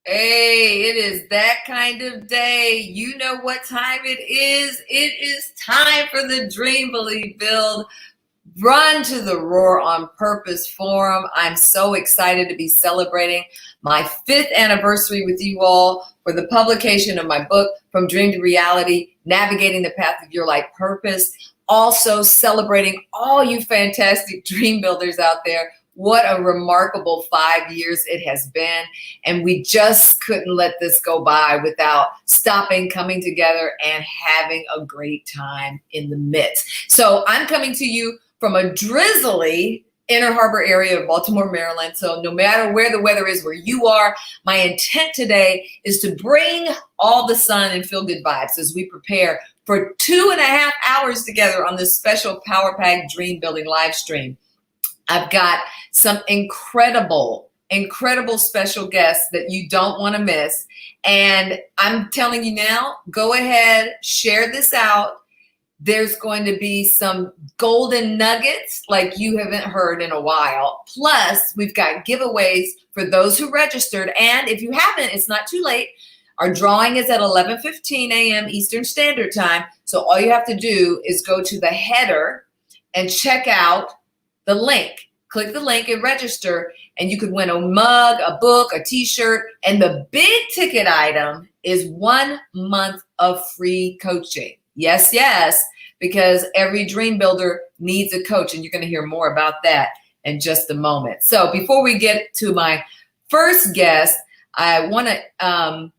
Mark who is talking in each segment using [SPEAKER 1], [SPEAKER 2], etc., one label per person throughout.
[SPEAKER 1] Hey, it is that kind of day. You know what time it is. It is time for the Dream, Believe, Build Run to the Roar on Purpose Forum. I'm so excited to be celebrating my 5th anniversary with you all for the publication of my book, From Dream to Reality, Navigating the Path of Your Life Purpose. Also celebrating all you fantastic dream builders out there. What a remarkable 5 years it has been. And we just couldn't let this go by without stopping, coming together, and having a great time in the midst. So I'm coming to you from a drizzly Inner Harbor area of Baltimore, Maryland. So no matter where the weather is, where you are, my intent today is to bring all the sun and feel good vibes as we prepare for 2.5 hours together on this special Power Pack Dream Building live stream. I've got some incredible special guests that you don't want to miss. And I'm telling you now, go ahead, share this out. There's going to be some golden nuggets like you haven't heard in a while. Plus, we've got giveaways for those who registered. And if you haven't, it's not too late. Our drawing is at 11:15 a.m. Eastern Standard Time. So all you have to do is go to the header and check out the link. Click the link and register, and you could win a mug, a book, a t-shirt, and the big ticket item is 1 month of free coaching. Yes, because every dream builder needs a coach, and you're going to hear more about that in just a moment. So before we get to my first guest, I want to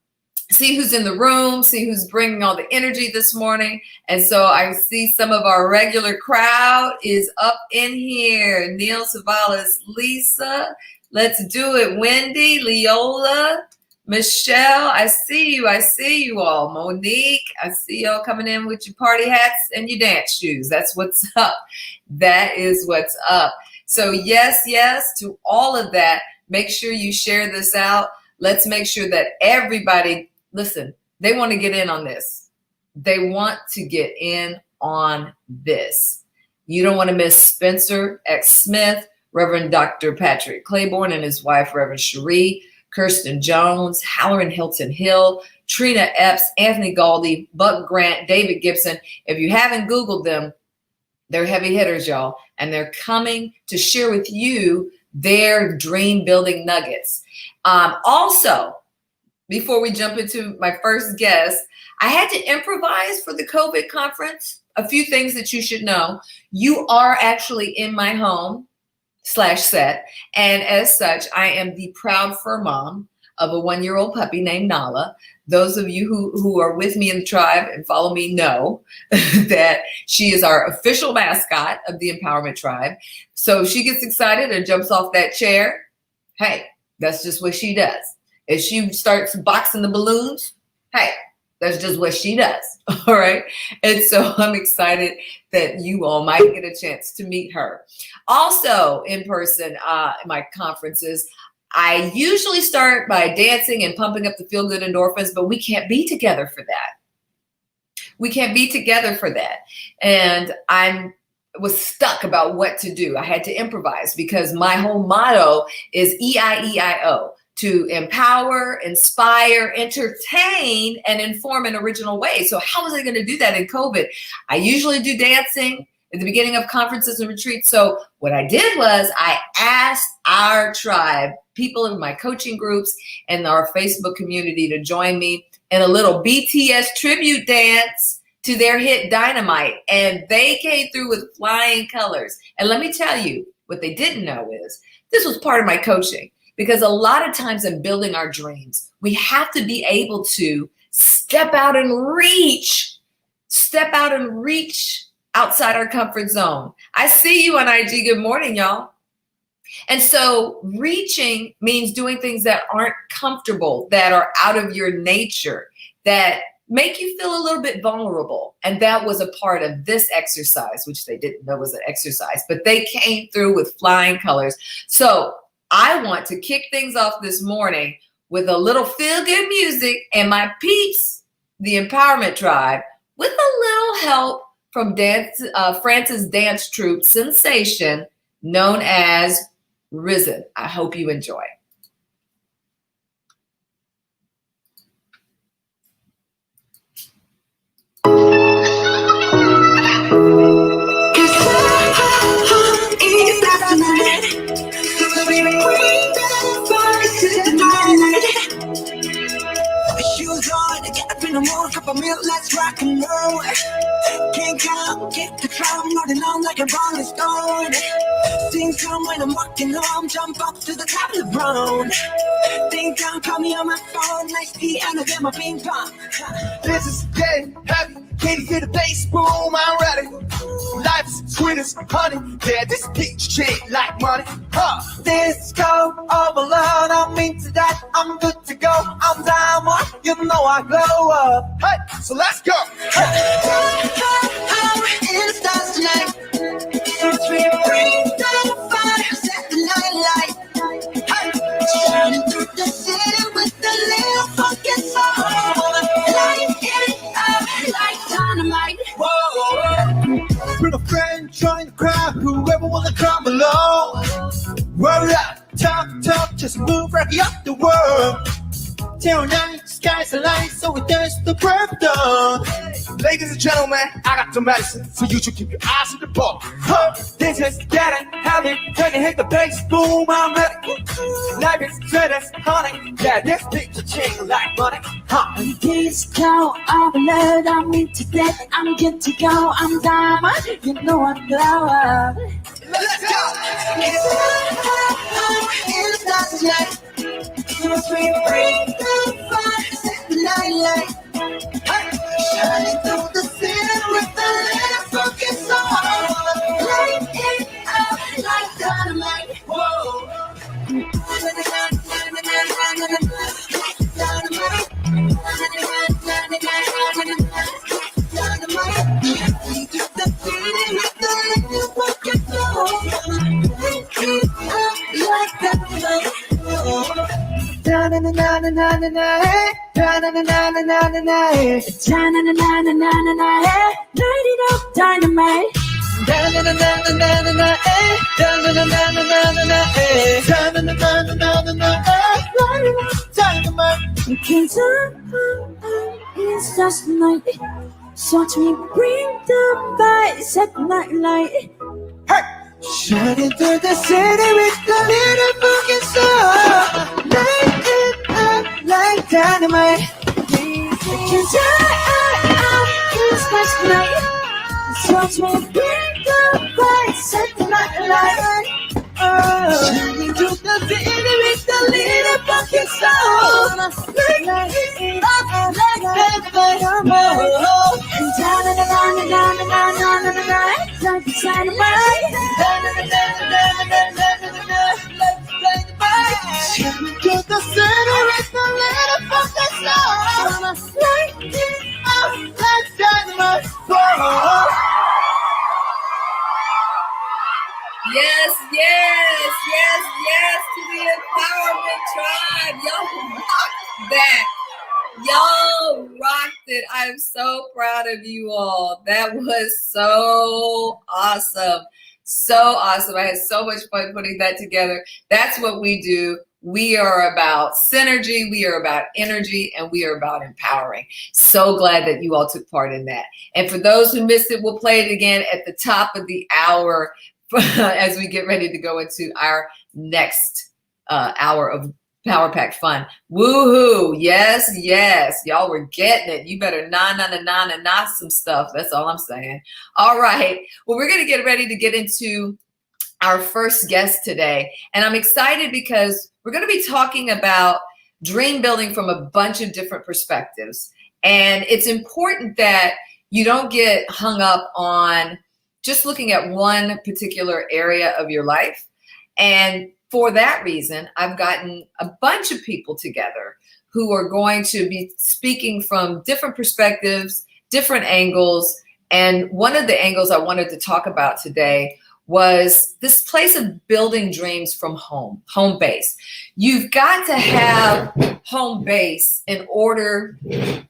[SPEAKER 1] see who's in the room, see who's bringing all the energy this morning. And so I see some of our regular crowd is up in here. Neil Savalas, Lisa, let's do it. Wendy, Leola, Michelle, I see you all. Monique, I see y'all coming in with your party hats and your dance shoes. That's what's up. That is what's up. So yes to all of that. Make sure you share this out. Let's make sure that everybody, listen, they want to get in on this. They want to get in on this. You don't want to miss Spencer X. Smith, Reverend Dr. Patrick Claiborne and his wife, Reverend Cherie, Kirsten Jones, Halloran Hilton Hill, Trina Epps, Anthony Galdi, Buck Grant, David Gibson. If you haven't Googled them, they're heavy hitters, y'all. And they're coming to share with you their dream building nuggets. Also, before we jump into my first guest, I had to improvise for the COVID conference. A few things that you should know. You are actually in my home /set. And as such, I am the proud fur mom of a 1-year-old puppy named Nala. Those of you who are with me in the tribe and follow me know that she is our official mascot of the Empowerment Tribe. So if she gets excited and jumps off that chair, hey, that's just what she does. If she starts boxing the balloons, hey, that's just what she does. All right. And so I'm excited that you all might get a chance to meet her. Also in person, my conferences, I usually start by dancing and pumping up the feel good endorphins, but we can't be together for that. We can't be together for that. And I was stuck about what to do. I had to improvise because my whole motto is EIEIO. To empower, inspire, entertain, and inform in original ways. So how was I going to do that in COVID? I usually do dancing at the beginning of conferences and retreats. So what I did was I asked our tribe, people in my coaching groups and our Facebook community to join me in a little BTS tribute dance to their hit Dynamite. And they came through with flying colors. And let me tell you, what they didn't know is this was part of my coaching. Because a lot of times in building our dreams, we have to be able to step out and reach outside our comfort zone. I see you on IG. Good morning, y'all. And so reaching means doing things that aren't comfortable, that are out of your nature, that make you feel a little bit vulnerable. And that was a part of this exercise, which they didn't know was an exercise, but they came through with flying colors. So I want to kick things off this morning with a little feel-good music and my peeps, the Empowerment Tribe, with a little help from France's dance troupe sensation known as Risen. I hope you enjoy.
[SPEAKER 2] we bring the fire to the night. Shoes on, get up in the morning, cup of milk, let's rock and roll. Can't come, kick the drum, rolling on like a rolling stone. Sing come when I'm walking home, jump up to the top of the brown. Ding dong, call me on my phone, nice tea, and I get my ping pong.
[SPEAKER 3] This is getting heavy, can you hear the bass boom? I'm ready. Life is sweet as honey, yeah, this peach shit like money. Disco overload, I'm into that, I'm good to go. I'm diamond, you know I glow up. Hey, so let's go.
[SPEAKER 2] In the stars tonight, we bring the fire, set the night light. Hey, shining through the city with the little funky soul. Light it up like dynamite.
[SPEAKER 3] Whoa, bring a friend, join the crowd, whoever wanna come along. Roll up, talk, just move right up the world. Till night, sky's the light, so we dance the breath dawn. Ladies and gentlemen, I got the medicine for you to keep your eyes on the ball. This is getting heavy, when you hit the bass, boom, I'm ready. Life is sweet as honey, yeah, this picture change like money.
[SPEAKER 2] Disco overload, I'm into that, I'm good to go, I'm diamond, you know I'm glow.
[SPEAKER 3] Let's go!
[SPEAKER 2] In the stars tonight, we bring the fire, set the night light. Hey, shining through the city with the little funky soul. Light it up like dynamite. Whoa. Dynamite. You can turn it's just night. So to bring the fire, set the night light.
[SPEAKER 3] Hey! Shining through the city with the little fucking soul. Light it up like dynamite.
[SPEAKER 2] You can turn it's just night. So to bring the fire, set the night light.
[SPEAKER 3] Shining through the city with the little fucking soul.
[SPEAKER 2] Light it up like dynamite. Like the dynamite.
[SPEAKER 3] Shining through the city with the little fucking soul.
[SPEAKER 2] Light it
[SPEAKER 3] up like dynamite. Whoa.
[SPEAKER 1] Yes, yes, yes, yes to the empowerment tribe. Y'all rocked that. Y'all rocked it. I'm so proud of you all. That was so awesome. So awesome. I had so much fun putting that together. That's what we do. We are about synergy, we are about energy, and we are about empowering. So glad that you all took part in that. And for those who missed it, we'll play it again at the top of the hour as we get ready to go into our next hour of Power Pack Fun. Woohoo! Yes, yes. Y'all were getting it. You better na some stuff. That's all I'm saying. All right. Well, we're going to get ready to get into our first guest today. And I'm excited because we're going to be talking about dream building from a bunch of different perspectives. And it's important that you don't get hung up on just looking at one particular area of your life. And for that reason, I've gotten a bunch of people together who are going to be speaking from different perspectives, different angles. And one of the angles I wanted to talk about today was this place of building dreams from home base. You've got to have home base in order to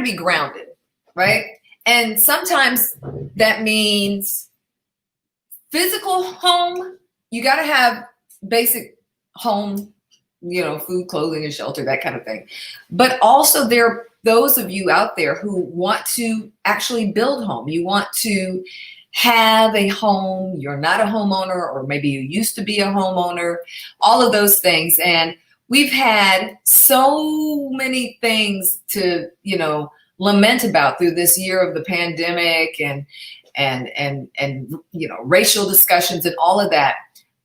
[SPEAKER 1] be grounded, right? And sometimes that means physical home. You got to have basic home, food, clothing, and shelter, that kind of thing. But also there are those of you out there who want to actually build home. You want to have a home, you're not a homeowner, or maybe you used to be a homeowner, all of those things. And we've had so many things to, lament about through this year of the pandemic and racial discussions and all of that.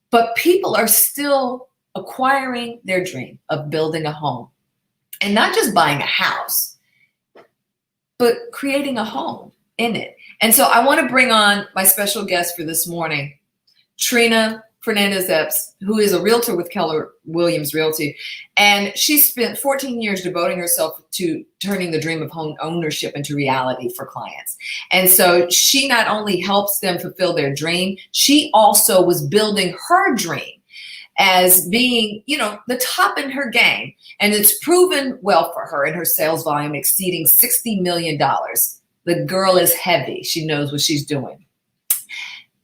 [SPEAKER 1] But people are still acquiring their dream of building a home, and not just buying a house, but creating a home in it. And so I want to bring on my special guest for this morning, Trina Fernandez-Epps, who is a realtor with Keller Williams Realty. And she spent 14 years devoting herself to turning the dream of home ownership into reality for clients. And so she not only helps them fulfill their dream, she also was building her dream as being, the top in her game. And it's proven well for her in her sales volume exceeding $60 million. The girl is heavy. She knows what she's doing.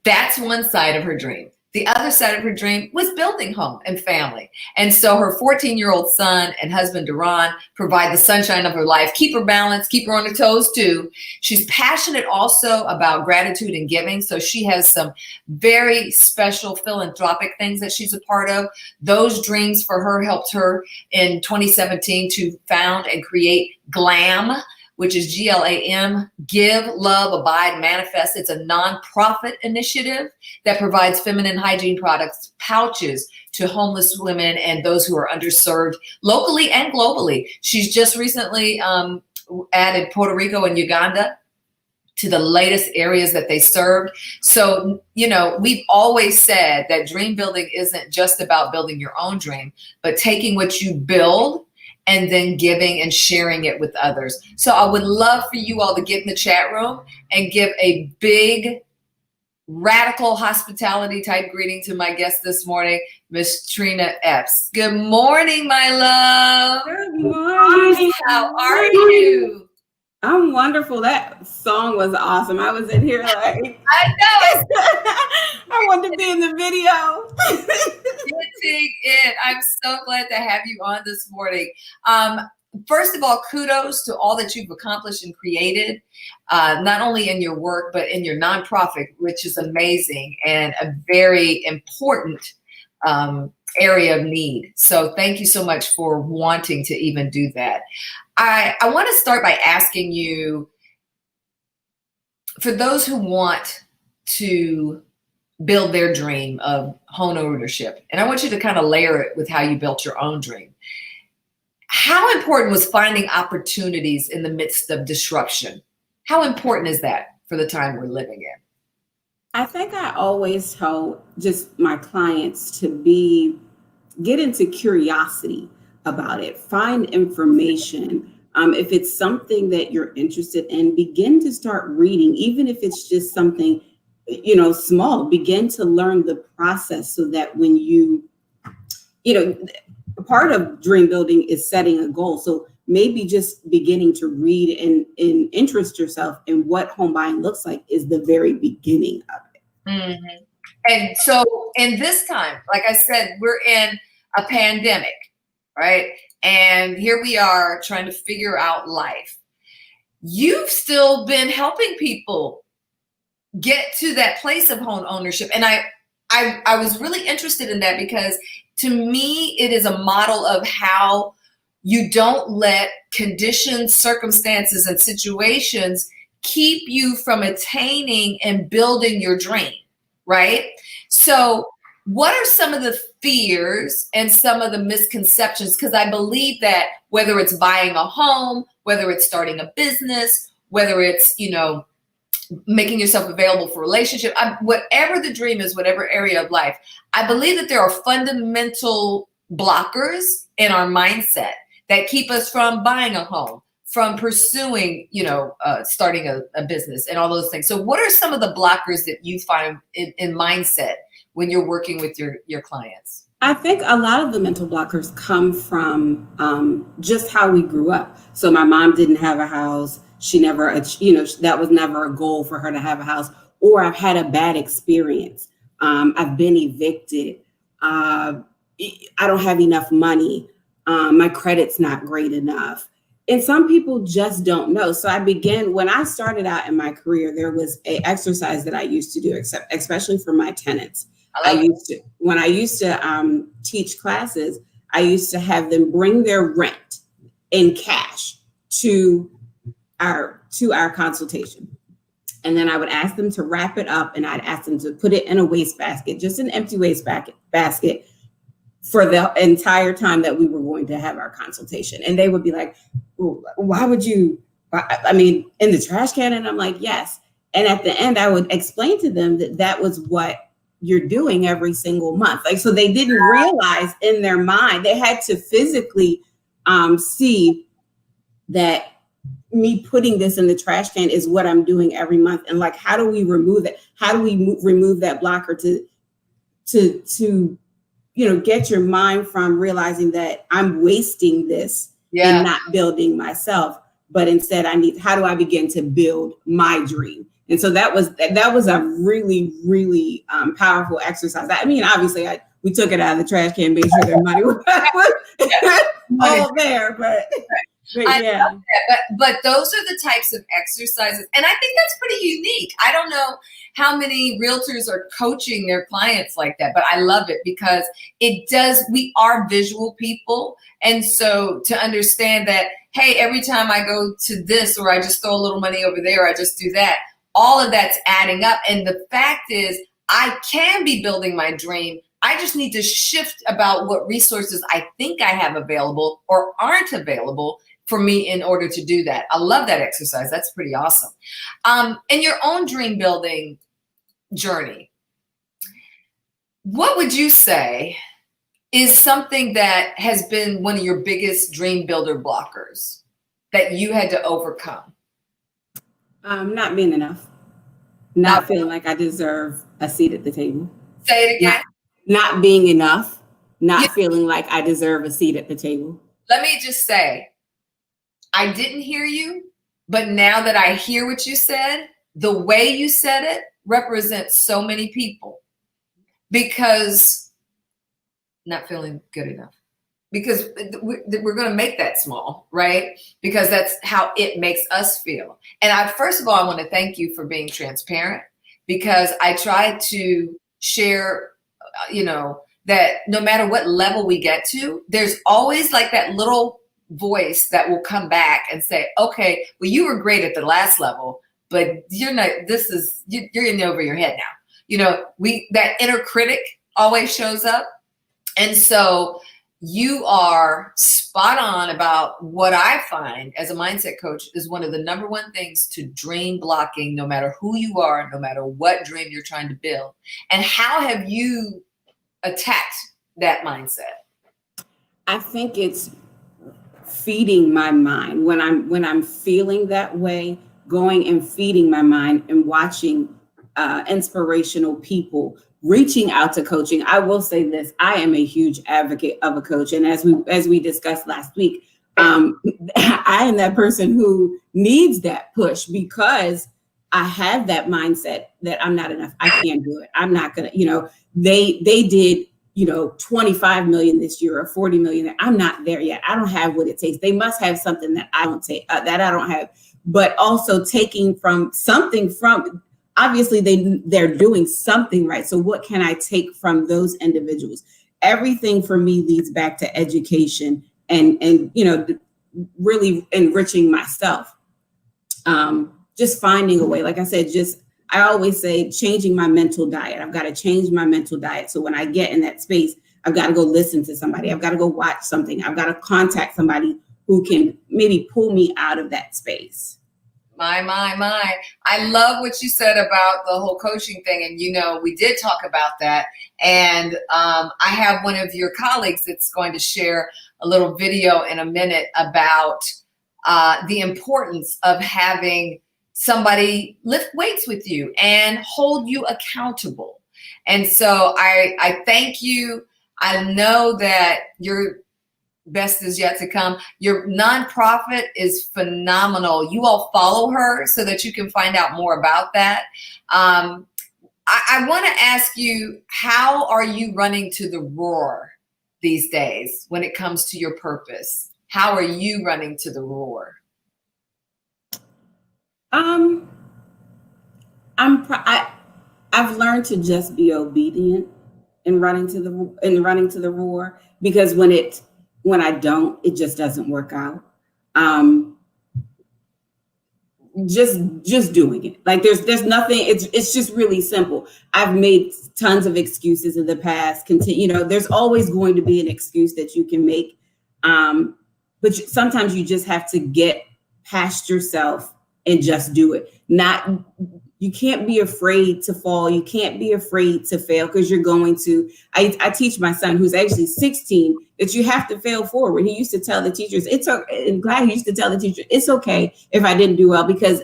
[SPEAKER 1] That's one side of her dream. The other side of her dream was building home and family. And so her 14-year-old son and husband, Duran, provide the sunshine of her life, keep her balanced, keep her on her toes too. She's passionate also about gratitude and giving. So she has some very special philanthropic things that she's a part of. Those dreams for her helped her in 2017 to found and create GLAM, which is GLAM, Give, Love, Abide, Manifest. It's a nonprofit initiative that provides feminine hygiene products, pouches to homeless women and those who are underserved locally and globally. She's just recently added Puerto Rico and Uganda to the latest areas that they served. So, we've always said that dream building isn't just about building your own dream, but taking what you build and then giving and sharing it with others. So I would love for you all to get in the chat room and give a big radical hospitality type greeting to my guest this morning, Miss Trina Epps. Good morning, my love.
[SPEAKER 4] Good morning.
[SPEAKER 1] How are you?
[SPEAKER 4] I'm wonderful. That song was awesome. I was in here like,
[SPEAKER 1] I know.
[SPEAKER 4] I want to be in the video.
[SPEAKER 1] Getting in. I'm so glad to have you on this morning. First of all, kudos to all that you've accomplished and created, not only in your work, but in your nonprofit, which is amazing and a very important area of need. So thank you so much for wanting to even do that. I want to start by asking you, for those who want to build their dream of home ownership, and I want you to kind of layer it with how you built your own dream. How important was finding opportunities in the midst of disruption? How important is that for the time we're living in?
[SPEAKER 4] I think I always tell just my clients to get into curiosity about it, find information. If it's something that you're interested in, begin to start reading, even if it's just something, small. Begin to learn the process so that when part of dream building is setting a goal. So maybe just beginning to read and interest yourself in what home buying looks like is the very beginning of it.
[SPEAKER 1] Mm-hmm. And so in this time, like I said, we're in a pandemic, right? And here we are trying to figure out life. You've still been helping people get to that place of home ownership. And I was really interested in that because to me, it is a model of how you don't let conditions, circumstances, and situations keep you from attaining and building your dream, right? So what are some of the fears and some of the misconceptions? Because I believe that whether it's buying a home, whether it's starting a business, whether it's, making yourself available for relationship, whatever the dream is, whatever area of life, I believe that there are fundamental blockers in our mindset that keep us from buying a home, from pursuing, starting a business and all those things. So what are some of the blockers that you find in mindset when you're working with your clients?
[SPEAKER 4] I think a lot of the mental blockers come from just how we grew up. So my mom didn't have a house. She never, that was never a goal for her to have a house. Or I've had a bad experience. I've been evicted. I don't have enough money. My credit's not great enough. and some people just don't know. So when I started out in my career, there was a exercise that I used to do, especially for my tenants. When I used to teach classes, I used to have them bring their rent in cash to our consultation. And then I would ask them to wrap it up, and I'd ask them to put it in a wastebasket, just an empty basket for the entire time that we were going to have our consultation. And they would be like, why would you, I mean, in the trash can? And I'm like, yes. And at the end, I would explain to them that was what you're doing every single month. Like, so they didn't realize in their mind, they had to physically see that me putting this in the trash can is what I'm doing every month. And like, how do we remove that? How do we remove that blocker to get your mind from realizing that I'm wasting this and not building myself, but instead how do I begin to build my dream? And so that was a really, really powerful exercise. I mean, obviously we took it out of the trash can, made sure their money was all there, but yeah.
[SPEAKER 1] But those are the types of exercises. And I think that's pretty unique. I don't know how many realtors are coaching their clients like that, but I love it because we are visual people. And so to understand that, hey, every time I go to this, or I just throw a little money over there, or I just do that, all of that's adding up. And the fact is, I can be building my dream. I just need to shift about what resources I think I have available or aren't available for me in order to do that. I love that exercise. That's pretty awesome. In your own dream building journey, what would you say is something that has been one of your biggest dream builder blockers that you had to overcome?
[SPEAKER 4] Not being enough. Not feeling like I deserve a seat at the table.
[SPEAKER 1] Say it again.
[SPEAKER 4] Not being enough. Not feeling like I deserve a seat at the table.
[SPEAKER 1] Let me just say, I didn't hear you, but now that I hear what you said, the way you said it represents so many people, because not feeling good enough, because we're going to make that small, right? Because that's how it makes us feel. And first of all, I want to thank you for being transparent, because I try to share, that no matter what level we get to, there's always like that little voice that will come back and say, okay, well, you were great at the last level, but you're not, you're in over your head now. That inner critic always shows up. And so you are spot on about what I find as a mindset coach is one of the number one things to dream blocking, no matter who you are, no matter what dream you're trying to build. And how have you attacked that mindset?
[SPEAKER 4] I think it's feeding my mind when I'm feeling that way, going and feeding my mind and watching inspirational people reaching out to coaching. I will say this: I am a huge advocate of a coach, and as we discussed last week, I am that person who needs that push, because I have that mindset that I'm not enough. I can't do it. I'm not gonna. They did 25 million this year or 40 million. I'm not there yet. I don't have what it takes. They must have something that I don't take, that I don't have, but also taking from something from, obviously they're doing something right. So what can I take from those individuals? Everything for me leads back to education and really enriching myself. Just finding a way, like I said, I always say changing my mental diet. I've got to change my mental diet. So when I get in that space, I've got to go listen to somebody. I've got to go watch something. I've got to contact somebody who can maybe pull me out of that space.
[SPEAKER 1] My. I love what you said about the whole coaching thing. And, we did talk about that. And I have one of your colleagues that's going to share a little video in a minute about the importance of having somebody lift weights with you and hold you accountable. And so I thank you. I know that your best is yet to come. Your nonprofit is phenomenal. You all follow her so that you can find out more about that. I want to ask you, how are you running to the roar these days when it comes to your purpose? How are you running to the roar?
[SPEAKER 4] I've learned to just be obedient in running to the roar, because when I don't, it just doesn't work out. Just doing it. Like there's nothing, it's just really simple. I've made tons of excuses in the past. There's always going to be an excuse that you can make. But sometimes you just have to get past yourself and just do it. You can't be afraid to fall. You can't be afraid to fail, because you're going to. I teach my son, who's actually 16, that you have to fail forward. He used to tell the teachers, I'm glad he used to tell the teacher, it's okay if I didn't do well, because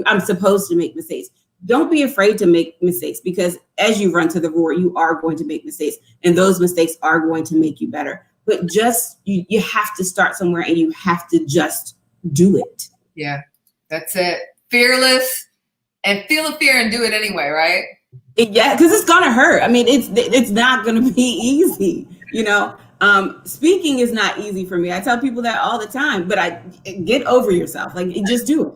[SPEAKER 4] I'm supposed to make mistakes. Don't be afraid to make mistakes, because as you run to the roar, you are going to make mistakes, and those mistakes are going to make you better. But just, you have to start somewhere, and you have to just do it.
[SPEAKER 1] Yeah, that's it. Fearless. And feel the fear and do it anyway, right?
[SPEAKER 4] Yeah, because it's gonna hurt. I mean, it's not gonna be easy. Speaking is not easy for me. I tell people that all the time, but I get over yourself. Like, just do it.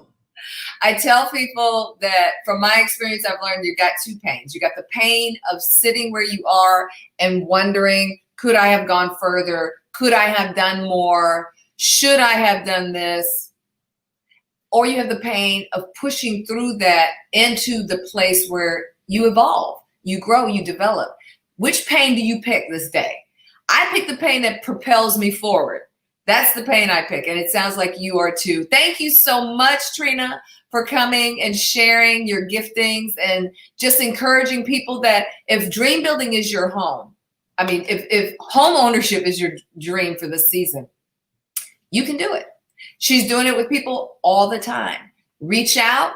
[SPEAKER 1] I tell people that from my experience, I've learned you've got two pains. You got the pain of sitting where you are and wondering, could I have gone further? Could I have done more? Should I have done this? Or you have the pain of pushing through that into the place where you evolve, you grow, you develop. Which pain do you pick this day? I pick the pain that propels me forward. That's the pain I pick. And it sounds like you are too. Thank you so much, Trina, for coming and sharing your giftings and just encouraging people that if dream building is your home, if home ownership is your dream for the season, you can do it. She's doing it with people all the time. Reach out.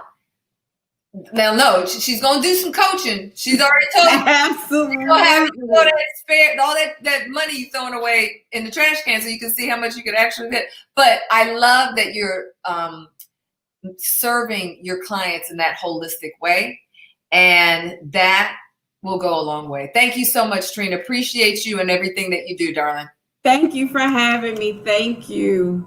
[SPEAKER 1] Now, no, she's going to do some coaching. She's already told you.
[SPEAKER 4] Absolutely.
[SPEAKER 1] You're going to have all that money you're throwing away in the trash can so you can see how much you could actually get. But I love that you're serving your clients in that holistic way. And that will go a long way. Thank you so much, Trina. Appreciate you and everything that you do, darling.
[SPEAKER 4] Thank you for having me. Thank you.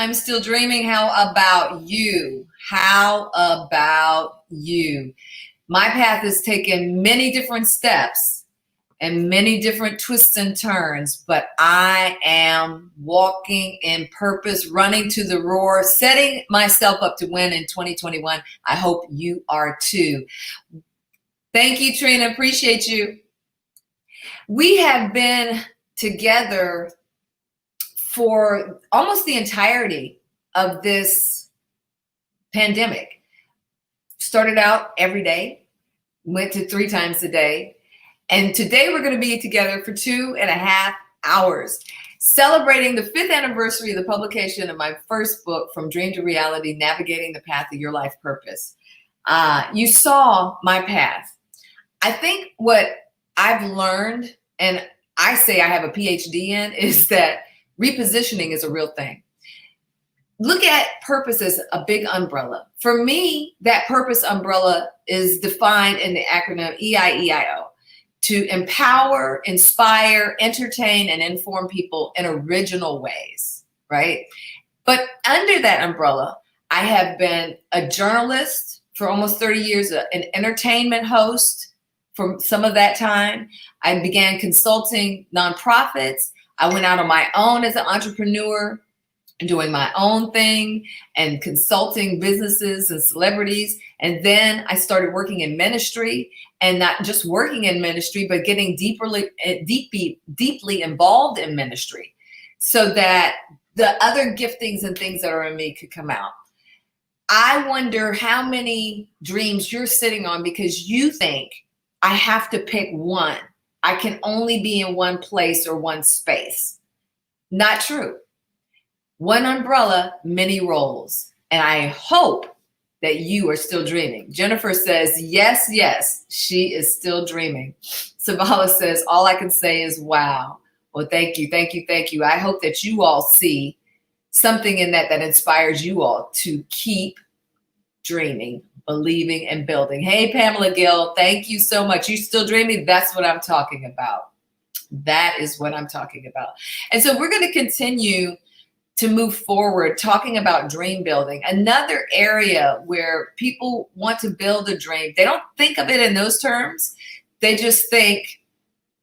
[SPEAKER 1] I'm still dreaming. How about you? How about you? My path has taken many different steps and many different twists and turns, but I am walking in purpose, running to the roar, setting myself up to win in 2021. I hope you are too. Thank you, Trina. Appreciate you. We have been together for almost the entirety of this pandemic. Started out every day, went to 3 times a day. And today we're going to be together for 2.5 hours, celebrating the 5th anniversary of the publication of my first book, From Dream to Reality, Navigating the Path of Your Life Purpose. You saw my path. I think what I've learned, and I say I have a PhD in, is that repositioning is a real thing. Look at purpose as a big umbrella. For me, that purpose umbrella is defined in the acronym EIEIO, to empower, inspire, entertain, and inform people in original ways, right? But under that umbrella, I have been a journalist for almost 30 years, an entertainment host for some of that time. I began consulting nonprofits. I went out on my own as an entrepreneur, doing my own thing and consulting businesses and celebrities. And then I started working in ministry, and not just working in ministry, but getting deeply involved in ministry so that the other giftings and things that are in me could come out. I wonder how many dreams you're sitting on because you think I have to pick one. I can only be in one place or one space. Not true. One umbrella, many roles. And I hope that you are still dreaming. Jennifer says, yes, yes, she is still dreaming. Savala says, all I can say is, wow. Well, thank you, thank you, thank you. I hope that you all see something in that inspires you all to keep dreaming, believing, and building. Hey, Pamela Gill, thank you so much. You still dreaming? That's what I'm talking about. That is what I'm talking about. And so we're going to continue to move forward talking about dream building. Another area where people want to build a dream, they don't think of it in those terms. They just think,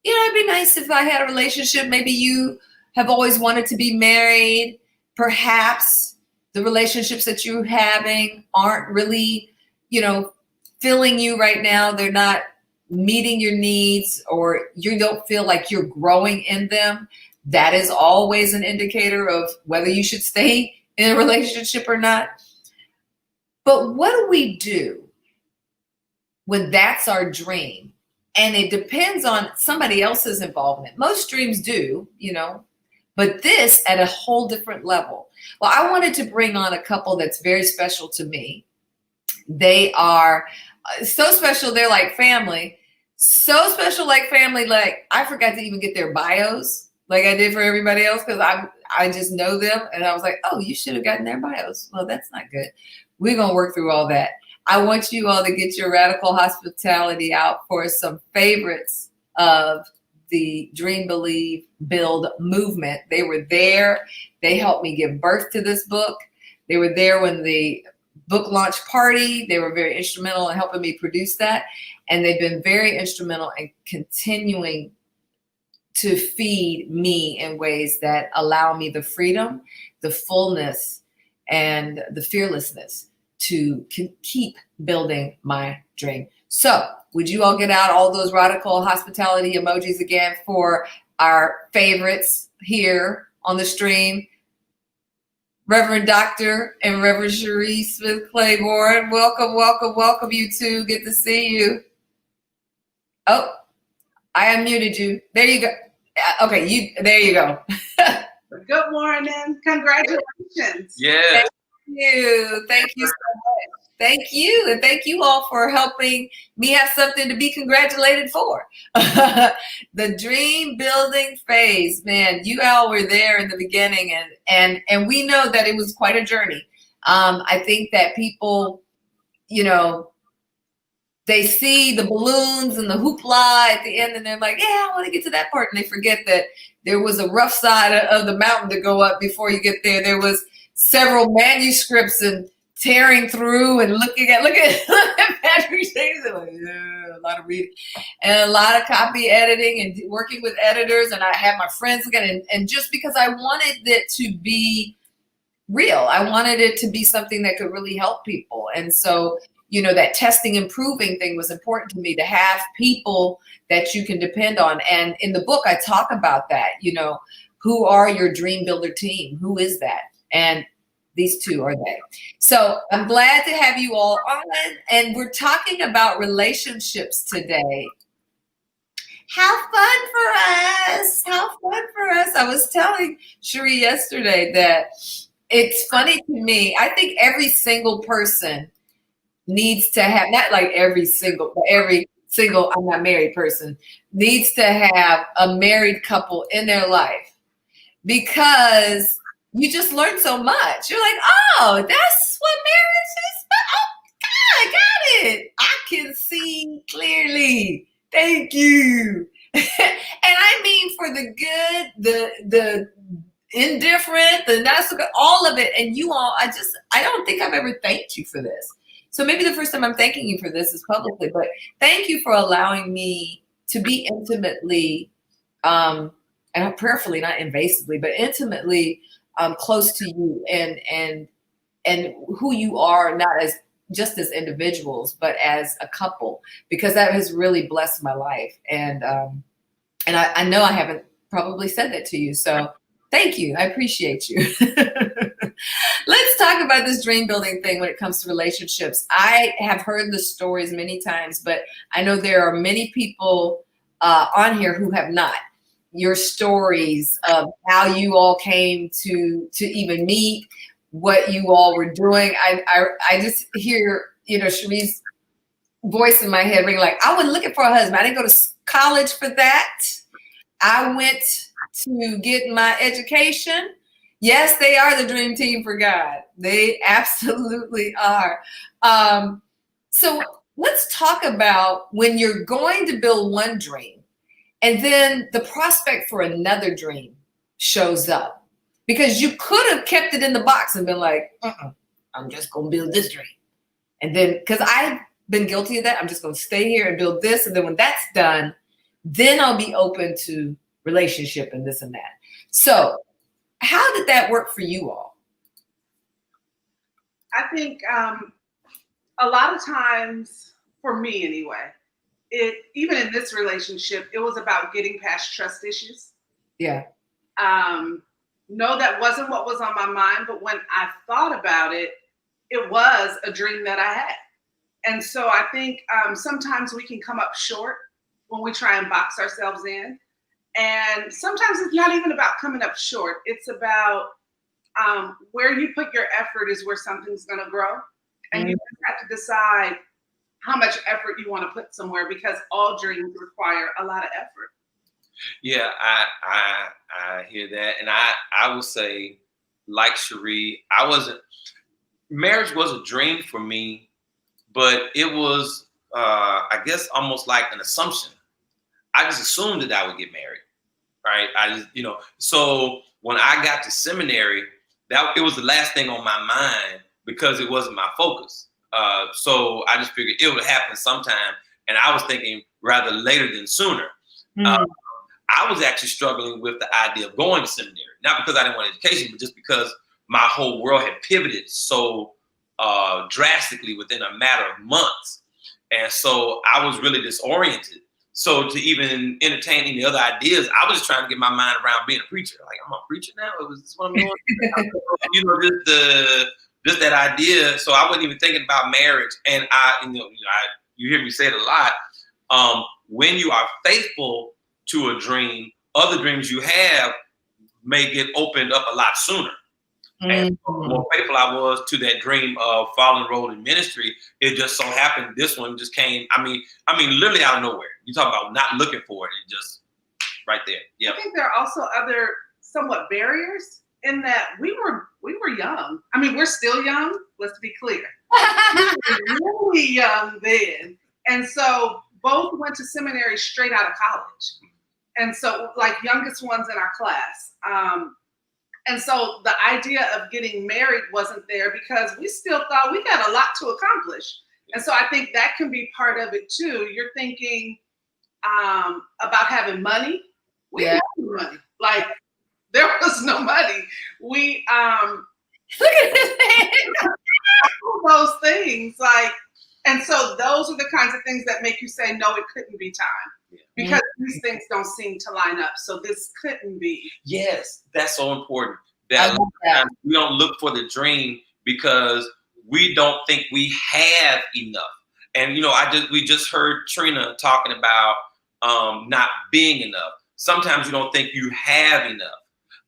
[SPEAKER 1] you know, it'd be nice if I had a relationship. Maybe you have always wanted to be married. Perhaps the relationships that you're having aren't really, you know, filling you right now. They're not meeting your needs, or you don't feel like you're growing in them. That is always an indicator of whether you should stay in a relationship or not. But what do we do when that's our dream? And it depends on somebody else's involvement. Most dreams do, you know, but this at a whole different level. Well, I wanted to bring on a couple that's very special to me. They are so special, they're like family. So special like family, like I forgot to even get their bios like I did for everybody else because I just know them. And I was like, oh, you should have gotten their bios. Well, that's not good. We're going to work through all that. I want you all to get your radical hospitality out for some favorites of the Dream, Believe, Build movement. They were there. They helped me give birth to this book. They were there when the book launch party. They were very instrumental in helping me produce that. And they've been very instrumental in continuing to feed me in ways that allow me the freedom, the fullness, and the fearlessness to keep building my dream. So would you all get out all those radical hospitality emojis again for our favorites here on the stream? Reverend Dr. and Reverend Cherie Smith Claiborne, welcome, welcome, welcome, you two. Good to see you. Oh, I unmuted you. There you go. Okay, there you go.
[SPEAKER 5] Good morning. Congratulations.
[SPEAKER 6] Yeah.
[SPEAKER 1] Thank you so much. Thank you. And thank you all for helping me have something to be congratulated for. The dream building phase, man, you all were there in the beginning, and we know that it was quite a journey. I think that people, you know, they see the balloons and the hoopla at the end, and they're like, yeah, I want to get to that part. And they forget that there was a rough side of the mountain to go up before you get there. There was several manuscripts and tearing through and looking at Patrick's things, and like, a lot of reading and a lot of copy editing and working with editors, and I had my friends again, and just because I wanted it to be real, I wanted it to be something that could really help people. And so, you know, that testing and proving thing was important to me, to have people that you can depend on. And in the book, I talk about that, you know, who are your dream builder team? Who is that? And these two are they. So I'm glad to have you all on, and we're talking about relationships today. How fun for us. How fun for us. I was telling Cherie yesterday that it's funny to me. I think every single person needs to have, not like every single, I'm not married person, needs to have a married couple in their life, because you just learn so much. You're like, oh, that's what marriage is. Oh, God, I got it. I can see clearly. Thank you. And I mean, for the good, the indifferent, the not so good, all of it. And you all, I don't think I've ever thanked you for this. So maybe the first time I'm thanking you for this is publicly, but thank you for allowing me to be intimately, and prayerfully, not invasively, but intimately close to you and who you are, not as just as individuals, but as a couple, because that has really blessed my life. And I know I haven't probably said that to you. So thank you. I appreciate you. Let's talk about this dream building thing when it comes to relationships. I have heard the stories many times, but I know there are many people on here who have not. Your stories of how you all came to even meet, what you all were doing. I just hear, you know, Cherie's voice in my head ring like, I wasn't looking for a husband. I didn't go to college for that. I went to get my education. Yes, they are the dream team for God. They absolutely are. So let's talk about when you're going to build one dream, and then the prospect for another dream shows up, because you could have kept it in the box and been like, I'm just going to build this dream. And then, because I've been guilty of that, I'm just going to stay here and build this. And then when that's done, then I'll be open to relationship and this and that. So how did that work for you all?
[SPEAKER 5] I think a lot of times, for me anyway, even in this relationship, it was about getting past trust issues.
[SPEAKER 1] Yeah.
[SPEAKER 5] No, that wasn't what was on my mind, but when I thought about it, it was a dream that I had. And so I think sometimes we can come up short when we try and box ourselves in. And sometimes it's not even about coming up short. It's about where you put your effort is where something's going to grow. And you just have to decide how much effort you want to put somewhere, because all dreams require a lot of effort.
[SPEAKER 6] Yeah, I hear that. And I will say, like Cherie, marriage was a dream for me, but it was, I guess, almost like an assumption. I just assumed that I would get married, right? So when I got to seminary, it was the last thing on my mind, because it wasn't my focus. So I just figured it would happen sometime. And I was thinking rather later than sooner. I was actually struggling with the idea of going to seminary, not because I didn't want education, but just because my whole world had pivoted so drastically within a matter of months. And so I was really disoriented. So to even entertain any other ideas, I was just trying to get my mind around being a preacher. Like, I'm a preacher now? Was this what I'm doing? Just that idea. So I wasn't even thinking about marriage. And you hear me say it a lot. When you are faithful to a dream, other dreams you have may get opened up a lot sooner. And the more faithful I was to that dream of falling enrolled in ministry, it just so happened this one just came. I mean, literally out of nowhere. You talk about not looking for it, it just right there. Yeah.
[SPEAKER 5] I think there are also other somewhat barriers in that we were young. I mean, we're still young. Let's be clear. We were really young then, and so both went to seminary straight out of college. And so, like, youngest ones in our class. And so the idea of getting married wasn't there because we still thought we had a lot to accomplish. And so I think that can be part of it too. You're thinking about having money. We didn't have money. Like there was no money. We
[SPEAKER 1] Look at this.
[SPEAKER 5] all those things like, and so those are the kinds of things that make you say, no, it couldn't be time because these things don't seem to line up. So this couldn't be.
[SPEAKER 6] Yes, that's so important. That we don't look for the dream because we don't think we have enough. And we just heard Trina talking about not being enough. Sometimes you don't think you have enough,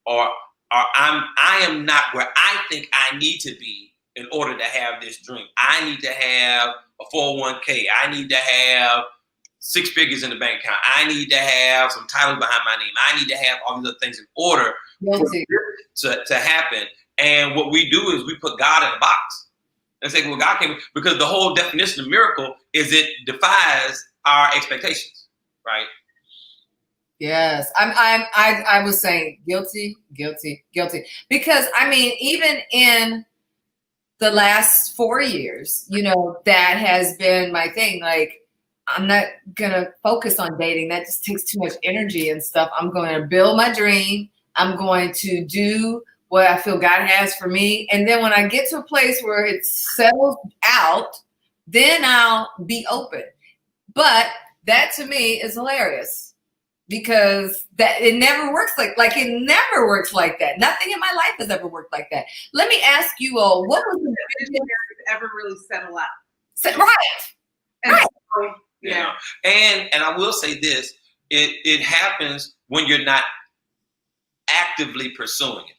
[SPEAKER 6] or I am not where I think I need to be in order to have this dream. I need to have a 401k. I need to have 6 figures in the bank account. I need to have some titles behind my name. I need to have all these other things in order for it to happen. And what we do is we put God in a box and say, well, God came, because the whole definition of miracle is it defies our expectations, right?
[SPEAKER 1] Yes, I was saying guilty, because I mean, even in the last 4 years, that has been my thing. Like, I'm not gonna focus on dating. That just takes too much energy and stuff. I'm going to build my dream. I'm going to do what I feel God has for me. And then when I get to a place where it's settled out, then I'll be open. But that to me is hilarious because that it never works like it never works like that. Nothing in my life has ever worked like that. Let me ask you all, what was the
[SPEAKER 5] biggest ever really settle out?
[SPEAKER 1] Right.
[SPEAKER 5] And
[SPEAKER 1] right.
[SPEAKER 5] So, yeah.
[SPEAKER 6] And I will say this, it happens when you're not actively pursuing it.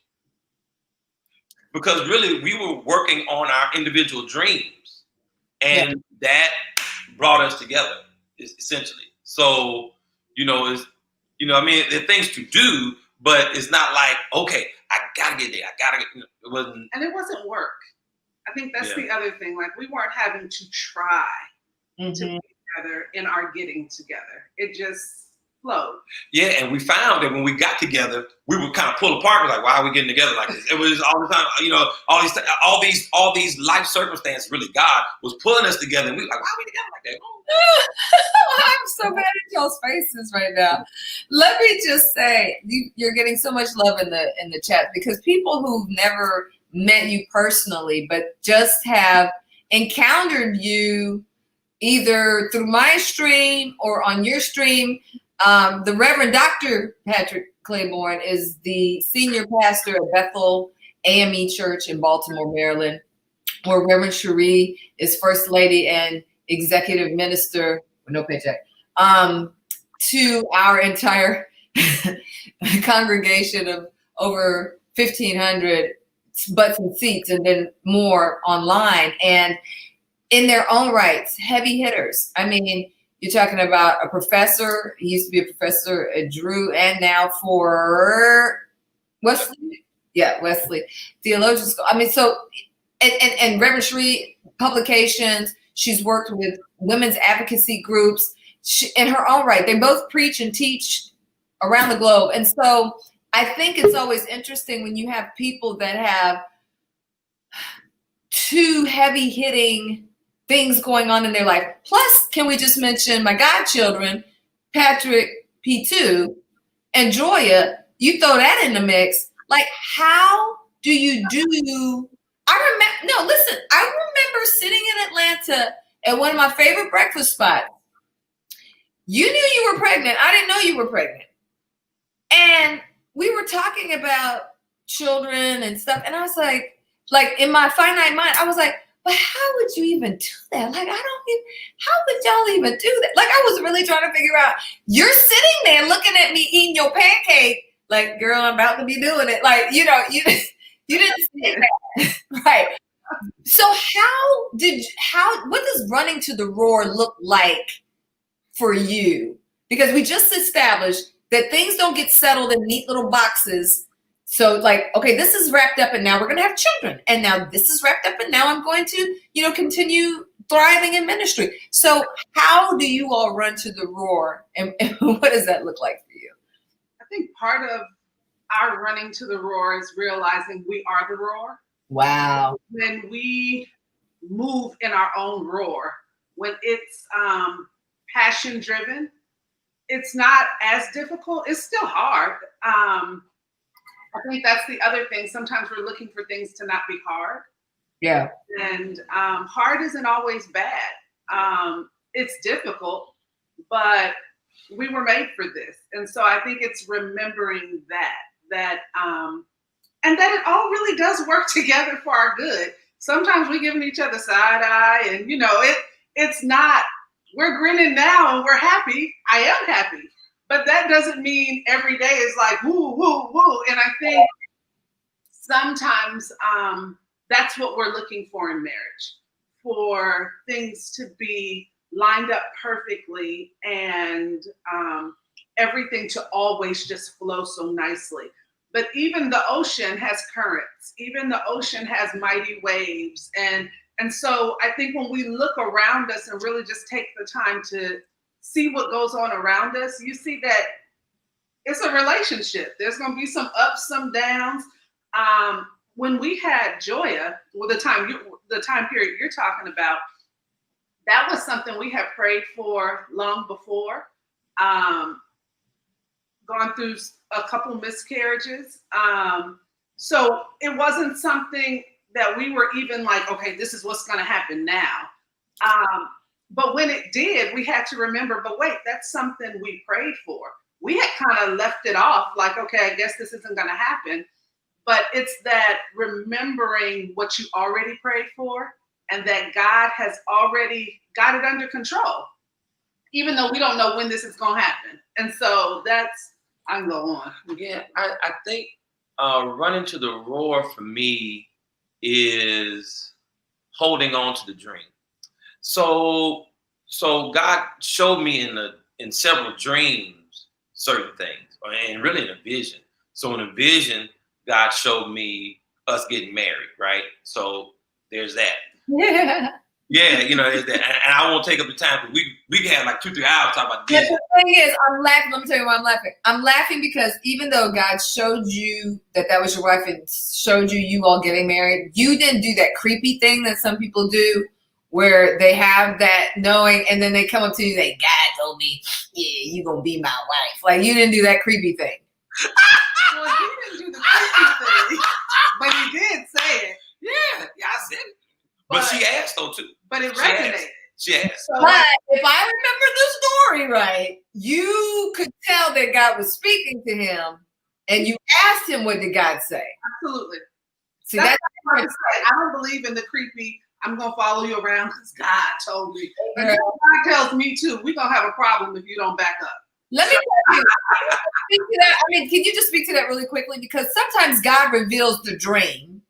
[SPEAKER 6] Because really we were working on our individual dreams and that brought us together essentially. So, there are things to do, but it's not like, okay, I gotta get there. It wasn't.
[SPEAKER 5] And it wasn't work. I think that's the other thing. Like we weren't having to try to be together in our getting together. It just flowed.
[SPEAKER 6] Yeah, and we found that when we got together, we would kind of pull apart. We're like, why are we getting together like this? It was all the time, all these life circumstances. Really, God was pulling us together, and we were like, why are we together like that?
[SPEAKER 1] I'm so mad at y'all's faces right now. Let me just say, you're getting so much love in the chat because people who've never met you personally, but just have encountered you either through my stream or on your stream. The Reverend Dr. Patrick Claiborne is the senior pastor of Bethel AME Church in Baltimore, Maryland, where Reverend Cherie is first lady and executive minister with no paycheck to our entire congregation of over 1,500 butts and seats, and then more online. And in their own rights, heavy hitters. I mean, you're talking about a professor. He used to be a professor at Drew and now for Wesley. Yeah, Wesley Theologian School. I mean, so, and Reverend Cherie publications. She's worked with women's advocacy groups in her own right. They both preach and teach around the globe. And so I think it's always interesting when you have people that have two heavy hitting things going on in their life. Plus, can we just mention my godchildren, Patrick P2 and Joya? You throw that in the mix. Like, how do you do? I remember sitting in Atlanta at one of my favorite breakfast spots. You knew you were pregnant. I didn't know you were pregnant. And we were talking about children and stuff. And I was like in my finite mind, I was like, but how would you even do that? Like, how would y'all even do that? Like, I was really trying to figure out, you're sitting there looking at me eating your pancake. Like, girl, I'm about to be doing it. Like, you didn't see that. Right. So what does running to the roar look like for you? Because we just established that things don't get settled in neat little boxes. So like, okay, this is wrapped up and now we're going to have children. And now this is wrapped up and now I'm going to, continue thriving in ministry. So how do you all run to the roar? And what does that look like for you?
[SPEAKER 5] I think part of our running to the roar is realizing we are the roar.
[SPEAKER 1] Wow.
[SPEAKER 5] When we move in our own roar, when it's passion driven, it's not as difficult. It's still hard. I think that's the other thing. Sometimes we're looking for things to not be hard.
[SPEAKER 1] Yeah.
[SPEAKER 5] And hard isn't always bad. It's difficult, but we were made for this. And so I think it's remembering that and that it all really does work together for our good. Sometimes we're giving each other side eye, and it's not, we're grinning now and we're happy. I am happy. But that doesn't mean every day is like woo, woo, woo. And I think sometimes that's what we're looking for in marriage, for things to be lined up perfectly and everything to always just flow so nicely. But even the ocean has currents. Even the ocean has mighty waves. And so I think when we look around us and really just take the time to see what goes on around us, you see that it's a relationship. There's going to be some ups, some downs. When we had Joya, well, the time period you're talking about, that was something we had prayed for long before. Gone through a couple miscarriages. So it wasn't something that we were even like, okay, this is what's going to happen now. But when it did, we had to remember, but wait, that's something we prayed for. We had kind of left it off like, okay, I guess this isn't going to happen. But it's that remembering what you already prayed for and that God has already got it under control, even though we don't know when this is going to happen. And so I can go on.
[SPEAKER 6] Yeah, I think running to the roar for me is holding on to the dream. So God showed me in several dreams certain things, and really in a vision. So in a vision, God showed me us getting married, right? So there's that.
[SPEAKER 1] Yeah.
[SPEAKER 6] Yeah, there's that. And I won't take up the time, but we can have like 2-3 hours talking about this.
[SPEAKER 1] The thing is, I'm laughing. Let me tell you why I'm laughing. I'm laughing because even though God showed you that was your wife and showed you all getting married, you didn't do that creepy thing that some people do where they have that knowing and then they come up to you and say, God told me, yeah, you gonna be my wife. Like, you didn't do that creepy thing.
[SPEAKER 5] Well, he didn't do the creepy thing, but he did say it.
[SPEAKER 6] Yeah, I said it. But she asked though too.
[SPEAKER 5] But it resonated.
[SPEAKER 6] She asked.
[SPEAKER 1] So, but if I remember the story right, you could tell that God was speaking to him, and you asked him, "What did God say?"
[SPEAKER 5] Absolutely.
[SPEAKER 1] See,
[SPEAKER 5] that's what I'm saying. I don't believe in the creepy. I'm gonna follow you around because God told me. But God tells me too. We're gonna have a problem if you don't back up.
[SPEAKER 1] Let me tell you, speak to that. I mean, can you just speak to that really quickly? Because sometimes God reveals the dream,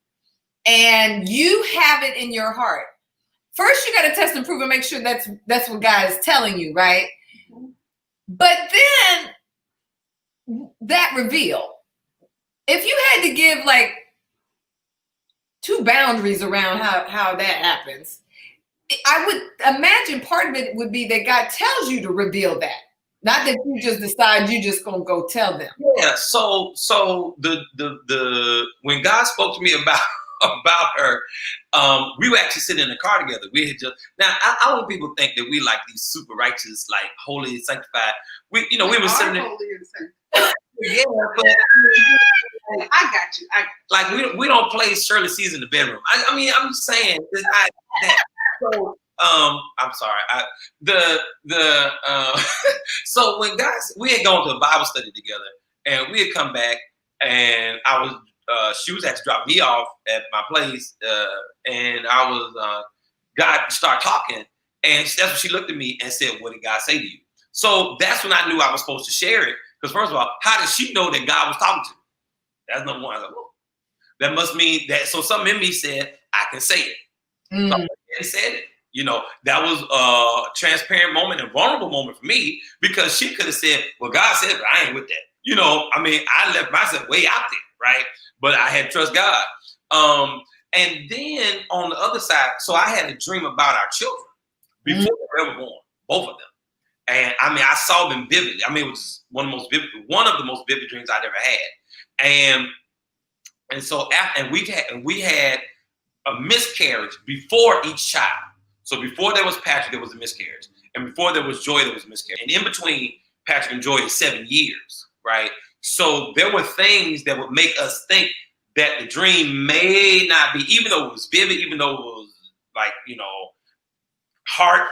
[SPEAKER 1] and you have it in your heart. First, you got to test and prove and make sure that's what God is telling you, right? Mm-hmm. But then that reveal, if you had to give like 2 boundaries around how that happens, I would imagine part of it would be that God tells you to reveal that, not that you just decide you just gonna go tell them.
[SPEAKER 6] Yeah. So the when God spoke to me about her, we were actually sitting in the car together. We had just I want people to think that we like these super righteous, like holy, sanctified. We were sitting there.
[SPEAKER 5] Holy and sanctified.
[SPEAKER 6] Yeah, but
[SPEAKER 5] I got you.
[SPEAKER 6] Like we don't play Shirley C's in the bedroom. I mean, I'm just saying it's not that. So I'm sorry. So when guys, we had gone to a Bible study together, and we had come back, and she was actually dropping me off at my place, and I was God started talking, and that's when she looked at me and said, "What did God say to you?" So that's when I knew I was supposed to share it. Because first of all, how did she know that God was talking to me? That's number one. I was like, whoa. That must mean that. So something in me said, I can say it. So I said it. That was a transparent moment and vulnerable moment for me, because she could have said, well, God said, but I ain't with that. I mean, I left myself way out there, right? But I had to trust God. And then on the other side, so I had a dream about our children before they were born, both of them. And I mean, I saw them vividly. I mean, it was one of the most vivid dreams I'd ever had. And so we had a miscarriage before each child. So before there was Patrick, there was a miscarriage. And before there was Joy, there was a miscarriage. And in between Patrick and Joy is 7 years, right? So there were things that would make us think that the dream may not be, even though it was vivid, even though it was like, heart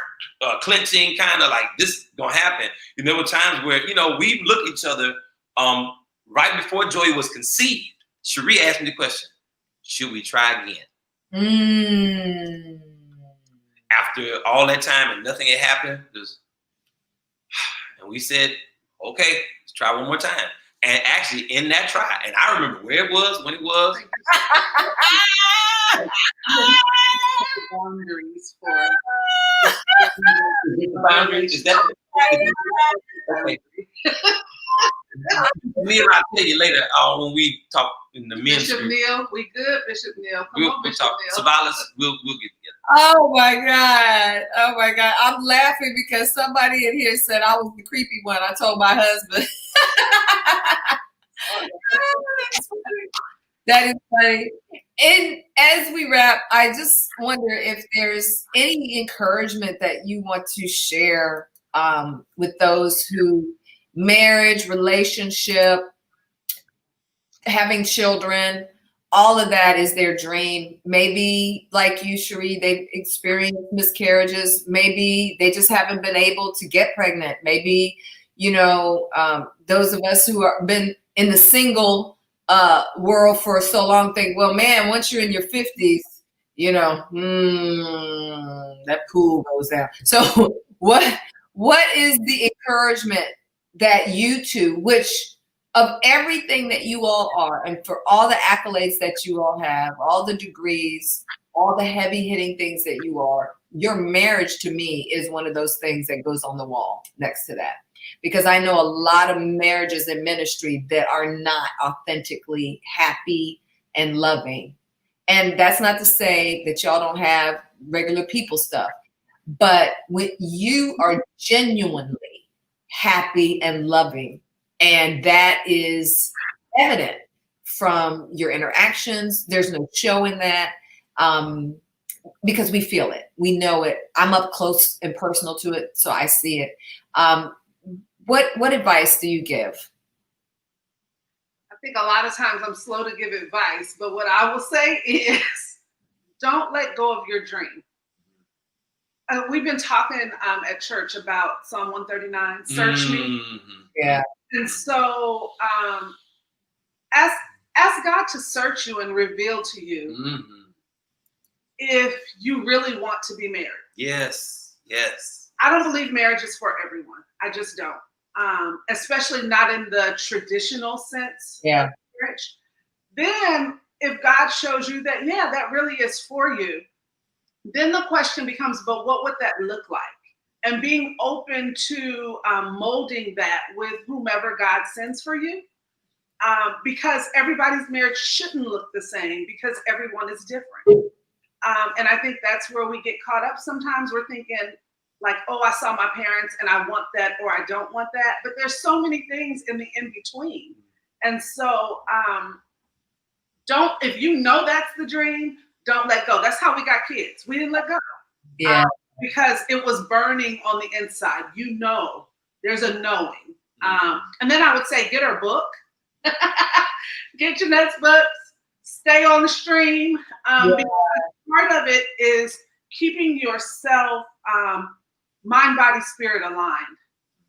[SPEAKER 6] clenching, kind of like this gonna happen. And there were times where, we look at each other right before Joy was conceived. Cherie asked me the question, should we try again? After all that time and nothing had happened, and we said, okay, let's try one more time. And actually in that try, and I remember where it was, when it was.
[SPEAKER 5] Boundaries for
[SPEAKER 6] boundaries. Is that okay? Me and I'll tell you later when we talk in the men's
[SPEAKER 5] Bishop
[SPEAKER 6] group.
[SPEAKER 5] Neal, we good, Bishop Neal. Come on,
[SPEAKER 6] We'll
[SPEAKER 5] Bishop
[SPEAKER 6] talk.
[SPEAKER 5] Neal.
[SPEAKER 6] Savalas, we'll get together.
[SPEAKER 1] Oh my God. Oh my God. I'm laughing because somebody in here said I was the creepy one. I told my husband. That is funny. And as we wrap, I just wonder if there's any encouragement that you want to share with those who marriage, relationship, having children, all of that is their dream. Maybe like you, Cherie, they've experienced miscarriages. Maybe they just haven't been able to get pregnant. Maybe, those of us who have been in the single world for so long think, well, man, once you're in your 50s, that pool goes down. So what is the encouragement that you two, which of everything that you all are, and for all the accolades that you all have, all the degrees, all the heavy hitting things that you are, your marriage to me is one of those things that goes on the wall next to that. Because I know a lot of marriages in ministry that are not authentically happy and loving. And that's not to say that y'all don't have regular people stuff, but when you are genuinely happy and loving, and that is evident from your interactions, there's no show in that, because we feel it, we know it. I'm up close and personal to it, so I see it. What advice do you give?
[SPEAKER 5] I think a lot of times I'm slow to give advice, but what I will say is don't let go of your dream. We've been talking at church about Psalm 139, search me.
[SPEAKER 1] Yeah.
[SPEAKER 5] And so ask God to search you and reveal to you if you really want to be married.
[SPEAKER 6] Yes.
[SPEAKER 5] I don't believe marriage is for everyone. I just don't. Especially not in the traditional sense of marriage. Then if God shows you that, that really is for you, then the question becomes, but what would that look like? And being open to molding that with whomever God sends for you. Because everybody's marriage shouldn't look the same because everyone is different. And I think that's where we get caught up. Sometimes we're thinking like, oh, I saw my parents and I want that, or I don't want that. But there's so many things in the in-between. And so if you know that's the dream, don't let go. That's how we got kids. We didn't let go.
[SPEAKER 1] Yeah.
[SPEAKER 5] Because it was burning on the inside. There's a knowing. And then I would say, get her book. Get Jeanette's books. Stay on the stream. Because part of it is keeping yourself mind, body, spirit aligned.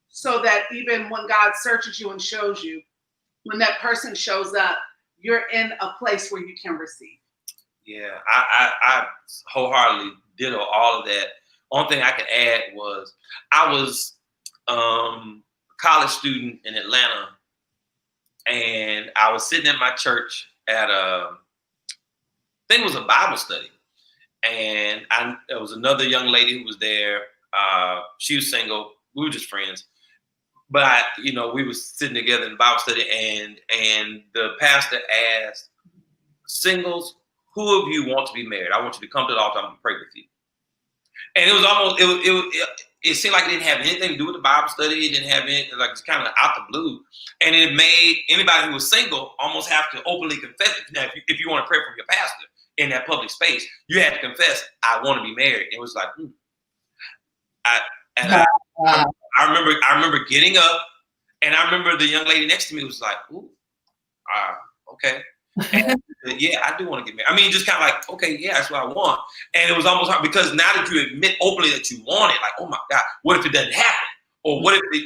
[SPEAKER 5] So that even when God searches you and shows you, when that person shows up, you're in a place where you can receive.
[SPEAKER 6] Yeah, I wholeheartedly ditto all of that. Only thing I could add was I was a college student in Atlanta, and I was sitting at my church at I think it was a Bible study, and there was another young lady who was there. She was single. We were just friends, but we were sitting together in Bible study, and the pastor asked, "Singles, who of you want to be married? I want you to come to the altar. I'm going to pray with you." And it was almost, it seemed like it didn't have anything to do with the Bible study. It didn't have anything, like it's kind of out the blue. And it made anybody who was single almost have to openly confess. Now, if you want to pray from your pastor in that public space, you had to confess, I want to be married. It was like, I remember getting up, and I remember the young lady next to me was like, ooh, okay. And yeah, I do want to get married. I mean, just kind of like, okay, yeah, that's what I want. And it was almost hard because now that you admit openly that you want it, like, oh my God, what if it doesn't happen? Or what if it,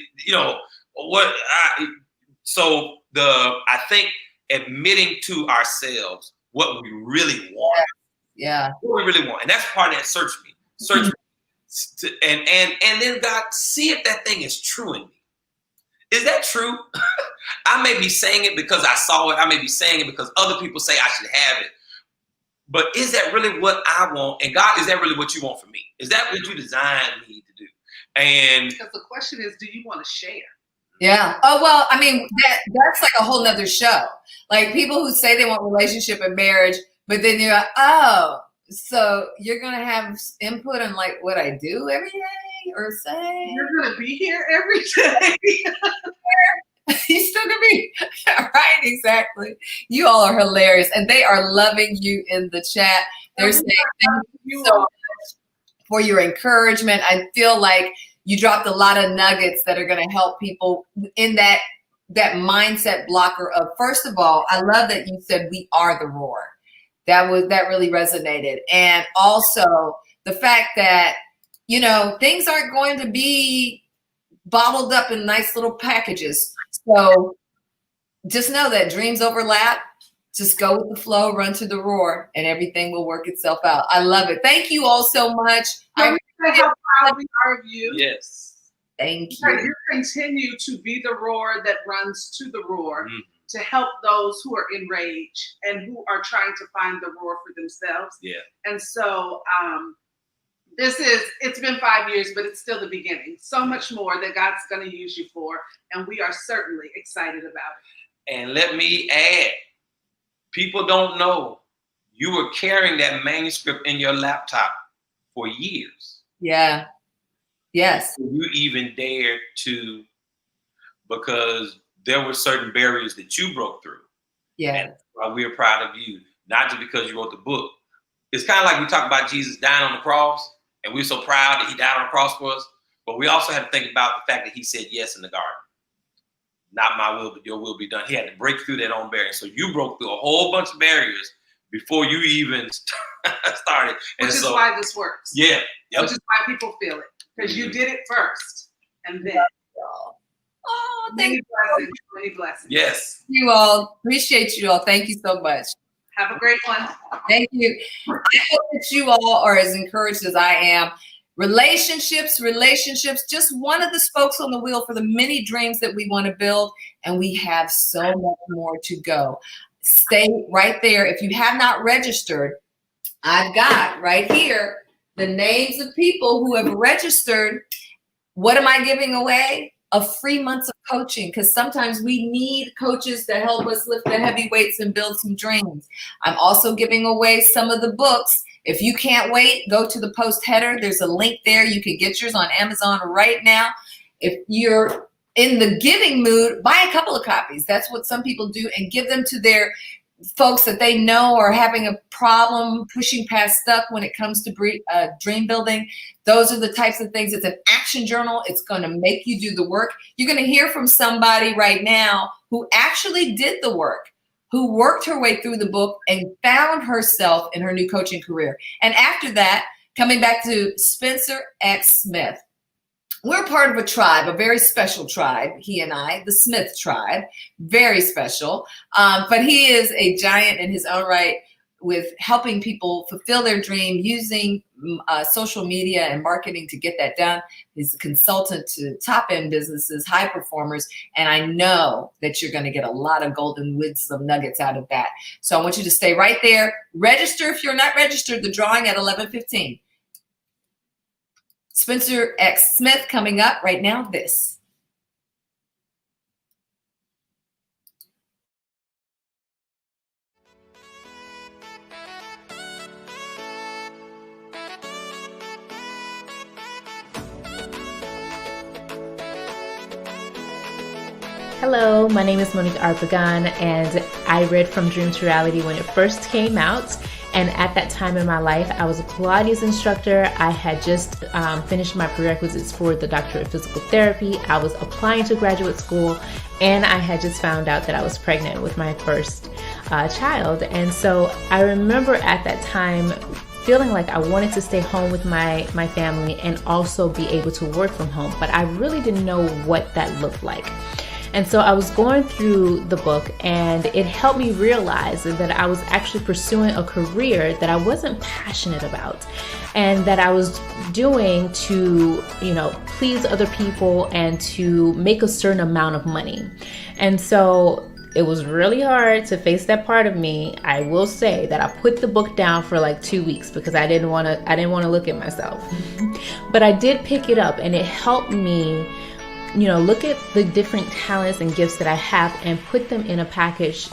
[SPEAKER 6] so I think admitting to ourselves what we really want.
[SPEAKER 1] Yeah.
[SPEAKER 6] What we really want. And that's part of that search me. And then God, see if that thing is true in me. Is that true? I may be saying it because I saw it. I may be saying it because other people say I should have it. But is that really what I want? And God, is that really what you want from me? Is that what you designed me to do? And
[SPEAKER 5] because the question is, do you want to share?
[SPEAKER 1] Yeah. Oh, well, I mean, that's like a whole nother show. Like people who say they want relationship and marriage, but then you're like, oh, so you're going to have input on like what I do every day or say?
[SPEAKER 5] You're going to be here every day.
[SPEAKER 1] You still gonna be right, exactly. You all are hilarious, and they are loving you in the chat. They're saying thank you so much for your encouragement. I feel like you dropped a lot of nuggets that are going to help people in that mindset blocker of, first of all, I love that you said we are the roar. That really resonated, and also the fact that things aren't going to be bottled up in nice little packages. So just know that dreams overlap. Just go with the flow, run to the roar, and everything will work itself out. I love it. Thank you all so much.
[SPEAKER 5] How proud we are of you.
[SPEAKER 6] Yes.
[SPEAKER 1] Thank you.
[SPEAKER 5] You continue to be the roar that runs to the roar to help those who are in rage and who are trying to find the roar for themselves.
[SPEAKER 6] Yeah.
[SPEAKER 5] And so it's been 5 years, but it's still the beginning. So much more that God's going to use you for, and we are certainly excited about it.
[SPEAKER 6] And let me add, people don't know you were carrying that manuscript in your laptop for years.
[SPEAKER 1] Yeah. Yes.
[SPEAKER 6] You even dared to, because there were certain barriers that you broke through.
[SPEAKER 1] Yeah.
[SPEAKER 6] And we are proud of you, not just because you wrote the book. It's kind of like we talk about Jesus dying on the cross. And we're so proud that he died on the cross for us. But we also have to think about the fact that he said yes in the garden. Not my will, but your will be done. He had to break through that own barrier. So you broke through a whole bunch of barriers before you even started.
[SPEAKER 5] Which is why this works.
[SPEAKER 6] Yeah. Yep.
[SPEAKER 5] Which is why people feel it. Because you did it first. And then.
[SPEAKER 1] Oh,
[SPEAKER 5] many blessings.
[SPEAKER 6] Yes.
[SPEAKER 1] You all. Appreciate you all. Thank you so much.
[SPEAKER 5] Have a great one.
[SPEAKER 1] Thank you. I hope that you all are as encouraged as I am. Relationships, just one of the spokes on the wheel for the many dreams that we want to build. And we have so much more to go. Stay right there. If you have not registered, I've got right here the names of people who have registered. What am I giving away? A free month of coaching, because sometimes we need coaches to help us lift the heavy weights and build some dreams. I'm also giving away some of the books. If you can't wait, go to the post header. There's a link there. You can get yours on Amazon right now. If you're in the giving mood, buy a couple of copies. That's what some people do, and give them to their folks that they know are having a problem pushing past stuck when it comes to dream building. Those are the types of things. It's an action journal. It's going to make you do the work. You're going to hear from somebody right now who actually did the work, who worked her way through the book and found herself in her new coaching career. And after that, coming back to Spencer X. Smith. We're part of a tribe, a very special tribe, he and I, the Smith tribe, very special. But he is a giant in his own right with helping people fulfill their dream using social media and marketing to get that done. He's a consultant to top-end businesses, high performers, and I know that you're going to get a lot of golden wisdom nuggets out of that. So I want you to stay right there. Register if you're not registered, the drawing at 11:15. Spencer X. Smith coming up right now. This.
[SPEAKER 7] Hello, my name is Monique Arpagon, and I read From Dream to Reality when it first came out. And at that time in my life, I was a Pilates instructor. I had just finished my prerequisites for the doctorate of physical therapy. I was applying to graduate school, and I had just found out that I was pregnant with my first child. And so I remember at that time feeling like I wanted to stay home with my family and also be able to work from home, but I really didn't know what that looked like. And so I was going through the book, and it helped me realize that I was actually pursuing a career that I wasn't passionate about and that I was doing to, please other people and to make a certain amount of money. And so it was really hard to face that part of me. I will say that I put the book down for like 2 weeks because I didn't want to look at myself. But I did pick it up, and it helped me look at the different talents and gifts that I have and put them in a package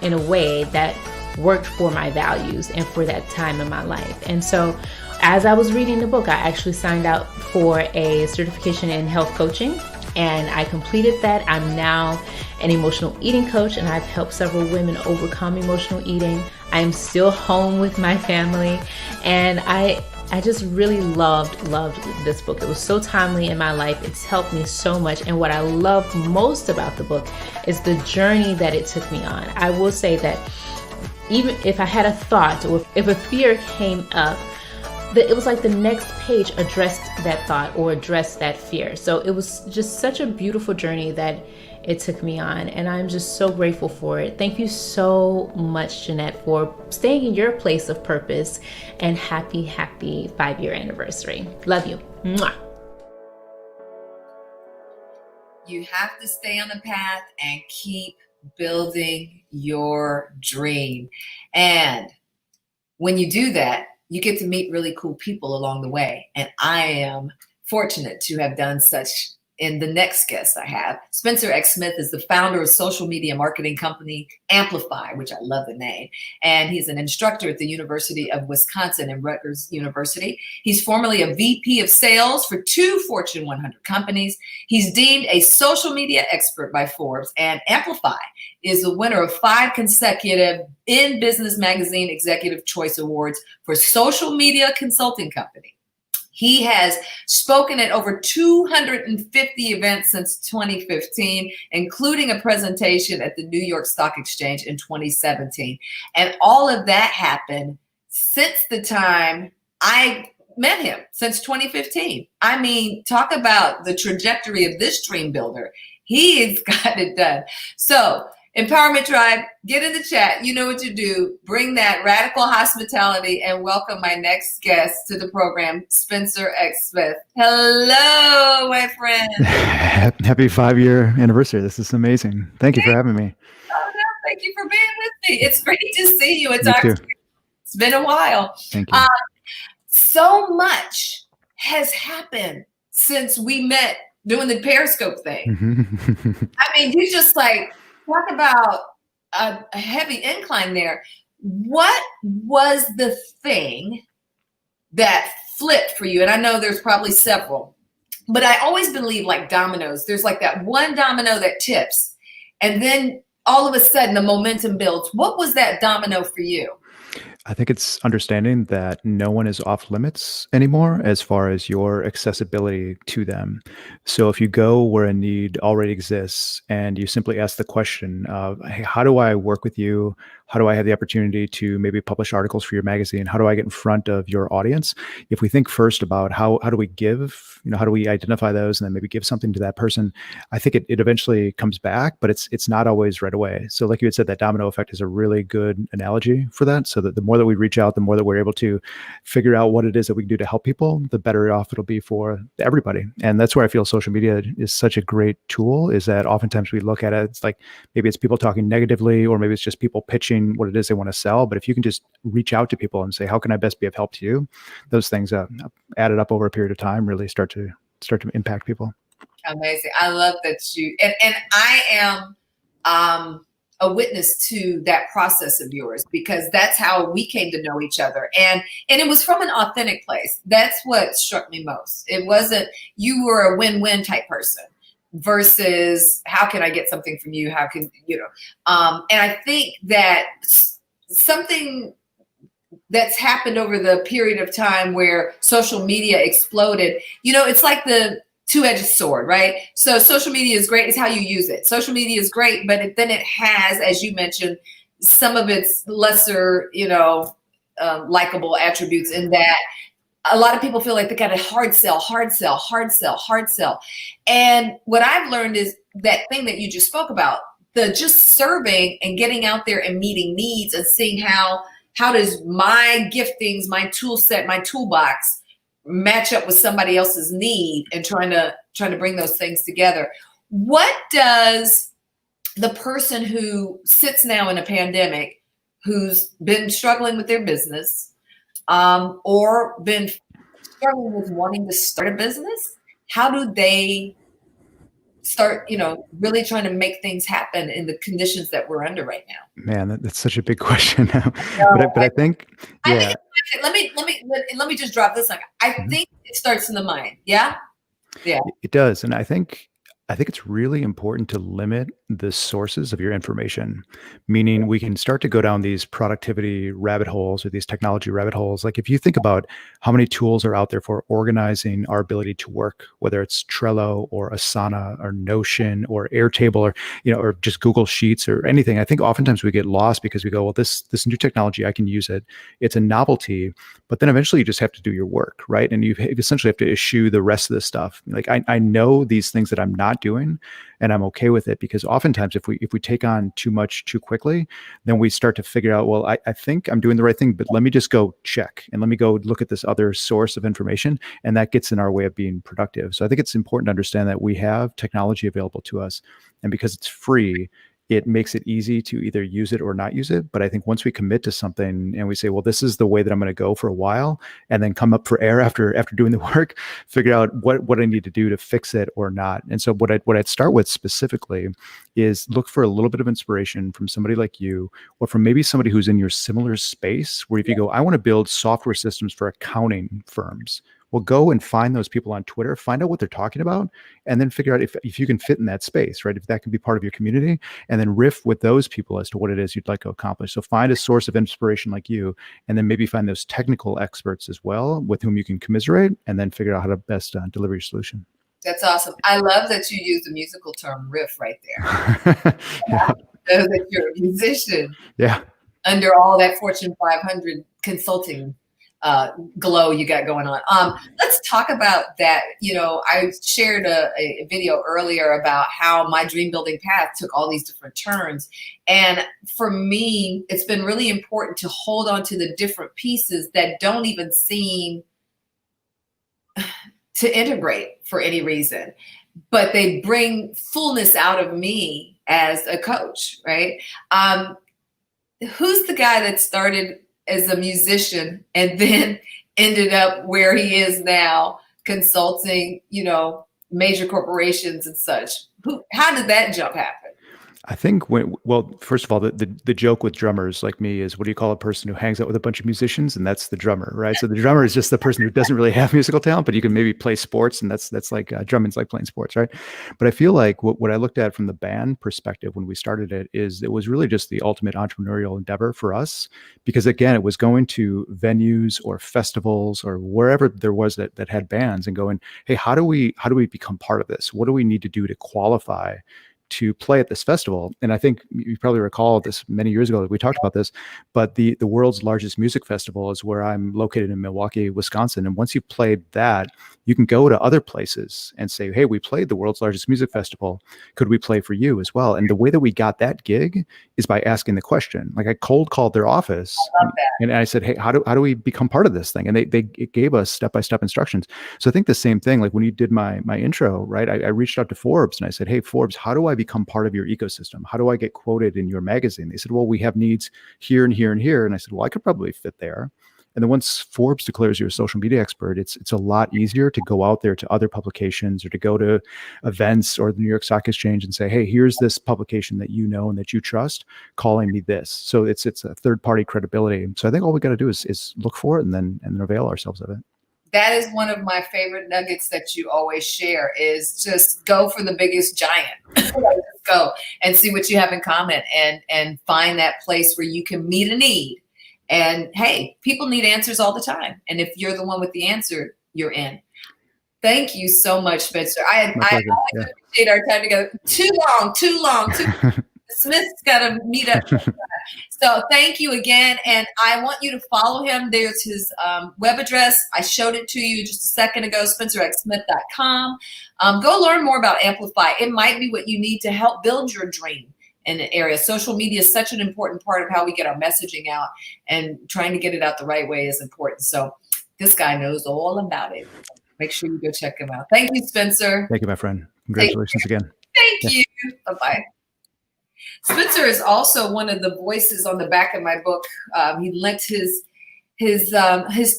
[SPEAKER 7] in a way that worked for my values and for that time in my life. And so as I was reading the book, I actually signed up for a certification in health coaching, and I completed that. I'm now an emotional eating coach, and I've helped several women overcome emotional eating. I'm still home with my family, and I just really loved this book. It was so timely in my life. It's helped me so much. And what I love most about the book is the journey that it took me on. I will say that even if I had a thought or if a fear came up, it was like the next page addressed that thought or addressed that fear. So it was just such a beautiful journey that it took me on, and I'm just so grateful for it. Thank you so much, Jeanette, for staying in your place of purpose, and happy 5-year anniversary. Love you. Mwah.
[SPEAKER 1] You have to stay on the path and keep building your dream. And when you do that, you get to meet really cool people along the way. And I am fortunate to have done such in the next guest I have. Spencer X. Smith is the founder of social media marketing company Amplify, which I love the name. And he's an instructor at the University of Wisconsin and Rutgers University. He's formerly a VP of sales for 2 Fortune 100 companies. He's deemed a social media expert by Forbes, and Amplify is the winner of 5 consecutive In Business Magazine Executive Choice Awards for social media consulting company. He has spoken at over 250 events since 2015, including a presentation at the New York Stock Exchange in 2017. And all of that happened since the time I met him, since 2015. I mean, talk about the trajectory of this dream builder. He's got it done. So, Empowerment Tribe, get in the chat. You know what to do. Bring that radical hospitality and welcome my next guest to the program, Spencer X. Smith. Hello, my friend.
[SPEAKER 8] Happy 5-year anniversary. This is amazing. Thank you for having me.
[SPEAKER 1] Oh, no, thank you for being with me. It's great to see you.
[SPEAKER 8] Too.
[SPEAKER 1] It's been a while.
[SPEAKER 8] Thank you.
[SPEAKER 1] So much has happened since we met doing the Periscope thing. I mean, you just talk about a heavy incline there. What was the thing that flipped for you? And I know there's probably several, but I always believe like dominoes. There's like that one domino that tips, and then all of a sudden the momentum builds. What was that domino for you?
[SPEAKER 8] I think it's understanding that no one is off limits anymore as far as your accessibility to them. So if you go where a need already exists and you simply ask the question of, hey, how do I work with you? How do I have the opportunity to maybe publish articles for your magazine? How do I get in front of your audience? If we think first about how do we give, how do we identify those and then maybe give something to that person, I think it eventually comes back, but it's not always right away. So like you had said, that domino effect is a really good analogy for that. So that the more that we reach out, the more that we're able to figure out what it is that we can do to help people, the better off it'll be for everybody. And that's where I feel social media is such a great tool, is that oftentimes we look at it, it's like maybe it's people talking negatively, or maybe it's just people pitching what it is they want to sell. But if you can just reach out to people and say, how can I best be of help to you? Those things added up over a period of time really start to impact people.
[SPEAKER 1] Amazing. I love that you, and I am a witness to that process of yours, because that's how we came to know each other. And it was from an authentic place. That's what struck me most. It wasn't, you were a win-win type person. versus how can I get something from you? How can, and I think that something that's happened over the period of time where social media exploded, it's like the two-edged sword, right? So social media is great. It's how you use it. Social media is great, but then it has, as you mentioned, some of its lesser, likable attributes in that a lot of people feel like they got to hard sell. And what I've learned is that thing that you just spoke about, the just serving and getting out there and meeting needs and seeing how does my giftings, my tool set, my toolbox match up with somebody else's need, and trying to bring those things together. What does the person who sits now in a pandemic, who's been struggling with their business, or been struggling with wanting to start a business, how do they start, really trying to make things happen in the conditions that we're under right now?
[SPEAKER 8] Man, that's such a big question. but I think, yeah.
[SPEAKER 1] Let me just drop this on. I think it starts in the mind. Yeah. Yeah.
[SPEAKER 8] It does. And I think it's really important to limit the sources of your information, meaning we can start to go down these productivity rabbit holes or these technology rabbit holes. Like if you think about how many tools are out there for organizing our ability to work, whether it's Trello or Asana or Notion or Airtable or, or just Google Sheets or anything, I think oftentimes we get lost because we go, well, this new technology, I can use it. It's a novelty, but then eventually you just have to do your work, right? And you essentially have to eschew the rest of the stuff. Like I know these things that I'm not doing, and I'm okay with it, because oftentimes if we take on too much too quickly, then we start to figure out, well, I think I'm doing the right thing, but let me just go check and let me go look at this other source of information, and that gets in our way of being productive. So I think it's important to understand that we have technology available to us, and because it's free, it makes it easy to either use it or not use it. But I think once we commit to something and we say, well, this is the way that I'm going to go for a while, and then come up for air after doing the work, figure out what I need to do to fix it or not. And so what I'd start with specifically is look for a little bit of inspiration from somebody like you, or from maybe somebody who's in your similar space, where if you go, I want to build software systems for accounting firms. Well, go and find those people on Twitter, find out what they're talking about, and then figure out if you can fit in that space, right? If that can be part of your community, and then riff with those people as to what it is you'd like to accomplish. So find a source of inspiration like you, and then maybe find those technical experts as well with whom you can commiserate, and then figure out how to best deliver your solution.
[SPEAKER 1] That's awesome. I love that you use the musical term riff right there.
[SPEAKER 8] Yeah.
[SPEAKER 1] Know that you're a musician.
[SPEAKER 8] Yeah.
[SPEAKER 1] Under all that Fortune 500 consulting glow you got going on. Let's talk about that. I shared a video earlier about how my dream building path took all these different turns. And for me, it's been really important to hold on to the different pieces that don't even seem to integrate for any reason, but they bring fullness out of me as a coach, right? Who's the guy that started as a musician and then ended up where he is now, consulting, major corporations and such? How did that jump happen?
[SPEAKER 8] I think first of all, the joke with drummers like me is, what do you call a person who hangs out with a bunch of musicians? And that's the drummer, right? So the drummer is just the person who doesn't really have musical talent, but you can maybe play sports, and that's like drumming's like playing sports, right? But I feel like what I looked at from the band perspective when we started it is it was really just the ultimate entrepreneurial endeavor for us, because again, it was going to venues or festivals or wherever there was that had bands and going, hey, how do we become part of this? What do we need to do to qualify to play at this festival? And I think you probably recall this many years ago that we talked about this, but the world's largest music festival is where I'm located in Milwaukee, Wisconsin. And once you've played that, you can go to other places and say, hey, we played the world's largest music festival. Could we play for you as well? And the way that we got that gig is by asking the question. Like I cold called their office and I said, hey, how do we become part of this thing? And it gave us step-by-step instructions. So I think the same thing, like when you did my intro, right? I reached out to Forbes and I said, hey, Forbes, how do I become part of your ecosystem? How do I get quoted in your magazine? They said, well, we have needs here and here and here. And I said, well, I could probably fit there. And then once Forbes declares you're a social media expert, it's a lot easier to go out there to other publications or to go to events or the New York Stock Exchange and say, hey, here's this publication that you know and that you trust calling me this. So it's a third party credibility. So I think all we got to do is look for it and then avail ourselves of it.
[SPEAKER 1] That is one of my favorite nuggets that you always share is just go for the biggest giant. Just go and see what you have in common and find that place where you can meet a need. And hey, people need answers all the time. And if you're the one with the answer, you're in. Thank you so much, Spencer. I always appreciate our time together. Too long. Smith's got to meet up. So thank you again. And I want you to follow him. There's his web address. I showed it to you just a second ago, spencerxsmith.com. Go learn more about Amplify. It might be what you need to help build your dream in an area. Social media is such an important part of how we get our messaging out, and trying to get it out the right way is important. So this guy knows all about it. Make sure you go check him out. Thank you, Spencer.
[SPEAKER 8] Thank you, my friend. Congratulations again.
[SPEAKER 1] Thank you. Bye-bye. Spencer is also one of the voices on the back of my book. He lent his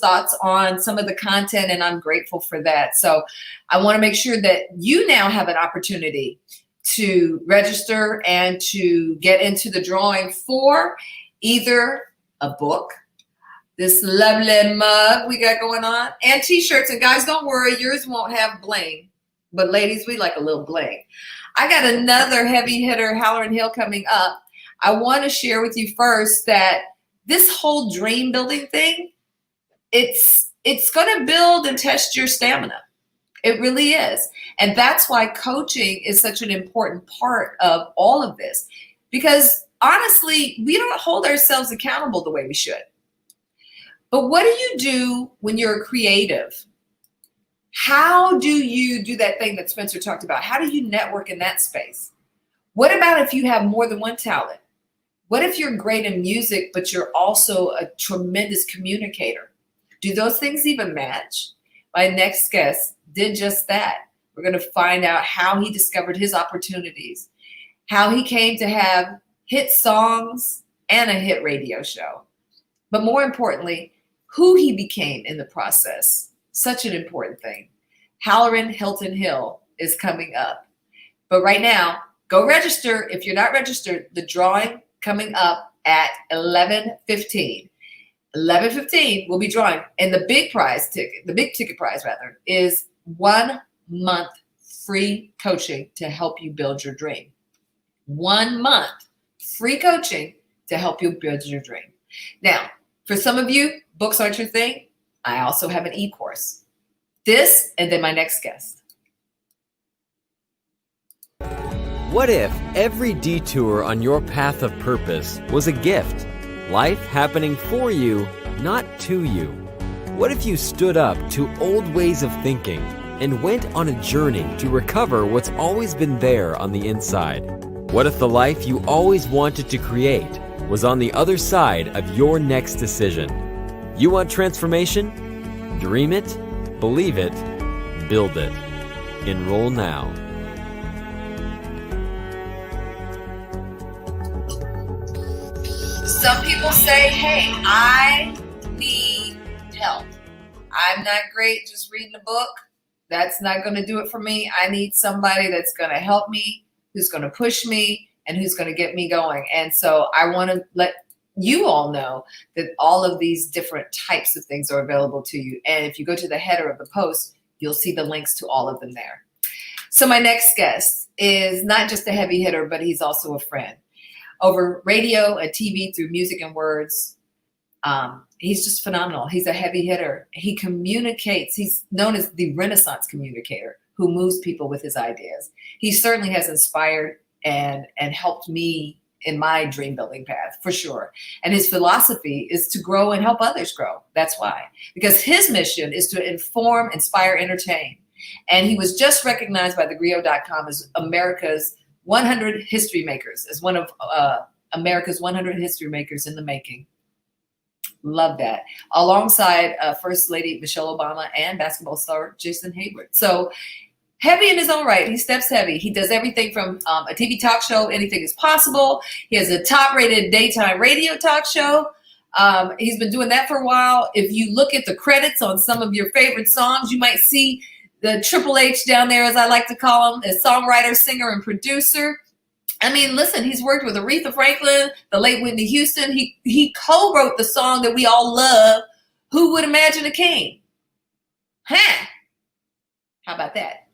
[SPEAKER 1] thoughts on some of the content, and I'm grateful for that. So I want to make sure that you now have an opportunity to register and to get into the drawing for either a book, this lovely mug we got going on, and t-shirts. And guys, don't worry, yours won't have bling, but ladies, we like a little bling. I got another heavy hitter, Halloran Hill, coming up. I want to share with you first that this whole dream building thing, it's going to build and test your stamina. It really is. And that's why coaching is such an important part of all of this. Because honestly, we don't hold ourselves accountable the way we should. But what do you do when you're a creative? How do you do that thing that Spencer talked about? How do you network in that space? What about if you have more than one talent? What if you're great in music, but you're also a tremendous communicator? Do those things even match? My next guest did just that. We're going to find out how he discovered his opportunities, how he came to have hit songs and a hit radio show, but more importantly, who he became in the process. Such an important thing. Halloran Hilton Hill is coming up. But right now, go register. If you're not registered, the drawing coming up at 11:15. 11:15, we'll be drawing. And the big ticket prize is 1 month free coaching to help you build your dream. 1 month free coaching to help you build your dream. Now, for some of you, books aren't your thing. I also have an e-course. This, and then my next guest.
[SPEAKER 9] What if every detour on your path of purpose was a gift? Life happening for you, not to you. What if you stood up to old ways of thinking and went on a journey to recover what's always been there on the inside? What if the life you always wanted to create was on the other side of your next decision? You want transformation? Dream it, believe it, build it. Enroll now.
[SPEAKER 1] Some people say, hey, I need help. I'm not great just reading a book. That's not going to do it for me. I need somebody that's going to help me, who's going to push me, and who's going to get me going. And so I want to let you all know that all of these different types of things are available to you. And if you go to the header of the post, you'll see the links to all of them there. So my next guest is not just a heavy hitter, but he's also a friend. Over radio and TV, through music and words, he's just phenomenal. He's a heavy hitter. He communicates. He's known as the Renaissance communicator who moves people with his ideas. He certainly has inspired and helped me in my dream building path, for sure. And his philosophy is to grow and help others grow. That's why. Because his mission is to inform, inspire, entertain. And he was just recognized by thegrio.com as America's 100 history makers, as one of America's 100 history makers in the making. Love that. Alongside First Lady Michelle Obama and basketball star Jason Hayward. So heavy in his own right. He steps heavy. He does everything from a TV talk show, Anything is Possible. He has a top-rated daytime radio talk show. He's been doing that for a while. If you look at the credits on some of your favorite songs, you might see the Triple H down there, as I like to call him, as songwriter, singer, and producer. I mean, listen, he's worked with Aretha Franklin, the late Whitney Houston. He co-wrote the song that we all love, Who Would Imagine a King? Huh? How about that?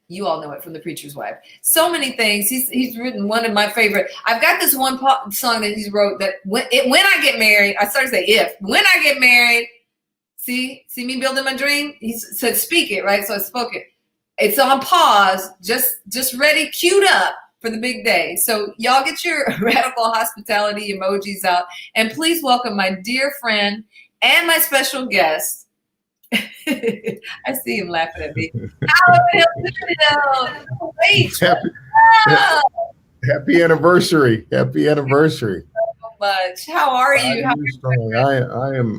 [SPEAKER 1] You all know it from The Preacher's Wife. So many things. He's written one of my favorite. I've got this one song that he's wrote that when I get married, I started to say when I get married, see me building my dream. He said, speak it, right? So I spoke it. It's on pause, just ready, queued up for the big day. So y'all get your radical hospitality emojis out, and please welcome my dear friend and my special guest. I see him laughing at me.
[SPEAKER 10] Happy anniversary! Happy anniversary!
[SPEAKER 1] So much. How are you?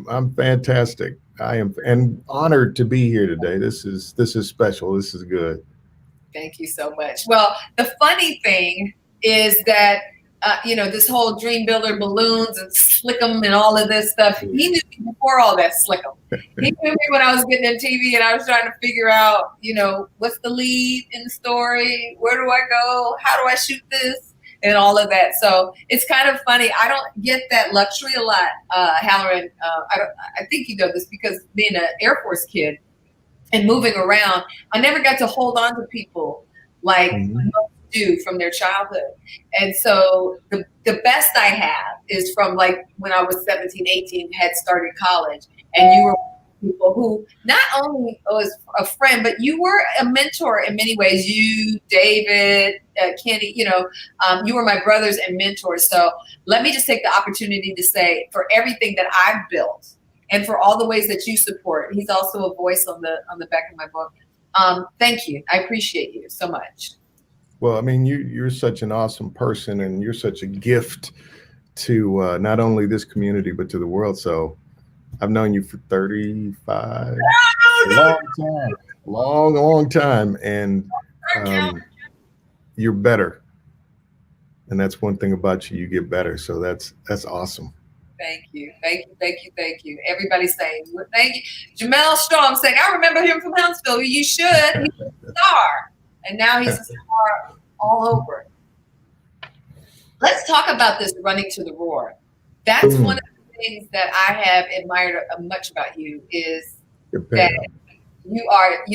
[SPEAKER 10] I'm fantastic. I am and honored to be here today. This is special. This is good.
[SPEAKER 1] Thank you so much. Well, the funny thing is that this whole dream builder balloons and slickum and all of this stuff. He knew me before all that slickum. He knew me when I was getting in TV and I was trying to figure out, what's the lead in the story? Where do I go? How do I shoot this? And all of that. So it's kind of funny. I don't get that luxury a lot, Halloran. I think you know this because being an Air Force kid and moving around, I never got to hold on to people like most do from their childhood. And so the best I have is from like when I was 17, 18, had started college, and you were people who not only was a friend, but you were a mentor in many ways. You, David, Kenny, you were my brothers and mentors. So let me just take the opportunity to say, for everything that I've built and for all the ways that you support, he's also a voice on the back of my book. Thank you. I appreciate you so much.
[SPEAKER 10] Well, I mean, you're such an awesome person, and you're such a gift to not only this community, but to the world. So I've known you for 35, long time. And you're better. And that's one thing about you, you get better. So that's awesome.
[SPEAKER 1] Thank you. Everybody's saying, thank you. Jamel Strong saying, I remember him from Huntsville. You should. He was a star. And now he's a star all over. Let's talk about this running to the roar. That's one of the things that I have admired much about you is that you are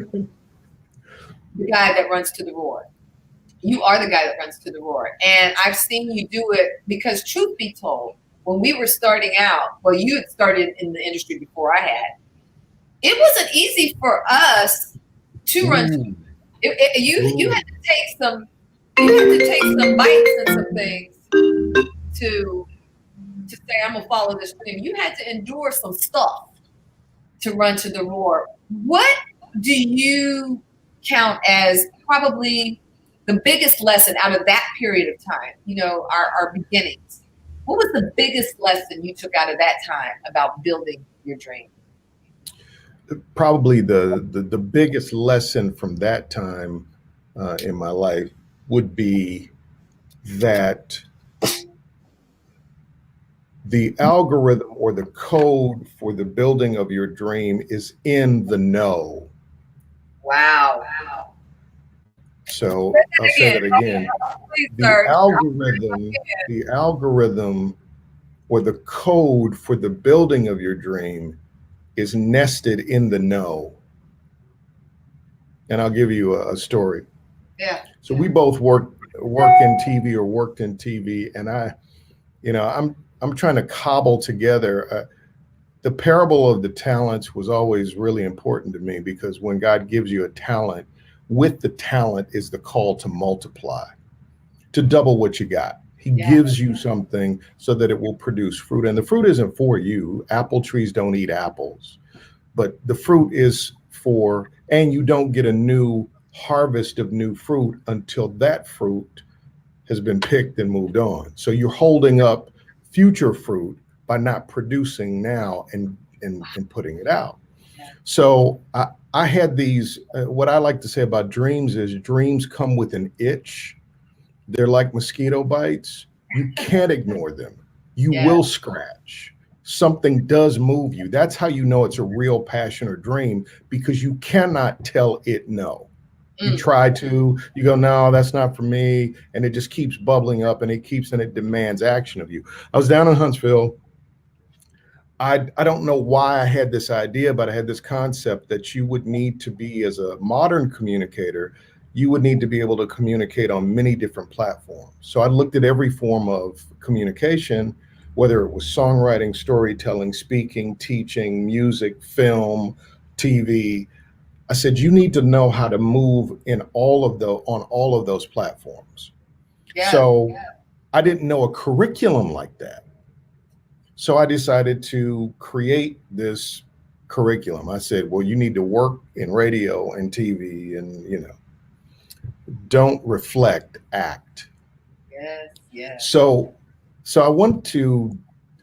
[SPEAKER 1] the guy that runs to the roar. You are the guy that runs to the roar. And I've seen you do it because, truth be told, when we were starting out, well, you had started in the industry before I had, it wasn't easy for us to run to you had to take some bites and some things to say, I'm gonna follow this dream. You had to endure some stuff to run to the roar. What do you count as probably the biggest lesson out of that period of time, our beginnings? What was the biggest lesson you took out of that time about building your dream?
[SPEAKER 10] Probably the biggest lesson from that time in my life would be that the algorithm or the code for the building of your dream is in the know.
[SPEAKER 1] Wow.
[SPEAKER 10] So I'll say that again. The algorithm or the code for the building of your dream is nested in the know. And I'll give you a story.
[SPEAKER 1] Yeah.
[SPEAKER 10] So we both work in TV or worked in TV, and I'm trying to cobble together. The parable of the talents was always really important to me, because when God gives you a talent, with the talent is the call to multiply, to double what you got. He gives you something so that it will produce fruit. And the fruit isn't for you. Apple trees don't eat apples. But the fruit is for, and you don't get a new harvest of new fruit until that fruit has been picked and moved on. So you're holding up future fruit by not producing now and putting it out. So I had these, what I like to say about dreams is dreams come with an itch. They're like mosquito bites. You can't ignore them. You will scratch. Something does move you. That's how you know it's a real passion or dream, because you cannot tell it no. You try to, you go, no, that's not for me. And it just keeps bubbling up, and it demands action of you. I was down in Huntsville. I don't know why I had this idea, but I had this concept that you would need to be, as a modern communicator, you would need to be able to communicate on many different platforms. So I looked at every form of communication, whether it was songwriting, storytelling, speaking, teaching, music, film, TV. I said, you need to know how to move in on all of those platforms.
[SPEAKER 1] Yeah.
[SPEAKER 10] So I didn't know a curriculum like that. So I decided to create this curriculum. I said, well, you need to work in radio and TV and, don't reflect, act.
[SPEAKER 1] Yes, yes.
[SPEAKER 10] So I went to,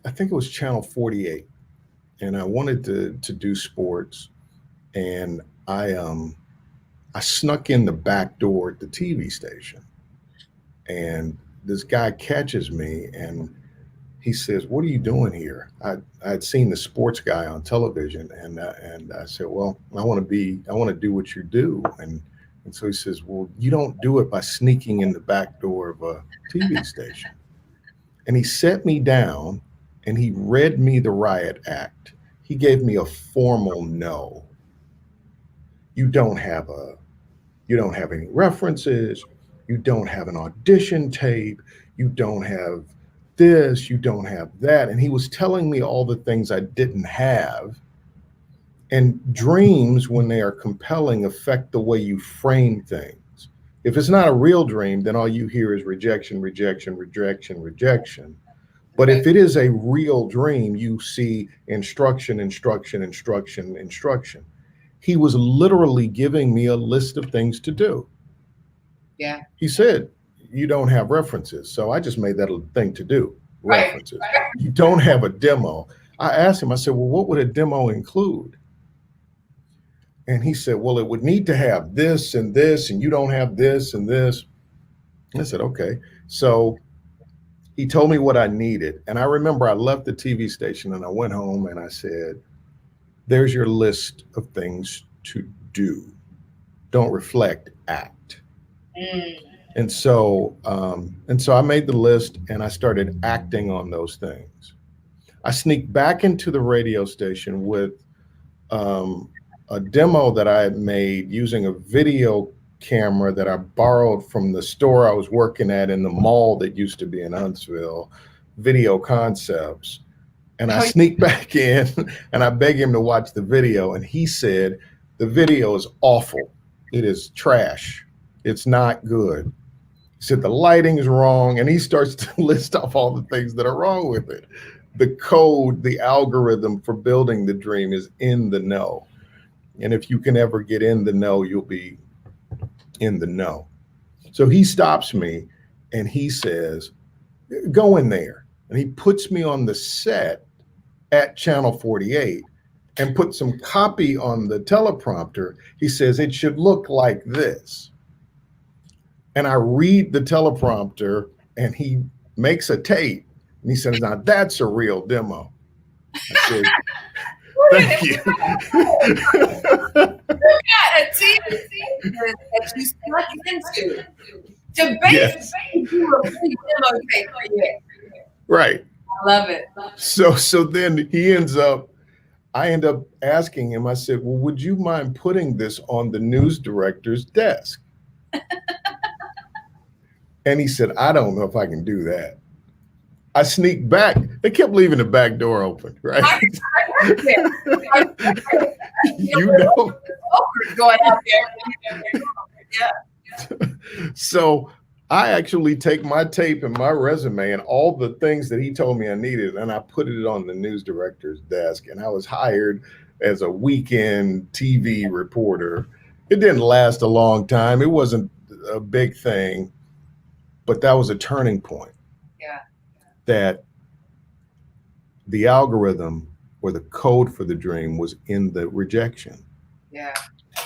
[SPEAKER 10] I think it was Channel 48, and I wanted to do sports, and I snuck in the back door at the TV station, and this guy catches me and he says, "What are you doing here?" I'd seen the sports guy on television, and I said, "Well, I want to do what you do." And so he says, "Well, you don't do it by sneaking in the back door of a TV station." And he set me down, and he read me the riot act. He gave me a formal no. You don't have any references. You don't have an audition tape. You don't have this, you don't have that. And he was telling me all the things I didn't have. And dreams, when they are compelling, affect the way you frame things. If it's not a real dream, then all you hear is rejection, rejection, rejection, rejection. But if it is a real dream, you see instruction, instruction, instruction, instruction. He was literally giving me a list of things to do.
[SPEAKER 1] Yeah.
[SPEAKER 10] He said, you don't have references. So I just made that a thing to do, references. Right. You don't have a demo. I asked him, I said, well, what would a demo include? And he said, well, it would need to have this, and you don't have this and this. I said, okay. So he told me what I needed. And I remember I left the TV station and I went home and I said, there's your list of things to do. Don't reflect, act. And so I made the list and I started acting on those things. I sneaked back into the radio station with a demo that I had made using a video camera that I borrowed from the store I was working at in the mall that used to be in Huntsville, Video Concepts. And I sneaked back in and I begged him to watch the video. And he said, the video is awful. It is trash. It's not good. He said the lighting is wrong, and he starts to list off all the things that are wrong with it. The code, the algorithm for building the dream is in the know. And if you can ever get in the know, you'll be in the know. So he stops me and he says, go in there. And he puts me on the set at Channel 48 and put some copy on the teleprompter. He says, it should look like this. And I read the teleprompter and he makes a tape and he says, now that's a real demo. I said, thank you.
[SPEAKER 1] You got a team that you stuck into to basically do a free demo tape for you.
[SPEAKER 10] Right.
[SPEAKER 1] I love it.
[SPEAKER 10] So then I end up asking him, I said, well, would you mind putting this on the news director's desk? And he said, I don't know if I can do that. I sneaked back. They kept leaving the back door open, right?
[SPEAKER 1] I worked there. You know. Going out there. Yeah.
[SPEAKER 10] So I actually take my tape and my resume and all the things that he told me I needed, and I put it on the news director's desk, and I was hired as a weekend TV reporter. It didn't last a long time. It wasn't a big thing, but that was a turning point.
[SPEAKER 1] Yeah.
[SPEAKER 10] That the algorithm or the code for the dream was in the rejection.
[SPEAKER 1] Yeah.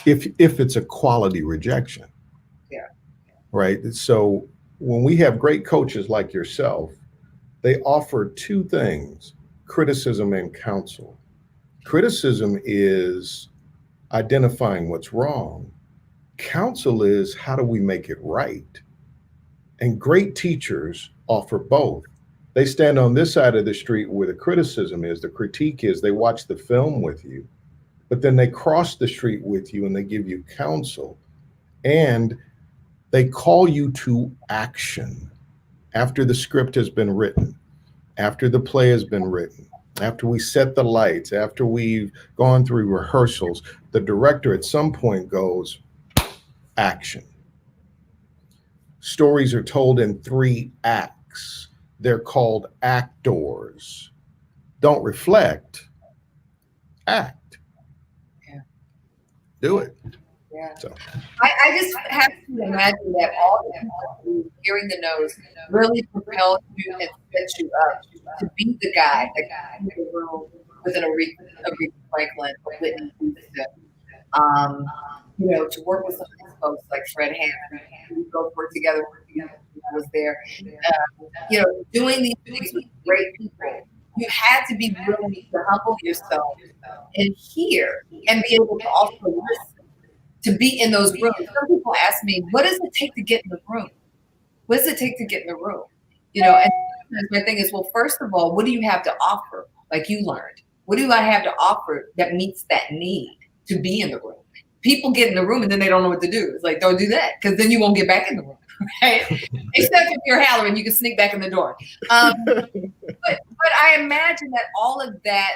[SPEAKER 10] If it's a quality rejection.
[SPEAKER 1] Yeah.
[SPEAKER 10] Right. So when we have great coaches like yourself, they offer two things, criticism and counsel. Criticism is identifying what's wrong. Counsel is how do we make it right? And great teachers offer both. They stand on this side of the street where the criticism is, the critique is. They watch the film with you, but then they cross the street with you and they give you counsel, and they call you to action after the script has been written, after the play has been written, after we set the lights, after we've gone through rehearsals. The director at some point goes, action. Stories are told in 3 acts. They're called actors. Don't reflect, act.
[SPEAKER 1] Yeah.
[SPEAKER 10] Do it.
[SPEAKER 1] Yeah.
[SPEAKER 10] So
[SPEAKER 1] I just have to imagine that all the people hearing the no's really propelled you and set you up to be the guy that in the room with an Aretha Franklin or Whitney Houston. To work with some of these folks like Fred Hammond, we both worked together. I was there. Doing these things with great people. You had to be willing to humble yourself and hear and be able to also listen, to be in those rooms. Some people ask me, what does it take to get in the room? What does it take to get in the room? And my thing is, well, first of all, what do you have to offer? Like you learned, what do I have to offer that meets that need to be in the room? People get in the room and then they don't know what to do. It's like, don't do that, because then you won't get back in the room, right? Except if you're Halloran, you can sneak back in the door. But I imagine that all of that,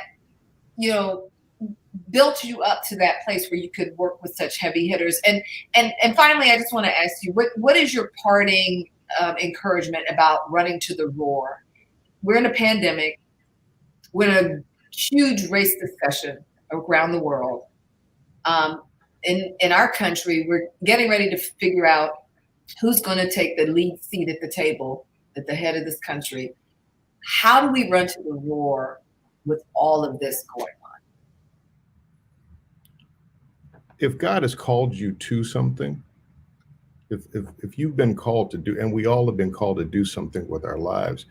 [SPEAKER 1] built you up to that place where you could work with such heavy hitters. And finally, I just want to ask you, what is your parting encouragement about running to the roar? We're in a pandemic. We're in a huge race discussion around the world. In our country, we're getting ready to figure out who's going to take the lead seat at the table at the head of this country. How do we run to the roar with all of this going on?
[SPEAKER 10] if God has called you to something, if you've been called to do, and we all have been called to do something with our lives,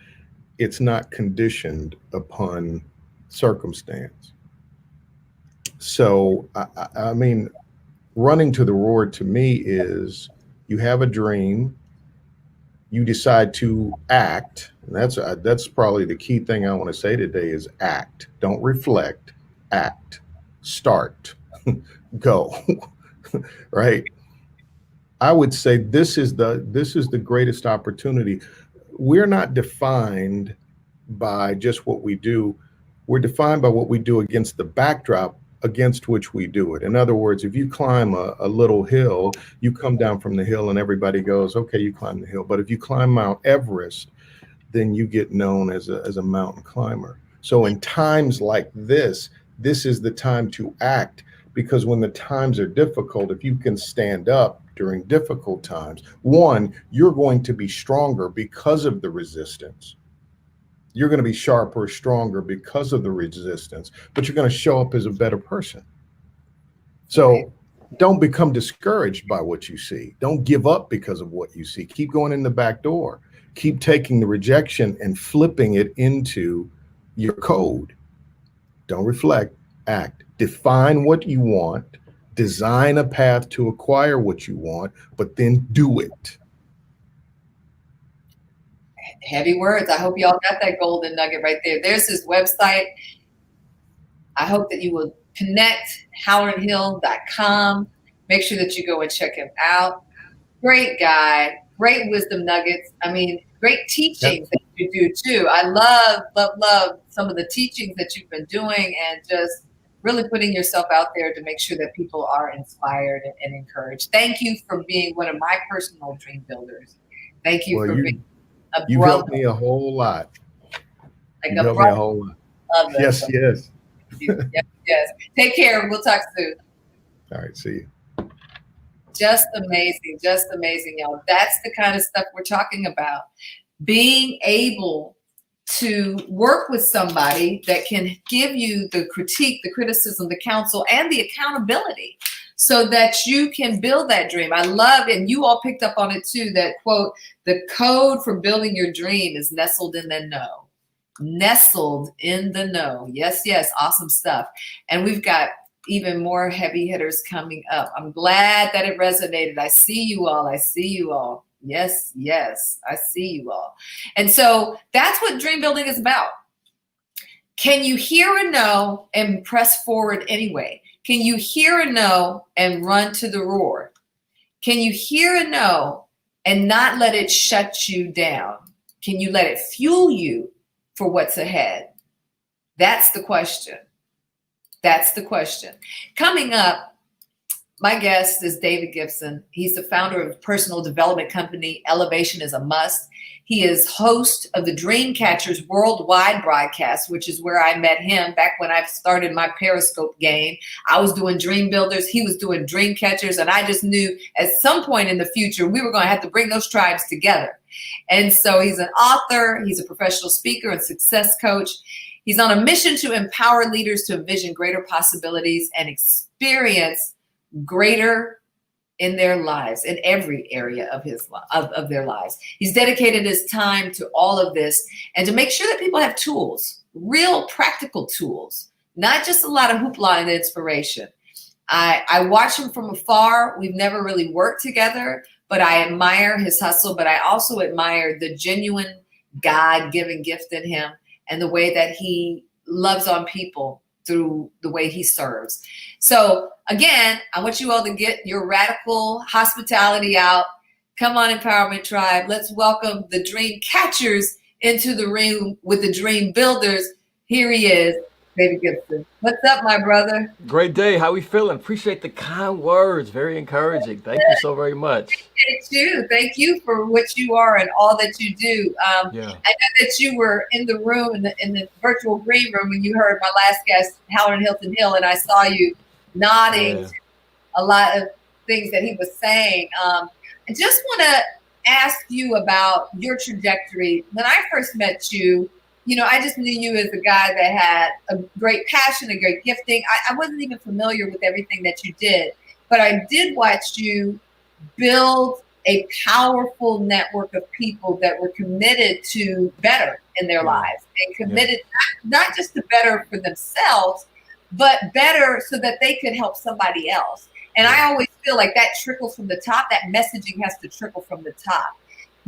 [SPEAKER 10] it's not conditioned upon circumstance. So, I mean, running to the roar to me is you have a dream, you decide to act. And that's probably the key thing I want to say today is act. Don't reflect, act, start, go, right? I would say this is the greatest opportunity. We're not defined by just what we do. We're defined by what we do against the backdrop against which we do it. In other words, if you climb a little hill, you come down from the hill and everybody goes, okay, you climbed the hill. But if you climb Mount Everest, then you get known as a mountain climber. So in times like this is the time to act, because when the times are difficult, if you can stand up during difficult times, one, you're going to be stronger because of the resistance. You're going to be sharper, stronger because of the resistance, but you're going to show up as a better person. So don't become discouraged by what you see. Don't give up because of what you see. Keep going in the back door. Keep taking the rejection and flipping it into your code. Don't reflect, act. Define what you want. Design a path to acquire what you want, but then do it.
[SPEAKER 1] Heavy words. I hope y'all got that golden nugget right there. There's his website. I hope that you will connect, HowardHill.com. Make sure that you go and check him out. Great guy, great wisdom nuggets. I mean, great teachings that you do too. I love some of the teachings that you've been doing, and just really putting yourself out there to make sure that people are inspired and encouraged. Thank you for being one of my personal dream builders. Thank you for being a
[SPEAKER 10] you
[SPEAKER 1] brother.
[SPEAKER 10] Helped me a whole lot.
[SPEAKER 1] Like
[SPEAKER 10] you
[SPEAKER 1] a
[SPEAKER 10] helped
[SPEAKER 1] brother.
[SPEAKER 10] Me a whole lot.
[SPEAKER 1] Yes. Yes. Take care. We'll talk soon.
[SPEAKER 10] All right. See you.
[SPEAKER 1] Just amazing, y'all. That's the kind of stuff we're talking about. Being able to work with somebody that can give you the critique, the criticism, the counsel, and the accountability, so that you can build that dream. I love, and you all picked up on it too, that quote, the code for building your dream is nestled in the know. Nestled in the know. Yes, awesome stuff. And we've got even more heavy hitters coming up. I'm glad that it resonated. I see you all. Yes, yes, I see you all. And so that's what dream building is about. Can you hear a no and press forward anyway? Can you hear a no and run to the roar? Can you hear a no and not let it shut you down? Can you let it fuel you for what's ahead? That's the question. That's the question. Coming up, my guest is David Gibson. He's the founder of a personal development company, Elevation is a Must. He is host of the Dreamcatchers Worldwide broadcast, which is where I met him back when I started my Periscope game. I was doing Dream Builders, he was doing Dreamcatchers, and I just knew at some point in the future we were going to have to bring those tribes together. And so he's an author, he's a professional speaker and success coach. He's on a mission to empower leaders to envision greater possibilities and experience greater in their lives, in every area of of their lives. He's dedicated his time to all of this and to make sure that people have tools, real practical tools, not just a lot of hoopla and inspiration. I watch him from afar. We've never really worked together, but I admire his hustle, but I also admire the genuine God-given gift in him and the way that he loves on people through the way he serves. So again, I want you all to get your radical hospitality out. Come on, Empowerment Tribe. Let's welcome the Dream Catchers into the ring with the Dream Builders. Here he is, David Gibson. What's up, my brother?
[SPEAKER 11] Great day. How we feeling? Appreciate the kind words. Very encouraging. Thank you so very much.
[SPEAKER 1] Thank you for what you are and all that you do.
[SPEAKER 11] Yeah.
[SPEAKER 1] I know that you were in the room, in the virtual green room, when you heard my last guest, Howard Hilton Hill, and I saw you nodding to a lot of things that he was saying. I just want to ask you about your trajectory. When I first met you, I just knew you as a guy that had a great passion, a great gifting. I wasn't even familiar with everything that you did, but I did watch you build a powerful network of people that were committed to better in their lives and committed not just to better for themselves, but better so that they could help somebody else. And I always feel like that trickles from the top. That messaging has to trickle from the top.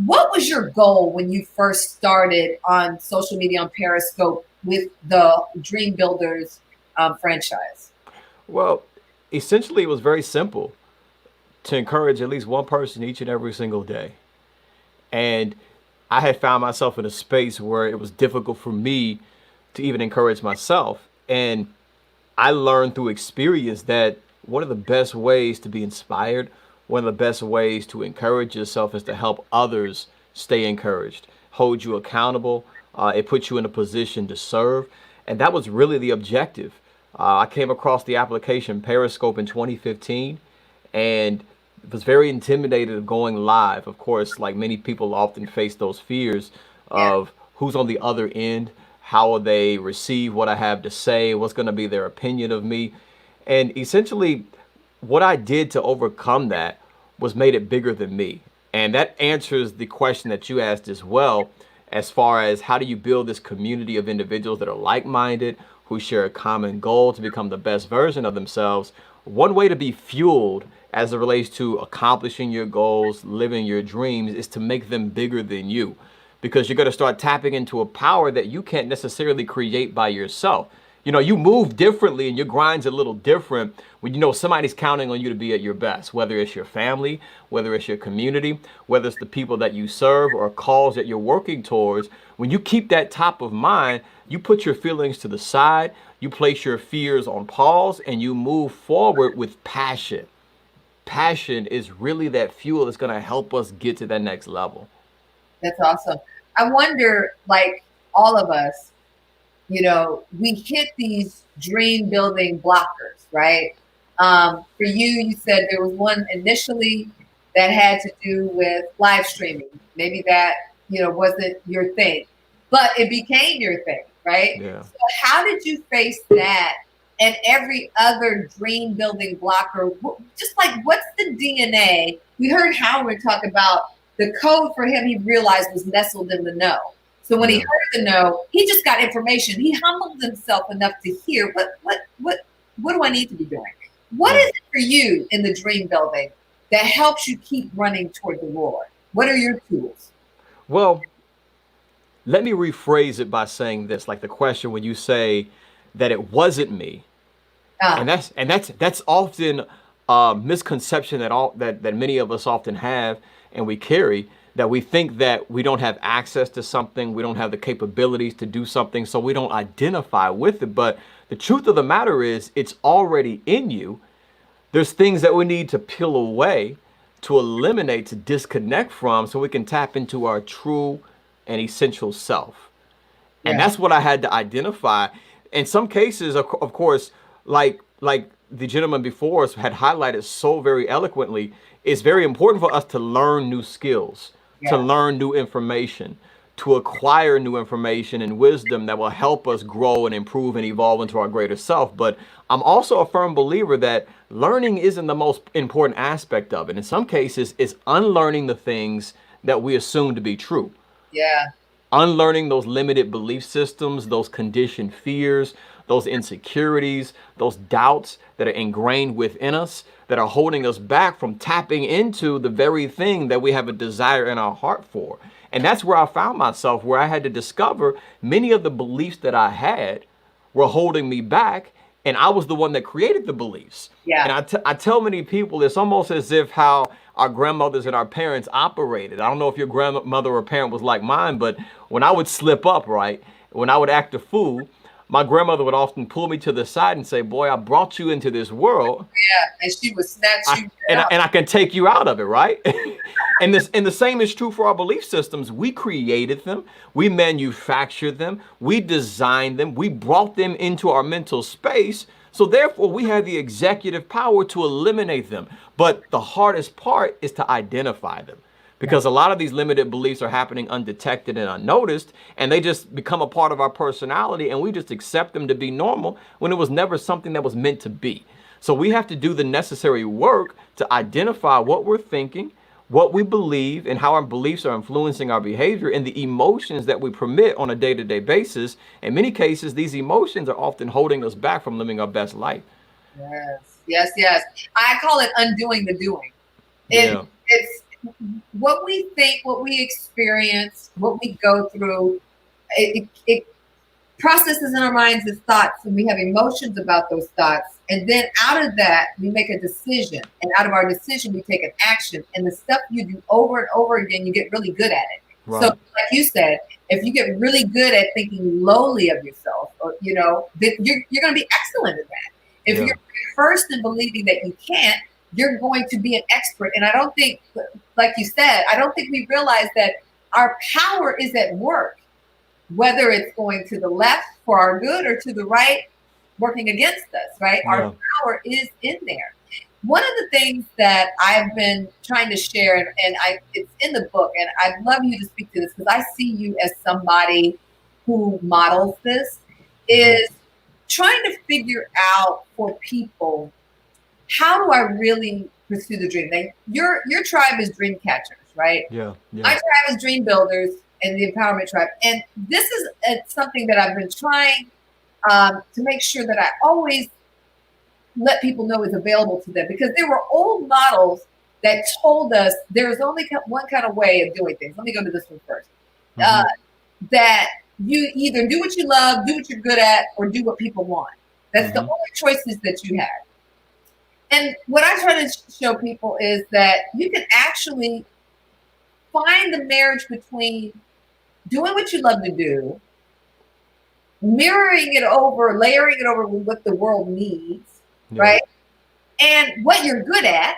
[SPEAKER 1] What was your goal when you first started on social media, on Periscope, with the Dream Builders franchise?
[SPEAKER 11] Well, essentially, it was very simple: to encourage at least one person each and every single day. And I had found myself in a space where it was difficult for me to even encourage myself. And I learned through experience that one of the best ways to be inspired, one of the best ways to encourage yourself, is to help others stay encouraged, hold you accountable. It puts you in a position to serve. And that was really the objective. I came across the application Periscope in 2015 and was very intimidated of going live. Of course, like many people often face those fears of who's on the other end, how will they receive what I have to say, what's going to be their opinion of me. And essentially, what I did to overcome that was made it bigger than me. And that answers the question that you asked as well, as far as how do you build this community of individuals that are like-minded, who share a common goal to become the best version of themselves. One way to be fueled as it relates to accomplishing your goals, living your dreams, is to make them bigger than you, because you're going to start tapping into a power that you can't necessarily create by yourself. You move differently and your grind's a little different when you know somebody's counting on you to be at your best, whether it's your family, whether it's your community, whether it's the people that you serve or cause that you're working towards. When you keep that top of mind, you put your feelings to the side, you place your fears on pause, and you move forward with passion. Passion is really that fuel that's going to help us get to that next level.
[SPEAKER 1] That's awesome. I wonder, like all of us, we hit these dream building blockers, right? For you said there was one initially that had to do with live streaming. Maybe that, wasn't your thing, but it became your thing, right?
[SPEAKER 11] Yeah.
[SPEAKER 1] So how did you face that and every other dream building blocker? Just like, what's the DNA? We heard Howard talk about the code for him. He realized was nestled in the no. So when he heard the no, he just got information. He humbled himself enough to hear what do I need to be doing? What is it for you in the dream building that helps you keep running toward the roar? What are your tools?
[SPEAKER 11] Well, let me rephrase it by saying this, like the question when you say that it wasn't me, and
[SPEAKER 1] Ah,
[SPEAKER 11] that's often a misconception that many of us often have and we carry, that we think that we don't have access to something, we don't have the capabilities to do something, so we don't identify with it. But the truth of the matter is it's already in you. There's things that we need to peel away, to eliminate, to disconnect from, so we can tap into our true and essential self. And
[SPEAKER 1] yeah.
[SPEAKER 11] that's what I had to identify. In some cases, of course, like the gentleman before us had highlighted so very eloquently, it's very important for us to learn new skills, to
[SPEAKER 1] Yeah.
[SPEAKER 11] learn new information, to acquire new information and wisdom that will help us grow and improve and evolve into our greater self. But I'm also a firm believer that learning isn't the most important aspect of it. In some cases, it's unlearning the things that we assume to be true,
[SPEAKER 1] Yeah.
[SPEAKER 11] unlearning those limited belief systems, those conditioned fears, those insecurities, those doubts that are ingrained within us that are holding us back from tapping into the very thing that we have a desire in our heart for. And that's where I found myself, where I had to discover many of the beliefs that I had were holding me back, and I was the one that created the beliefs.
[SPEAKER 1] Yeah.
[SPEAKER 11] And I tell many people, it's almost as if how our grandmothers and our parents operated. I don't know if your grandmother or parent was like mine, but when I would slip up, right, when I would act a fool, my grandmother would often pull me to the side and say, "Boy, I brought you into this world,
[SPEAKER 1] Yeah. And she would snatch you down.
[SPEAKER 11] and I can take you out of it," right? And the same is true for our belief systems. We created them, we manufactured them, we designed them, we brought them into our mental space. So therefore, we have the executive power to eliminate them. But the hardest part is to identify them, because a lot of these limited beliefs are happening undetected and unnoticed, and they just become a part of our personality, and we just accept them to be normal when it was never something that was meant to be. So we have to do the necessary work to identify what we're thinking, what we believe, and how our beliefs are influencing our behavior and the emotions that we permit on a day-to-day basis. In many cases, these emotions are often holding us back from living our best life.
[SPEAKER 1] Yes. Yes. Yes. I call it undoing the doing.
[SPEAKER 11] Yeah.
[SPEAKER 1] It's what we think, what we experience, what we go through. It processes in our minds as thoughts, and we have emotions about those thoughts. And then out of that, we make a decision. And out of our decision, we take an action. And the stuff you do over and over again, you get really good at it.
[SPEAKER 11] Right.
[SPEAKER 1] So, like you said, if you get really good at thinking lowly of yourself, or then you're going to be excellent at that. If
[SPEAKER 11] Yeah.
[SPEAKER 1] you're first in believing that you can't, you're going to be an expert. And I don't think, like you said, I don't think we realize that our power is at work, whether it's going to the left for our good or to the right working against us, right?
[SPEAKER 11] Yeah.
[SPEAKER 1] Our power is in there. One of the things that I've been trying to share, and it's in the book, and I'd love you to speak to this because I see you as somebody who models this, is trying to figure out for people, how do I really pursue the dream? Like your tribe is dream catchers, right?
[SPEAKER 11] Yeah.
[SPEAKER 1] My tribe is dream builders and the empowerment tribe. And this is something that I've been trying to make sure that I always let people know is available to them, because there were old models that told us there's only one kind of way of doing things. Let me go to this one first. That you either do what you love, do what you're good at, or do what people want. That's the only choices that you have. And what I try to show people is that you can actually find the marriage between doing what you love to do, mirroring it over, layering it over with what the world needs, right? And what you're good at,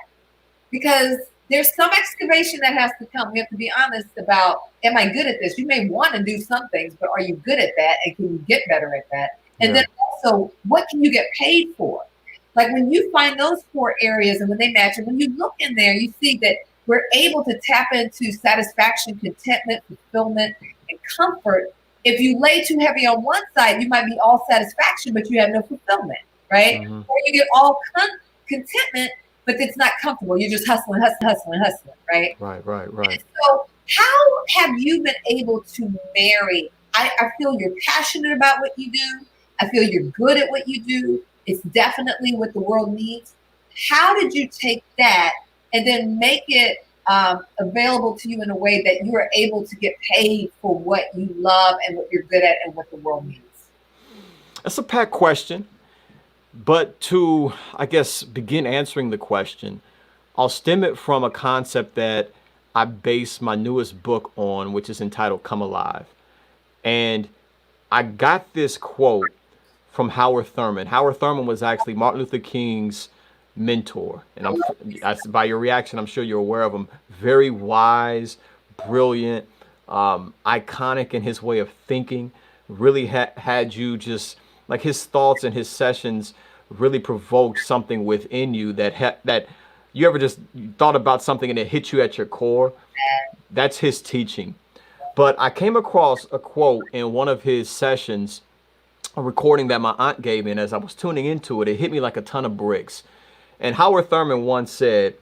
[SPEAKER 1] because there's some excavation that has to come. We have to be honest about, am I good at this? You may want to do some things, but are you good at that? And can you get better at that? And then also, what can you get paid for? Like when you find those 4 areas and when they match, and when you look in there, you see that we're able to tap into satisfaction, contentment, fulfillment, and comfort. If you lay too heavy on one side, you might be all satisfaction, but you have no fulfillment, right? Or you get all contentment, but it's not comfortable. You're just hustling, right?
[SPEAKER 11] Right.
[SPEAKER 1] And so how have you been able to marry? I feel you're passionate about what you do. I feel you're good at what you do. It's definitely what the world needs. How did you take that and then make it available to you in a way that you are able to get paid for what you love and what you're good at and what the world needs?
[SPEAKER 11] That's a packed question. But to, I guess, begin answering the question, I'll stem it from a concept that I base my newest book on, which is entitled Come Alive. And I got this quote from Howard Thurman. Howard Thurman was actually Martin Luther King's mentor. And by your reaction, I'm sure you're aware of him. Very wise, brilliant, iconic in his way of thinking. Really had you just, like, his thoughts and his sessions really provoked something within you that you ever just thought about something and it hit you at your core. That's his teaching. But I came across a quote in one of his sessions, a recording that my aunt gave me, and as I was tuning into it, it hit me like a ton of bricks. And Howard Thurman once said,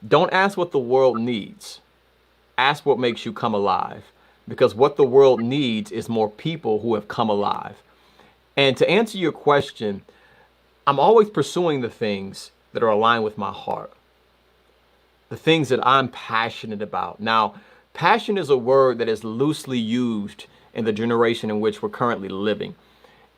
[SPEAKER 11] "Don't ask what the world needs. Ask what makes you come alive. Because what the world needs is more people who have come alive." And to answer your question, I'm always pursuing the things that are aligned with my heart, the things that I'm passionate about. Now, passion is a word that is loosely used in the generation in which we're currently living.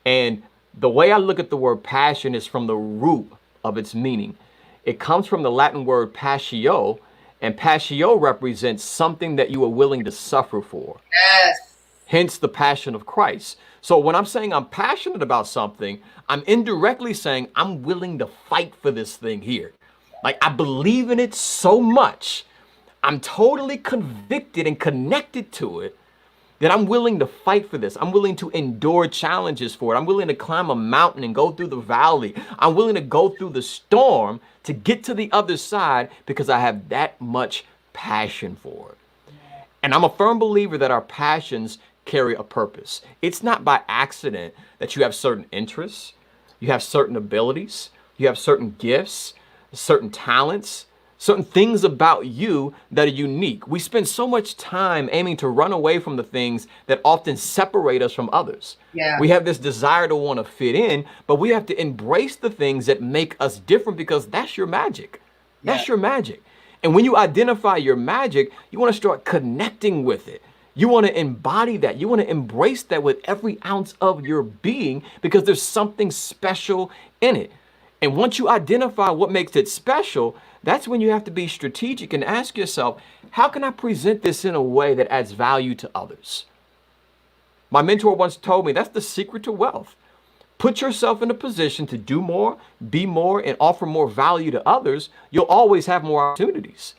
[SPEAKER 11] And the way I look at the word passion is from the root of its meaning. It comes from the Latin word passio, and passio represents something that you are willing to suffer for.
[SPEAKER 1] Yes.
[SPEAKER 11] Hence the passion of Christ. So when I'm saying I'm passionate about something, I'm indirectly saying I'm willing to fight for this thing here. Like, I believe in it so much, I'm totally convicted and connected to it, that I'm willing to fight for this. I'm willing to endure challenges for it. I'm willing to climb a mountain and go through the valley. I'm willing to go through the storm to get to the other side because I have that much passion for it. And I'm a firm believer that our passions carry a purpose. It's not by accident that you have certain interests, you have certain abilities, you have certain gifts, certain talents, certain things about you that are unique. We spend so much time aiming to run away from the things that often separate us from others.
[SPEAKER 1] Yeah.
[SPEAKER 11] We have this desire to want to fit in, but we have to embrace the things that make us different because that's your magic. That's your magic. And when you identify your magic, you want to start connecting with it. You want to embody that. You want to embrace that with every ounce of your being because there's something special in it. And once you identify what makes it special, that's when you have to be strategic and ask yourself, how can I present this in a way that adds value to others? My mentor once told me that's the secret to wealth. Put yourself in a position to do more, be more, and offer more value to others. You'll always have more opportunities.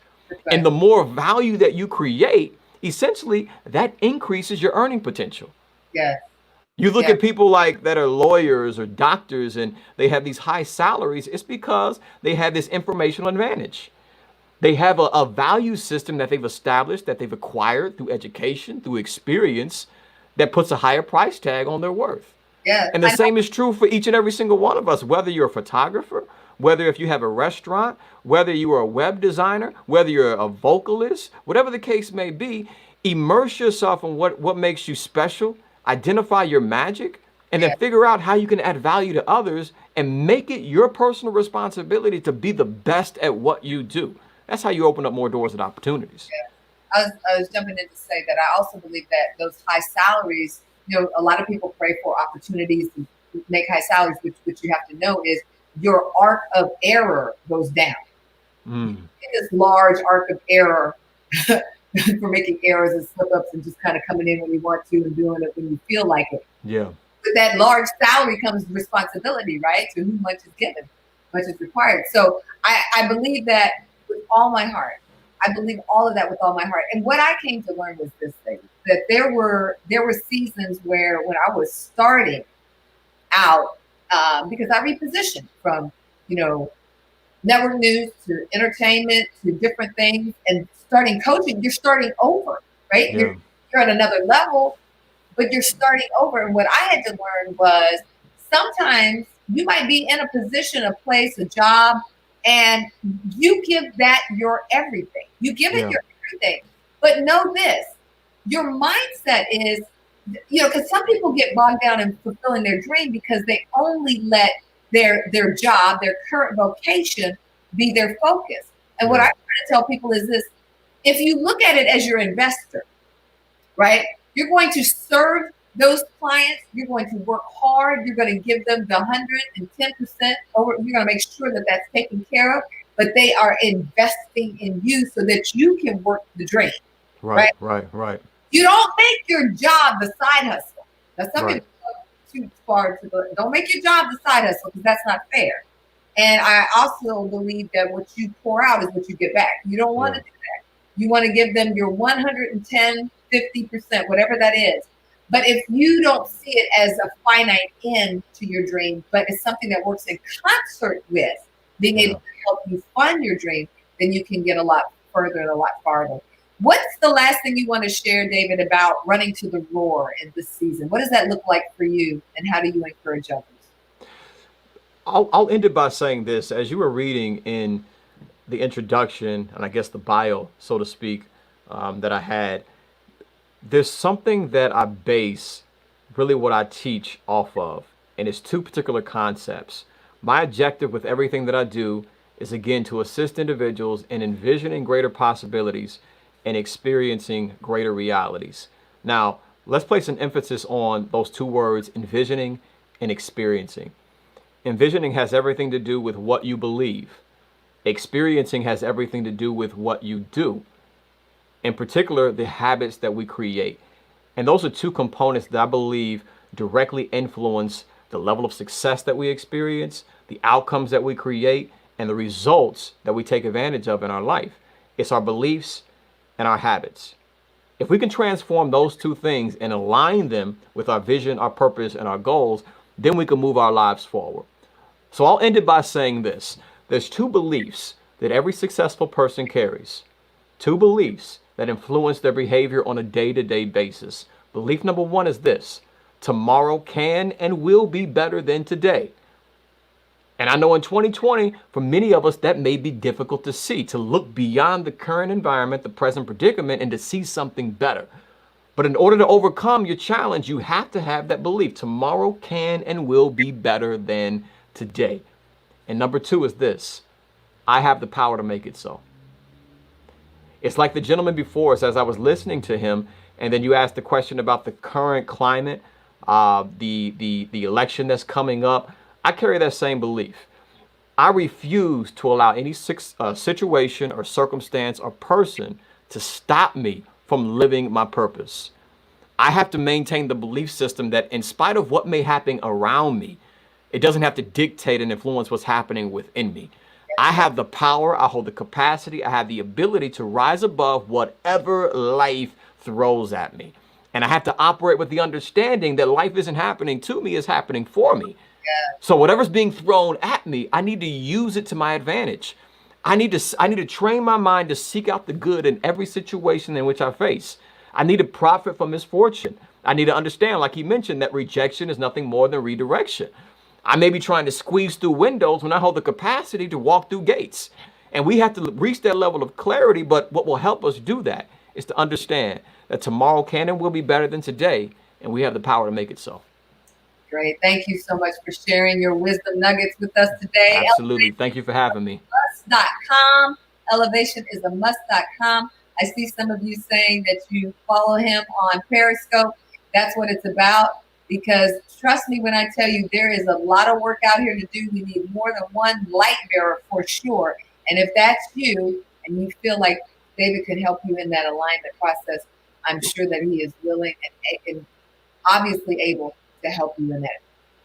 [SPEAKER 11] And the more value that you create, essentially, that increases your earning potential.
[SPEAKER 1] Yes.
[SPEAKER 11] You look at people like that are lawyers or doctors and they have these high salaries. It's because they have this informational advantage. They have a value system that they've established, that they've acquired through education, through experience, that puts a higher price tag on their worth.
[SPEAKER 1] Yeah.
[SPEAKER 11] And the same is true for each and every single one of us, whether you're a photographer, whether if you have a restaurant, whether you are a web designer, whether you're a vocalist, whatever the case may be, immerse yourself in what makes you special, identify your magic, and then figure out how you can add value to others and make it your personal responsibility to be the best at what you do. That's how you open up more doors and opportunities.
[SPEAKER 1] Yeah. I was jumping in to say that I also believe that those high salaries, a lot of people pray for opportunities to make high salaries, which you have to know is your arc of error goes down. This large arc of error for making errors and slip-ups and just kind of coming in when you want to and doing it when you feel like it.
[SPEAKER 11] Yeah.
[SPEAKER 1] With that large salary comes responsibility, right? To whom much is given, much is required. So I believe that with all my heart. I believe all of that with all my heart. And what I came to learn was this thing, that there were seasons where when I was starting out, because I repositioned from, network news to entertainment to different things, and starting coaching, you're starting over, right?
[SPEAKER 11] Yeah.
[SPEAKER 1] You're at another level, but you're starting over. And what I had to learn was sometimes you might be in a position, a place, a job, and you give that your everything. You give it your everything. But know this, your mindset is, because some people get bogged down in fulfilling their dream because they only let their job, their current vocation be their focus. And what I try to tell people is this, if you look at it as your investor, right? You're going to serve those clients. You're going to work hard. You're going to give them the 110% over. You're going to make sure that that's taken care of, but they are investing in you so that you can work the dream.
[SPEAKER 11] Right.
[SPEAKER 1] You don't make your job the side hustle. Now, some
[SPEAKER 11] Right.
[SPEAKER 1] people go too far to the, don't make your job the side hustle, because that's not fair. And I also believe that what you pour out is what you get back. You don't want to do that. You want to give them your 110, 50%, whatever that is. But if you don't see it as a finite end to your dream, but it's something that works in concert with being able to help you fund your dream, then you can get a lot further and a lot farther. What's the last thing you want to share, David, about running to the roar in this season? What does that look like for you, and how do you encourage others?
[SPEAKER 11] I'll end it by saying this. As you were reading in the introduction, and I guess the bio, so to speak, that I had, there's something that I base really what I teach off of, and it's two particular concepts. My objective with everything that I do is, again, to assist individuals in envisioning greater possibilities and experiencing greater realities. Now, let's place an emphasis on those two words, envisioning and experiencing. Envisioning has everything to do with what you believe. Experiencing has everything to do with what you do. In particular, the habits that we create. And those are two components that I believe directly influence the level of success that we experience, the outcomes that we create, and the results that we take advantage of in our life. It's our beliefs and our habits. If we can transform those two things and align them with our vision, our purpose, and our goals, then we can move our lives forward. So I'll end it by saying this. There's two beliefs that every successful person carries. Two beliefs that influence their behavior on a day-to-day basis. Belief number one is this: tomorrow can and will be better than today. And I know in 2020, for many of us, that may be difficult to see, to look beyond the current environment, the present predicament, and to see something better. But in order to overcome your challenge, you have to have that belief. Tomorrow can and will be better than today. And number two is this: I have the power to make it so. It's like the gentleman before us, as I was listening to him, and then you asked the question about the current climate, the election that's coming up. I carry that same belief. I refuse to allow any situation or circumstance or person to stop me from living my purpose. I have to maintain the belief system that in spite of what may happen around me, it doesn't have to dictate and influence what's happening within me. I have the power, I hold the capacity, I have the ability to rise above whatever life throws at me. And I have to operate with the understanding that life isn't happening to me, it's happening for me. So whatever's being thrown at me, I need to use it to my advantage. I need to train my mind to seek out the good in every situation in which I face. I need to profit from misfortune. I need to understand, like he mentioned, that rejection is nothing more than redirection. I may be trying to squeeze through windows when I hold the capacity to walk through gates. And we have to reach that level of clarity, but what will help us do that is to understand that tomorrow can and will be better than today, and we have the power to make it so.
[SPEAKER 1] Great. Thank you so much for sharing your wisdom nuggets with us today.
[SPEAKER 11] Absolutely. Thank you for having me.
[SPEAKER 1] Must.com. Elevation is a must.com. I see some of you saying that you follow him on Periscope. That's what it's about, because trust me when I tell you, there is a lot of work out here to do. We need more than one light bearer for sure. And if that's you and you feel like David can help you in that alignment process, I'm sure that he is willing and obviously able to help you in that.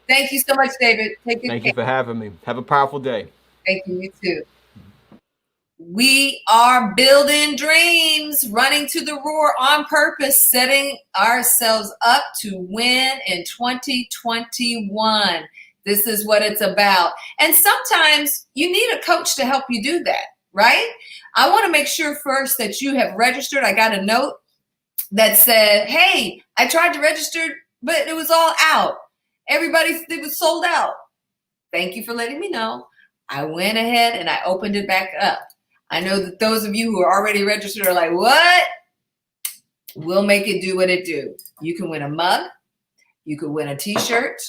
[SPEAKER 1] Thank you so much, David. Take good care.
[SPEAKER 11] Thank you for having me. Have a powerful day.
[SPEAKER 1] Thank you. You too. We are building dreams, running to the roar on purpose, setting ourselves up to win in 2021. This is what it's about. And sometimes you need a coach to help you do that, right? I want to make sure first that you have registered. I got a note that said, hey, I tried to register, but it was all out. It was sold out. Thank you for letting me know. I went ahead and I opened it back up. I know that those of you who are already registered are like, what? We'll make it do what it do. You can win a mug. You could win a t-shirt.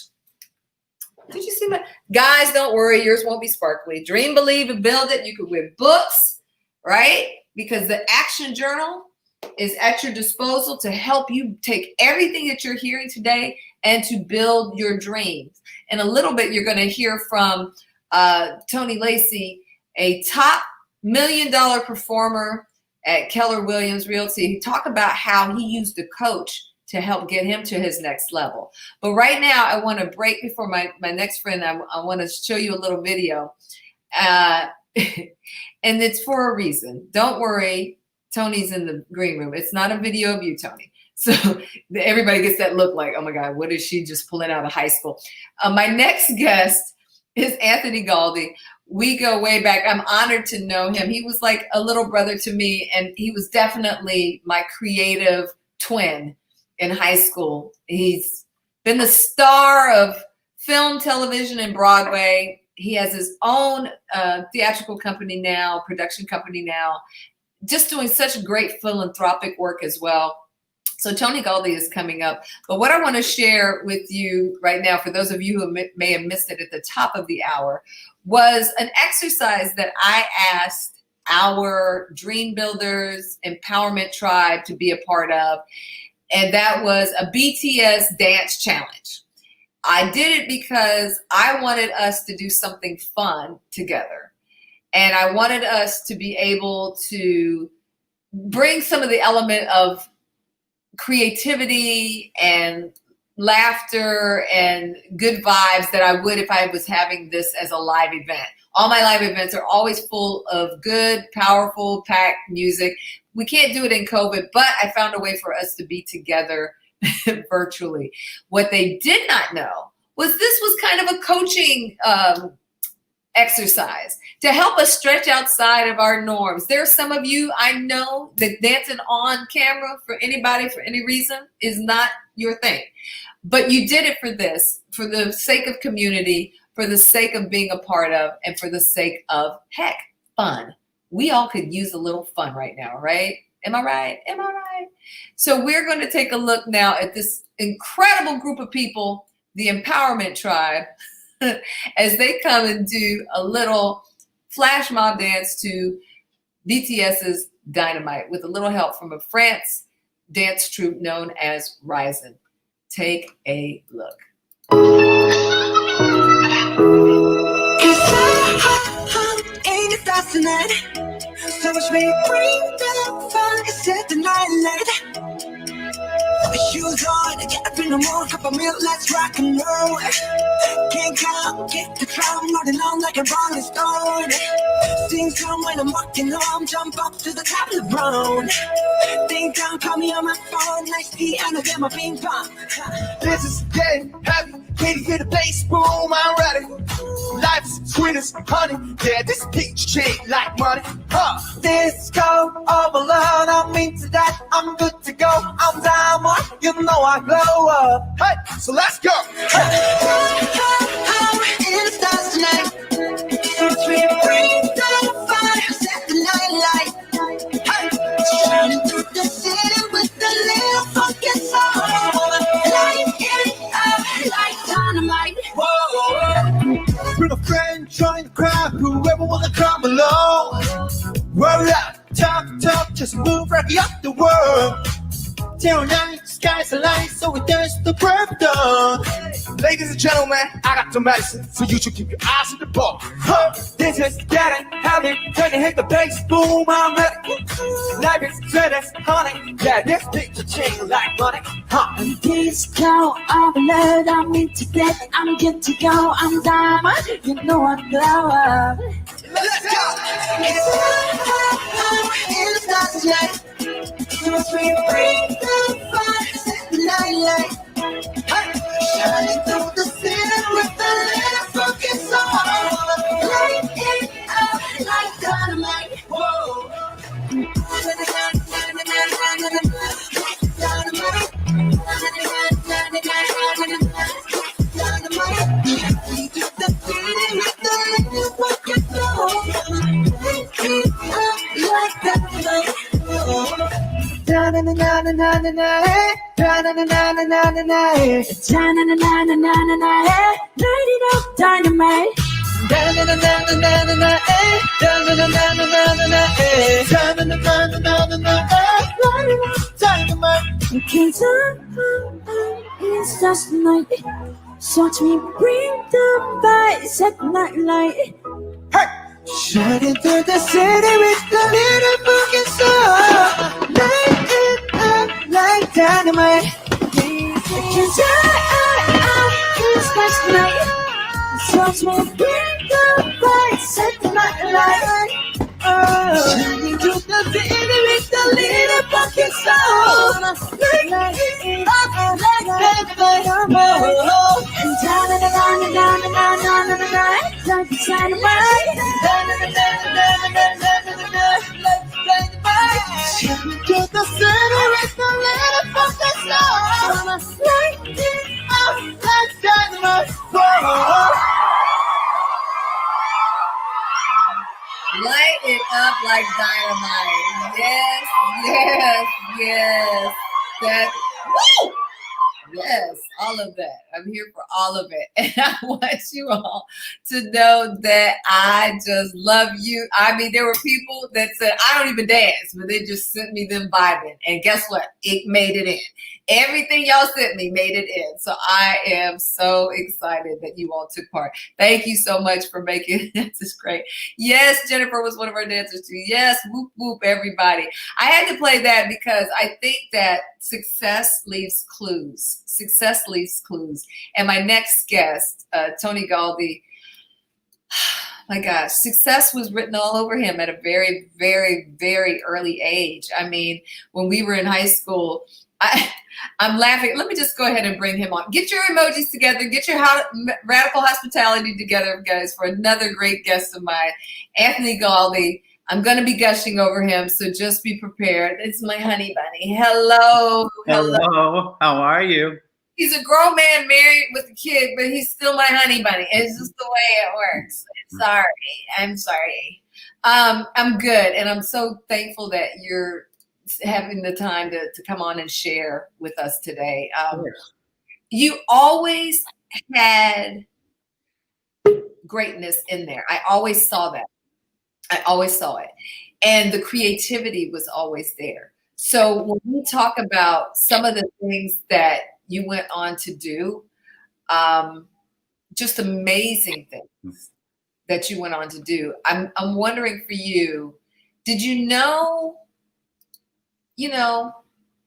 [SPEAKER 1] Did you see my guys? Don't worry, yours won't be sparkly. Dream, believe, and build it. You could win books, right? Because the action journal is at your disposal to help you take everything that you're hearing today and to build your dreams. In a little bit, you're going to hear from Tony Lacey, a top $1 million performer at Keller Williams Realty. He talked about how he used a coach to help get him to his next level. But right now, I want to break before my next friend. I want to show you a little video. And it's for a reason. Don't worry, Tony's in the green room. It's not a video of you, Tony. So everybody gets that look like, oh my God, what is she just pulling out of high school? My next guest is Anthony Galdi. We go way back. I'm honored to know him. He was like a little brother to me, and he was definitely my creative twin in high school. He's been the star of film, television, and Broadway. He has his own theatrical company now, production company now, just doing such great philanthropic work as well. So Tony Galdi is coming up. But what I want to share with you right now, for those of you who may have missed it at the top of the hour, was an exercise that I asked our Dream Builders Empowerment Tribe to be a part of. And that was a BTS dance challenge. I did it because I wanted us to do something fun together. And I wanted us to be able to bring some of the element of creativity and laughter and good vibes that I would if I was having this as a live event. All my live events are always full of good, powerful, packed music. We can't do it in COVID, but I found a way for us to be together virtually. What they did not know was this was kind of a coaching exercise to help us stretch outside of our norms. There are some of you I know that dancing on camera for anybody for any reason is not your thing, but you did it for this, for the sake of community, for the sake of being a part of, and for the sake of, heck, fun. We all could use a little fun right now, right? Am I right? Am I right? So we're going to take a look now at this incredible group of people, the Empowerment Tribe, as they come and do a little flash mob dance to BTS's Dynamite with a little help from a France dance troupe known as Ryzen. Take a look.
[SPEAKER 2] So much may bring the fun, set the night light. Shoes on, get up in the morning, cup of milk, let's rock and roll. Can't count, get the crowd, nodding on like a rolling stone. Sing song when I'm walking home, jump up to the top of the brown. Ding dong, call me on my phone, nice tea, and I get my ping pong.
[SPEAKER 3] This is getting heavy. Can you hear the bass boom? I'm ready. Life's sweet as honey. Yeah, this peach shade like money. Disco overload. I'm into that. I'm good to go. I'm diamond. You know I glow up. Hey, so let's go.
[SPEAKER 2] In the stars tonight. We bring the fire, set the night light. Hey, shining through the city with the little funky soul. Light it up like dynamite.
[SPEAKER 3] Whoa. Bring a friend, join the crowd. Whoever wanna come along. Roll up, talk, just move right up the world. Till night, sky's the light, so we dance the perfect dawn. Ladies and gentlemen, I got the medicine, so you should keep your eyes on the ball. This is getting heavy, when you hit the bass, boom, I'm ready. Life is sweet as honey, yeah, this picture change like money.
[SPEAKER 2] Disco overload, I'm into that, I'm good to go, I'm diamond, you know I glow up.
[SPEAKER 3] Let's go!
[SPEAKER 2] In the stars tonight. We bring the fire, set the night light. Shining through the city with the little funky soul. Light it up like dynamite. Whoa. We do the city with the little funky soul. Light it up like dynamite.
[SPEAKER 3] Na na na na na na na na na na na na na na.
[SPEAKER 2] Light it up, dynamite.
[SPEAKER 3] Da-na-na-na-na-na-na, eh. Da-na-na-na-na-na-na, eh. Da-na-na-na-na-na-na, eh. Dynamite.
[SPEAKER 2] You can't tell it's just night. Watch me bring the lights at night light.
[SPEAKER 3] Shining through the city with the little fucking soul. Light it up like dynamite.
[SPEAKER 2] You can't tell it's just night. Watch me bring the lights at night light.
[SPEAKER 3] Shining through the city with the little fucking soul. Light it up like dynamite.
[SPEAKER 2] And down and down and down and down and down and down like it's dynamite.
[SPEAKER 3] Shining through the city with the little fucking soul. Light it up like dynamite. Whoa.
[SPEAKER 1] Light it up like dynamite. Yes, yes, yes. That, woo! Yes, all of that. I'm here for all of it. And I want you all to know that I just love you. I mean, there were people that said, I don't even dance, but they just sent me them vibing. And guess what? It made it in. Everything y'all sent me made it in. So I am so excited that you all took part. Thank you so much for making it. This great. Yes, Jennifer was one of our dancers too. Yes, whoop, whoop, everybody. I had to play that because I think that success leaves clues. Success leaves clues. And my next guest, Tony Galdi, my gosh, success was written all over him at a very, very, very early age. I mean, when we were in high school, I'm laughing. Let me just go ahead and bring him on. Get your emojis together. Get your radical hospitality together, guys, for another great guest of mine, Anthony Galdi. I'm going to be gushing over him, so just be prepared. It's my honey bunny. Hello.
[SPEAKER 12] Hello. How are you?
[SPEAKER 1] He's a grown man married with a kid, but he's still my honey bunny. It's just the way it works. I'm sorry. I'm good, and I'm so thankful that you're having the time to come on and share with us today. You always had greatness in there. I always saw that. I always saw it. And the creativity was always there. So when we talk about some of the things that you went on to do, just amazing things that you went on to do. I'm wondering for you, did you know,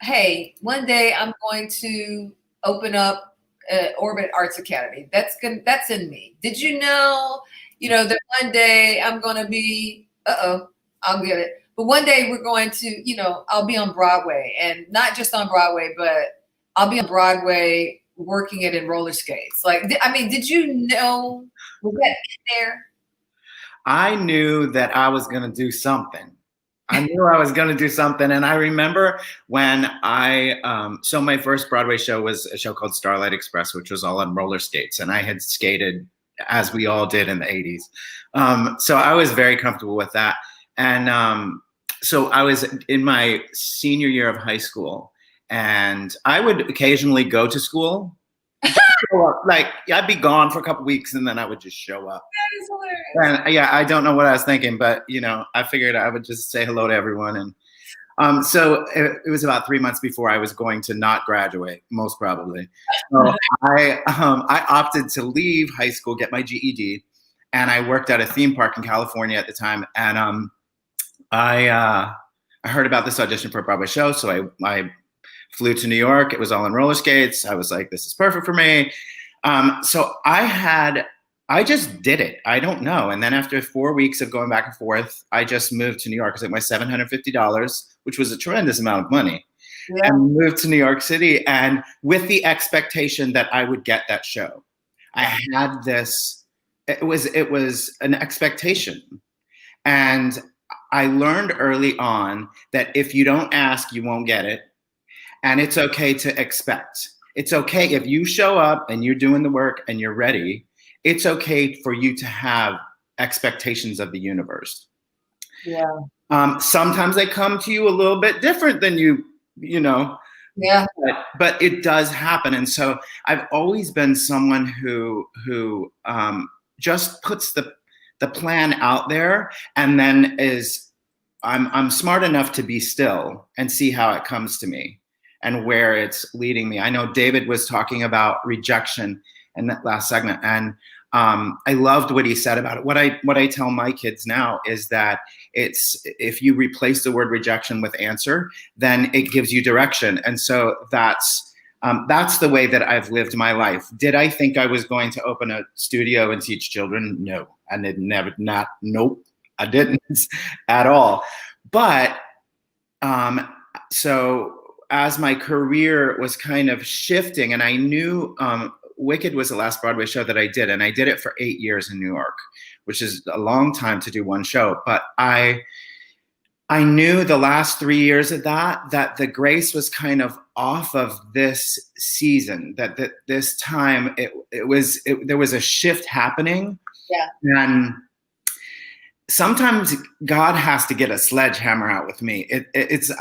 [SPEAKER 1] hey, one day I'm going to open up Orbit Arts Academy. That's in me. Did you know, that one day I'm going to be, I'll get it. But one day we're going to, I'll be on Broadway, and not just on Broadway, but I'll be on Broadway working it in roller skates. Did you know, was that in there?
[SPEAKER 12] I knew that I was going to do something. And I remember when so my first Broadway show was a show called Starlight Express, which was all on roller skates. And I had skated, as we all did in the 80s. So I was very comfortable with that. And so I was in my senior year of high school, and I would occasionally go to school. I'd be gone for a couple weeks, and then I would just show up.
[SPEAKER 1] That is hilarious.
[SPEAKER 12] And I don't know what I was thinking, but I figured I would just say hello to everyone. And so it was about 3 months before I was going to not graduate, most probably. So I opted to leave high school, get my GED, and I worked at a theme park in California at the time. And I heard about this audition for a Broadway show, so I flew to New York. It was all on roller skates. I was like, this is perfect for me. So I just did it. I don't know. And then after 4 weeks of going back and forth, I just moved to New York. It was like my $750, which was a tremendous amount of money. Yeah. And moved to New York City, and with the expectation that I would get that show. I had this, it was an expectation. And I learned early on that if you don't ask, you won't get it. And it's okay to expect. It's okay if you show up and you're doing the work and you're ready. It's okay for you to have expectations of the universe.
[SPEAKER 1] Yeah.
[SPEAKER 12] Sometimes they come to you a little bit different than you know.
[SPEAKER 1] Yeah.
[SPEAKER 12] But it does happen. And so I've always been someone who just puts the plan out there, and then I'm smart enough to be still and see how it comes to me and where it's leading me. I know David was talking about rejection in that last segment, and I loved what he said about it. What I tell my kids now is that if you replace the word rejection with answer, then it gives you direction. And so that's the way that I've lived my life. Did I think I was going to open a studio and teach children? No, I did never. Nope, I didn't at all. But so as my career was kind of shifting, and I knew Wicked was the last Broadway show that I did, and I did it for 8 years in New York, which is a long time to do one show. But I knew the last 3 years of that the grace was kind of off of this season, that this time there was a shift happening.
[SPEAKER 1] Yeah.
[SPEAKER 12] And sometimes God has to get a sledgehammer out with me. It's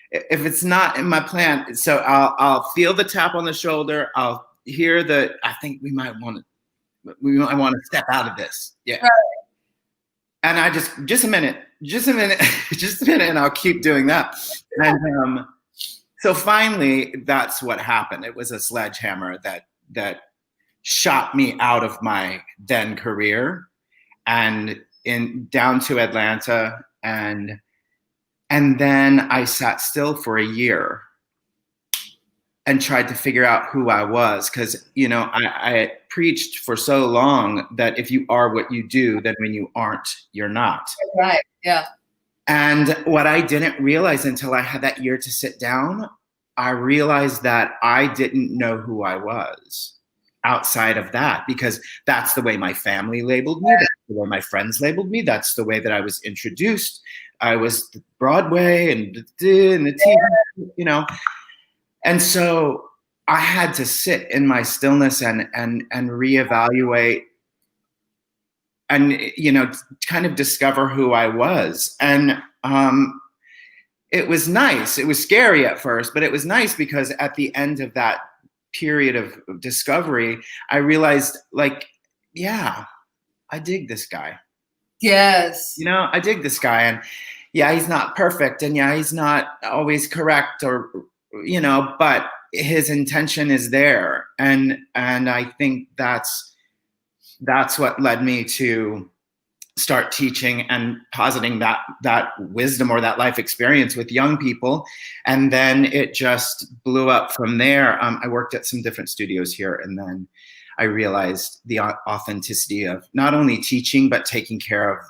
[SPEAKER 12] if it's not in my plan, so I'll feel the tap on the shoulder. I'll hear I think we might want to step out of this. Yeah. Right. And I just a minute, and I'll keep doing that. And so finally, that's what happened. It was a sledgehammer that shot me out of my then career and down to Atlanta, and then I sat still for a year and tried to figure out who I was, because I preached for so long that if you are what you do, then when you aren't, you're not.
[SPEAKER 1] Right. Yeah.
[SPEAKER 12] And what I didn't realize until I had that year to sit down, I realized that I didn't know who I was outside of that, because that's the way my family labeled me. That's the way my friends labeled me. That's the way that I was introduced. I was Broadway and the TV, And so I had to sit in my stillness and reevaluate and, kind of discover who I was. And it was nice. It was scary at first, but it was nice because at the end of that period of discovery, I realized, yeah, I dig this guy.
[SPEAKER 1] Yes.
[SPEAKER 12] I dig this guy, and yeah, he's not perfect, and yeah, he's not always correct, or but his intention is there, and I think that's what led me to start teaching and positing that wisdom or that life experience with young people, and then it just blew up from there. I worked at some different studios here, and then I realized the authenticity of not only teaching, but taking care of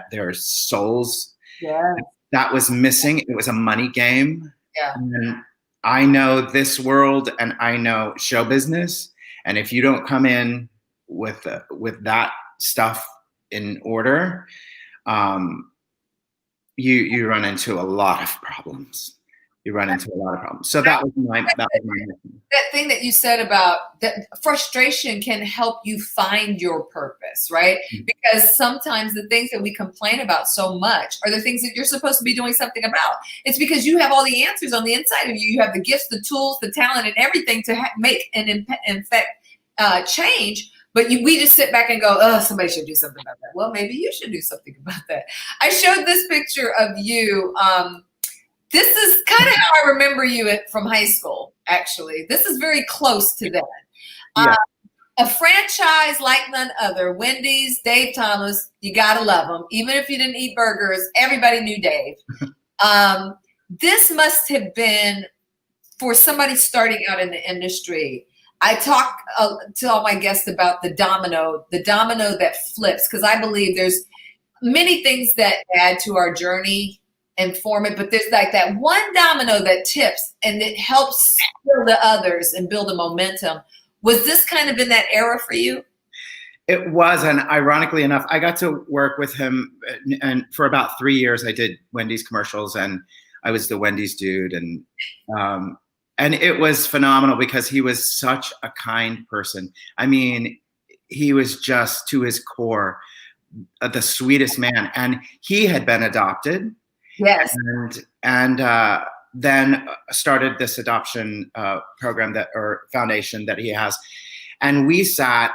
[SPEAKER 12] their souls.
[SPEAKER 1] Yeah.
[SPEAKER 12] That was missing. It was a money game.
[SPEAKER 1] Yeah.
[SPEAKER 12] And I know this world, and I know show business. And if you don't come in with that stuff in order, you run into a lot of problems. So that was my mission.
[SPEAKER 1] That thing that you said about that frustration can help you find your purpose, right? Mm-hmm. Because sometimes the things that we complain about so much are the things that you're supposed to be doing something about. It's because you have all the answers on the inside of you. You have the gifts, the tools, the talent, and everything to make and affect change. But we just sit back and go, oh, somebody should do something about that. Well, maybe you should do something about that. I showed this picture of you. This is kind of how I remember you from high school, actually. This is very close to that.
[SPEAKER 12] Yeah.
[SPEAKER 1] A franchise like none other. Wendy's, Dave Thomas, you got to love them. Even if you didn't eat burgers, everybody knew Dave. This must have been, for somebody starting out in the industry, I talk to all my guests about the domino that flips, because I believe there's many things that add to our journey and form it, but there's like that one domino that tips and it helps build the others and build a momentum. Was this kind of in that era for you?
[SPEAKER 12] It was, and ironically enough, I got to work with him, and for about 3 years I did Wendy's commercials, and I was the Wendy's dude, and it was phenomenal because he was such a kind person. I mean, he was just, to his core, the sweetest man, and he had been adopted.
[SPEAKER 1] Yes.
[SPEAKER 12] And then started this adoption program or foundation that he has. And we sat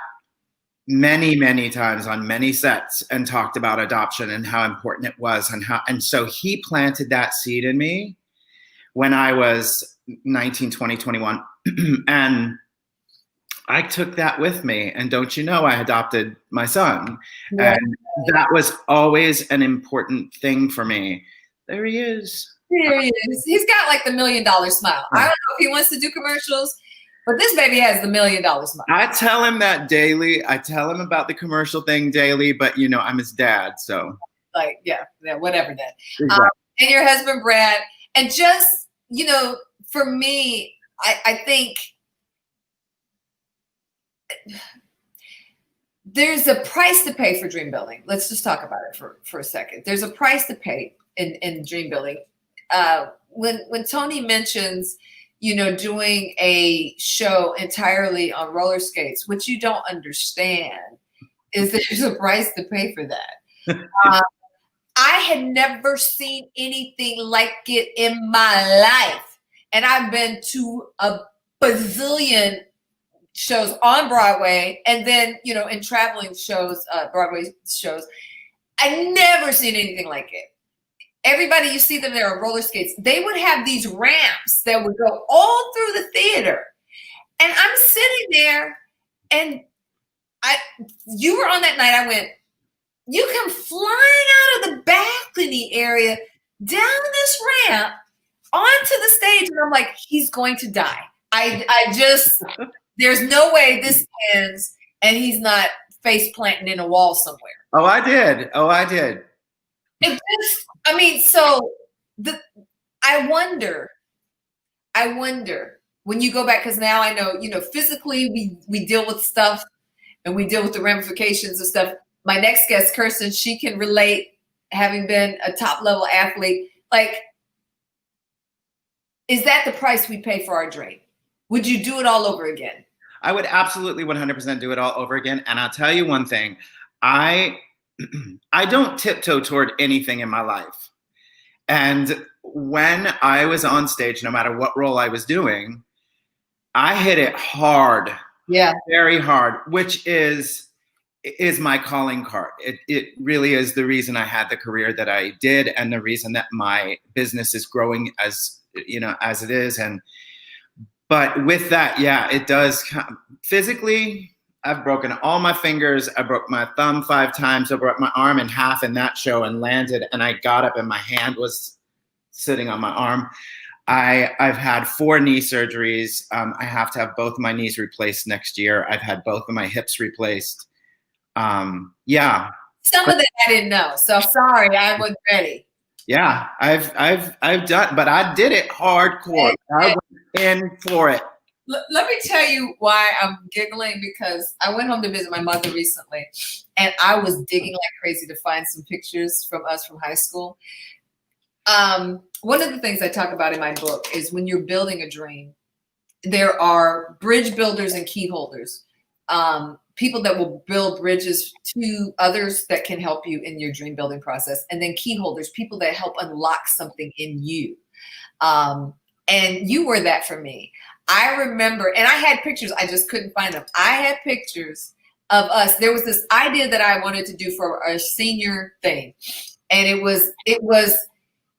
[SPEAKER 12] many, many times on many sets and talked about adoption and how important it was, and so he planted that seed in me when I was 19, 20, 21. And I took that with me. And don't you know, I adopted my son.
[SPEAKER 1] Yeah.
[SPEAKER 12] And that was always an important thing for me. There he is.
[SPEAKER 1] Here he is. He's got like the $1 million smile. I don't know if he wants to do commercials, but this baby has the $1 million smile.
[SPEAKER 12] I tell him that daily. I tell him about the commercial thing daily, but you know, I'm his dad, so.
[SPEAKER 1] Like, yeah, whatever that.
[SPEAKER 12] Exactly.
[SPEAKER 1] And your husband, Brad. And just, you know, for me, I think there's a price to pay for dream building. Let's just talk about it for a second. There's a price to pay in dream building. When Tony mentions, you know, doing a show entirely on roller skates, what you don't understand is that there's a price to pay for that. I had never seen anything like it in my life. And I've been to a bazillion shows on Broadway and then, you know, in traveling shows, Broadway shows. I never seen anything like it. Everybody, you see them there on roller skates. They would have these ramps that would go all through the theater. And I'm sitting there and you were on that night. I went, you come flying out of the balcony area down this ramp onto the stage. And I'm like, he's going to die. I just, there's no way this ends and he's not face planting in a wall somewhere.
[SPEAKER 12] Oh, I did.
[SPEAKER 1] It just, I mean, so I wonder when you go back, because now I know, you know, physically we deal with stuff and we deal with the ramifications of stuff. My next guest, Kirsten, she can relate, having been a top level athlete. Like, is that the price we pay for our dream? Would you do it all over again?
[SPEAKER 12] I would absolutely 100% do it all over again. And I'll tell you one thing, I don't tiptoe toward anything in my life. And when I was on stage, no matter what role I was doing, I hit it hard.
[SPEAKER 1] Yeah.
[SPEAKER 12] Very hard, which is my calling card. It really is the reason I had the career that I did and the reason that my business is growing as, you know, as it is. But with that, yeah, it does. Physically, I've broken all my fingers. I broke my thumb 5 times. I broke my arm in half in that show and landed. And I got up and my hand was sitting on my arm. I've had 4 knee surgeries. I have to have both of my knees replaced next year. I've had both of my hips replaced. Yeah.
[SPEAKER 1] Some of that I didn't know. So sorry, I wasn't ready.
[SPEAKER 12] Yeah, I've done, but I did it hardcore. I went in for it.
[SPEAKER 1] Let me tell you why I'm giggling, because I went home to visit my mother recently and I was digging like crazy to find some pictures from us from high school. One of the things I talk about in my book is when you're building a dream, there are bridge builders and key holders. People that will build bridges to others that can help you in your dream building process. And then key holders, people that help unlock something in you. And you were that for me. I remember, and I had pictures, I just couldn't find them. I had pictures of us. There was this idea that I wanted to do for a senior thing. And it was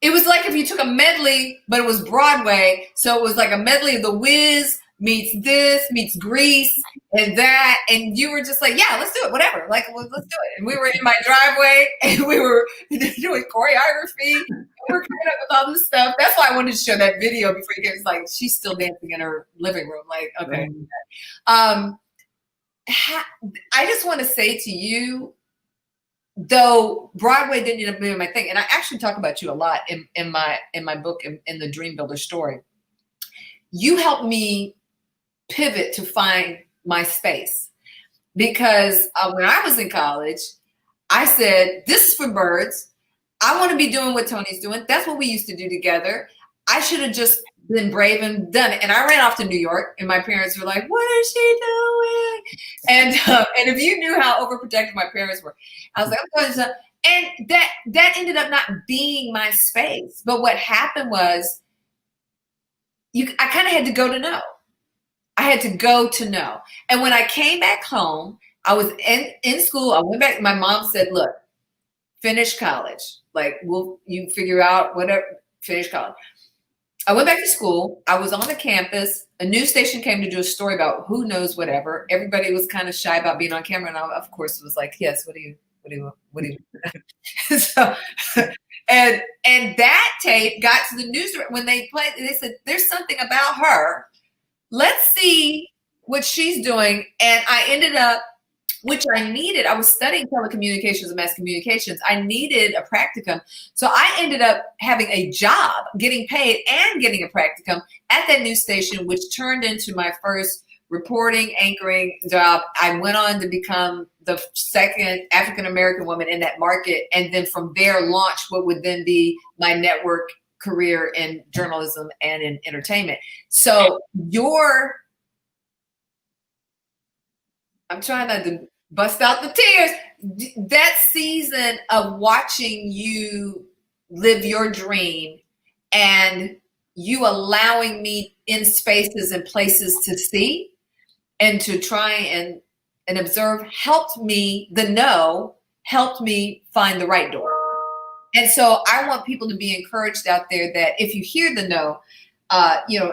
[SPEAKER 1] like if you took a medley, but it was Broadway. So it was like a medley of The Wiz meets this, meets Grease, and that. And you were just like, yeah, let's do it, whatever. Like, let's do it. And we were in my driveway and we were doing choreography. We were coming up with all this stuff. That's why I wanted to show that video before you get, it's like, she's still dancing in her living room. Like, okay. I just want to say to you, though Broadway didn't end up being my thing, and I actually talk about you a lot in my book, in the Dream Builder story, you helped me pivot to find my space. Because when I was in college, I said, this is for birds. I want to be doing what Tony's doing. That's what we used to do together. I should have just been brave and done it. And I ran off to New York, and my parents were like, what is she doing? And if you knew how overprotective my parents were, I was like, I'm going to, and that ended up not being my space. But what happened was, I kind of had to go to know. I had to go to know. And when I came back home, I was in school. I went back. My mom said, look, finish college. Like, you figure out whatever, finish college. I went back to school. I was on the campus. A news station came to do a story about who knows whatever. Everybody was kind of shy about being on camera. And I, of course, was like, yes, what do you so, and that tape got to the news when they played, they said, there's something about her. Let's see what she's doing. And I ended up, which I needed. I was studying telecommunications and mass communications. I needed a practicum. So I ended up having a job, getting paid and getting a practicum at that news station, which turned into my first reporting, anchoring job. I went on to become the second African-American woman in that market. And then from there launched what would then be my network career in journalism and in entertainment. So I'm trying not to bust out the tears. That season of watching you live your dream and you allowing me in spaces and places to see and to try and observe helped me find the right door. And so I want people to be encouraged out there that if you hear the no,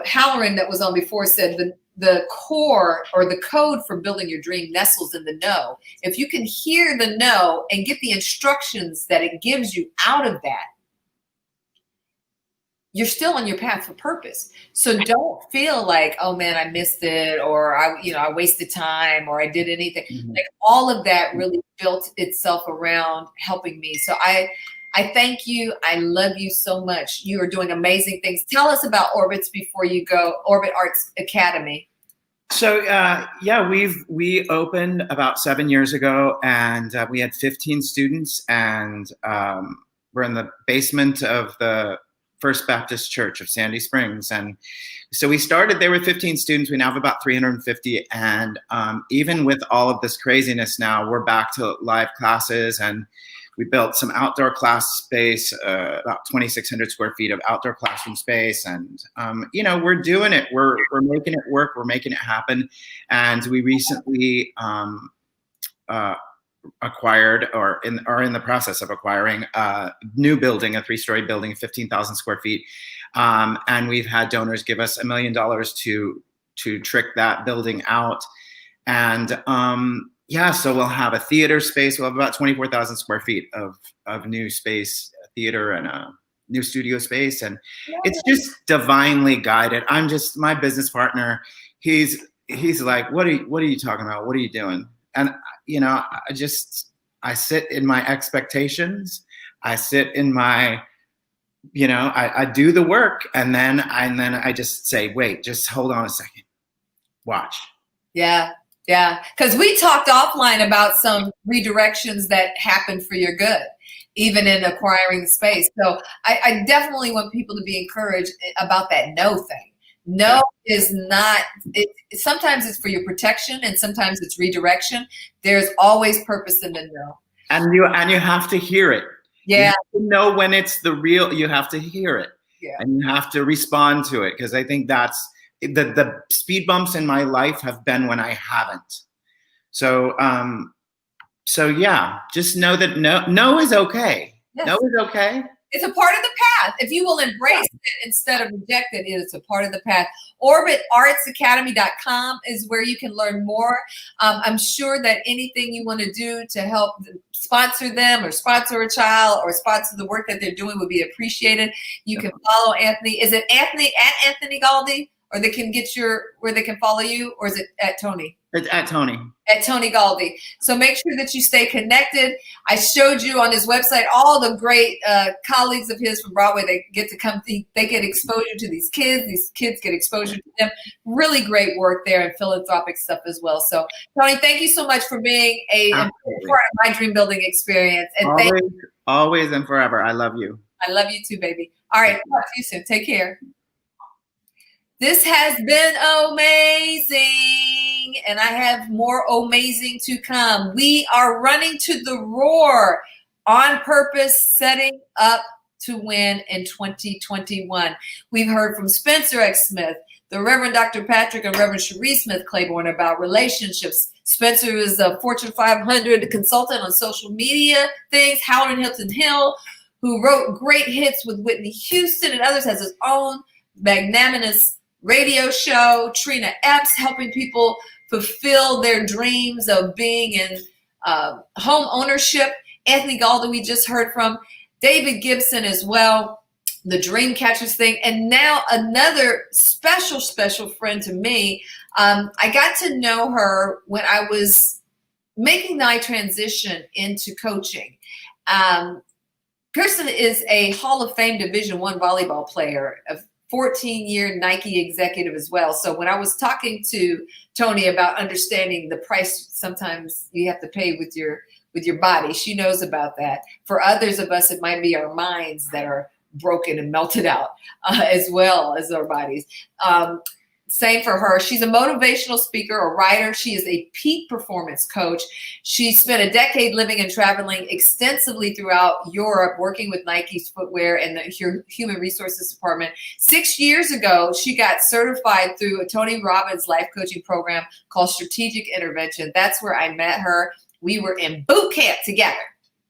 [SPEAKER 1] Halloran that was on before said the core or the code for building your dream nestles in the no. If you can hear the no and get the instructions that it gives you out of that, you're still on your path for purpose. So don't feel like, oh man, I missed it, or I wasted time, or I did anything. Mm-hmm. Like all of that really built itself around helping me. So I thank you. I love you so much. You are doing amazing things. Tell us about Orbits before you go, Orbit Arts Academy.
[SPEAKER 12] So we opened about 7 years ago, and we had 15 students, and we're in the basement of the First Baptist Church of Sandy Springs. And so we started there with 15 students. We now have about 350. And even with all of this craziness now, we're back to live classes, and we built some outdoor class space, about 2,600 square feet of outdoor classroom space. And, we're doing it. We're making it work. We're making it happen. And we recently acquired or are in the process of acquiring a new building, a 3-story building, 15,000 square feet. And we've had donors give us $1 million to trick that building out. And so we'll have a theater space. We'll have about 24,000 square feet of new space, theater, and a new studio space. And it's just divinely guided. I'm just, my business partner, he's like, what are you talking about? What are you doing? And, I sit in my expectations. I sit in my, I do the work, and then I just say, wait, just hold on a second. Watch.
[SPEAKER 1] Yeah. Yeah. Because we talked offline about some redirections that happened for your good, even in acquiring the space. So I definitely want people to be encouraged about that no thing. No is not, sometimes it's for your protection and sometimes it's redirection. There's always purpose in the no.
[SPEAKER 12] And you have to hear it.
[SPEAKER 1] Yeah.
[SPEAKER 12] You have to know when it's the real, you have to hear it.
[SPEAKER 1] Yeah.
[SPEAKER 12] And you have to respond to it. Because I think that's, the speed bumps in my life have been when I haven't. So just know that no is okay. Yes. No is okay.
[SPEAKER 1] It's a part of the path. If you will embrace it instead of reject it, it's a part of the path. OrbitArtsAcademy.com is where you can learn more. I'm sure that anything you want to do to help sponsor them or sponsor a child or sponsor the work that they're doing would be appreciated. You can follow Anthony. Is it Anthony at Anthony Galdi? Or they can get where they can follow you, or is it at Tony?
[SPEAKER 12] It's at Tony.
[SPEAKER 1] At Tony Galdi. So make sure that you stay connected. I showed you on his website all the great colleagues of his from Broadway. They get to come, they get exposure to these kids get exposure to them. Really great work there and philanthropic stuff as well. So Tony, thank you so much for being a part of my dream building experience. And
[SPEAKER 12] always and forever. I love you.
[SPEAKER 1] I love you too, baby. All right, talk to you soon. Take care. This has been amazing, and I have more amazing to come. We are running to the roar on purpose, setting up to win in 2021. We've heard from Spencer X. Smith, the Reverend Dr. Patrick and Reverend Cherie Smith Claiborne about relationships, Spencer is a Fortune 500 consultant on social media things. Howard and Hilton Hill, who wrote great hits with Whitney Houston and others, has his own magnanimous radio show. Trina Epps, helping people fulfill their dreams of being in home ownership. Anthony Galda, we just heard from. David Gibson as well, the Dream Catchers thing. And now another special friend to me. I got to know her when I was making my transition into coaching. Kirsten is a Hall of Fame Division I volleyball player, a 14-year Nike executive as well. So when I was talking to Tony about understanding the price sometimes you have to pay with your body, she knows about that. For others of us, it might be our minds that are broken and melted out as well as our bodies. Same for her. She's a motivational speaker, a writer. She is a peak performance coach. She spent a decade living and traveling extensively throughout Europe, working with Nike's footwear and the human resources department. 6 years ago, she got certified through a Tony Robbins life coaching program called Strategic Intervention. That's where I met her. We were in boot camp together.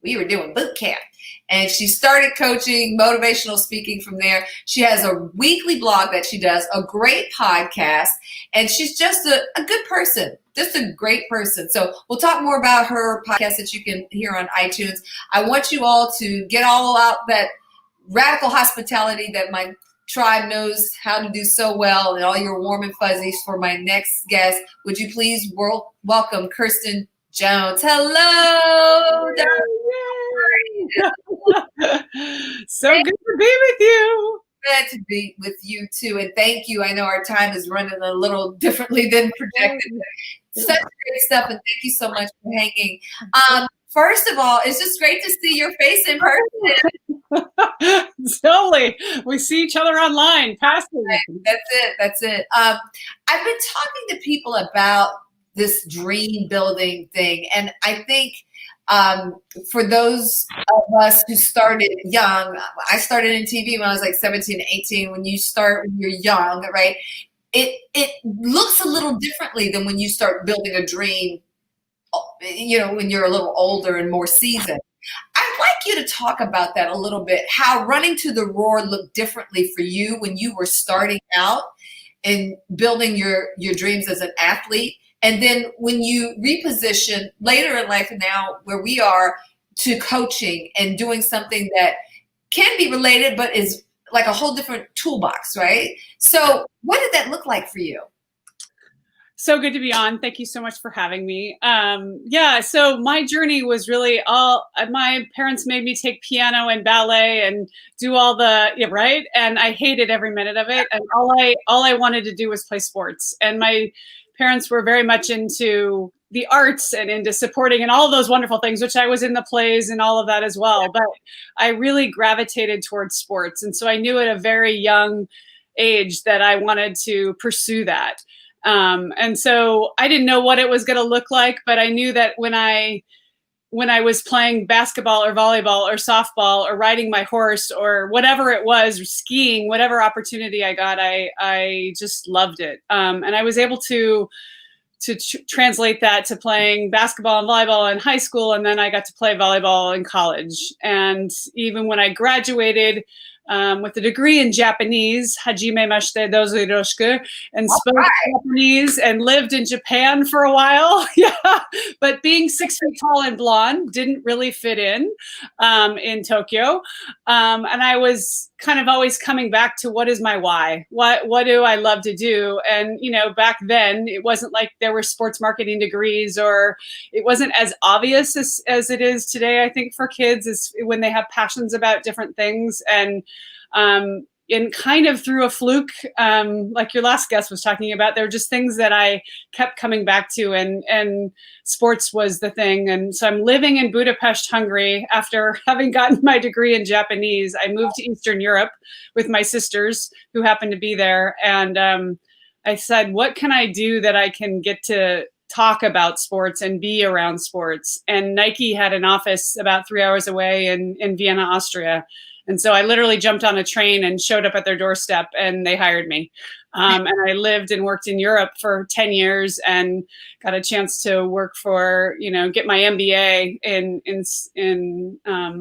[SPEAKER 1] We were doing boot camp. And she started coaching, motivational speaking from there. She has a weekly blog that she does, a great podcast, and she's just a good person, just a great person. So we'll talk more about her podcast that you can hear on iTunes. I want you all to get all out that radical hospitality that my tribe knows how to do so well, and all your warm and fuzzies for my next guest. Would you please welcome Kirsten Jones. Hello.
[SPEAKER 13] So good to be with you.
[SPEAKER 1] Glad to be with you too, and thank you. I know our time is running a little differently than projected. Such great stuff, and thank you so much for hanging. First of all, it's just great to see your face in person.
[SPEAKER 13] Totally. We see each other online. Passing.
[SPEAKER 1] That's it. I've been talking to people about this dream building thing, and I think for those of us who started young, I started in TV when I was like 17, 18. When you start when you're young, right? It looks a little differently than when you start building a dream, you know, when you're a little older and more seasoned. I'd like you to talk about that a little bit, how running to the roar looked differently for you when you were starting out and building your dreams as an athlete. And then when you reposition later in life and now where we are to coaching and doing something that can be related, but is like a whole different toolbox, right? So what did that look like for you?
[SPEAKER 13] So good to be on. Thank you so much for having me. So my journey was really my parents made me take piano and ballet and do all right. And I hated every minute of it. And all I wanted to do was play sports. And my parents were very much into the arts and into supporting and all of those wonderful things, which I was in the plays and all of that as well. But I really gravitated towards sports. And so I knew at a very young age that I wanted to pursue that. And so I didn't know what it was going to look like, but I knew that when I was playing basketball or volleyball or softball or riding my horse or whatever it was, or skiing, whatever opportunity I got, I just loved it. And I was able to translate that to playing basketball and volleyball in high school. And then I got to play volleyball in college. And even when I graduated, with a degree in Japanese, Hajime Mashite Dozo Yoroshiku, and spoke Japanese and lived in Japan for a while. Yeah, but being 6 feet tall and blonde didn't really fit in Tokyo. And I was kind of always coming back to what is my why? What do I love to do? And, you know, back then it wasn't like there were sports marketing degrees, or it wasn't as obvious as it is today, I think, for kids, is when they have passions about different things. And kind of through a fluke, like your last guest was talking about, there were just things that I kept coming back to, and sports was the thing. And so I'm living in Budapest, Hungary. After having gotten my degree in Japanese, I moved to Eastern Europe with my sisters who happened to be there. And I said, what can I do that I can get to talk about sports and be around sports? And Nike had an office about 3 hours away in Vienna, Austria. And so I literally jumped on a train and showed up at their doorstep, and they hired me. And I lived and worked in Europe for 10 years and got a chance to work for, get my MBA in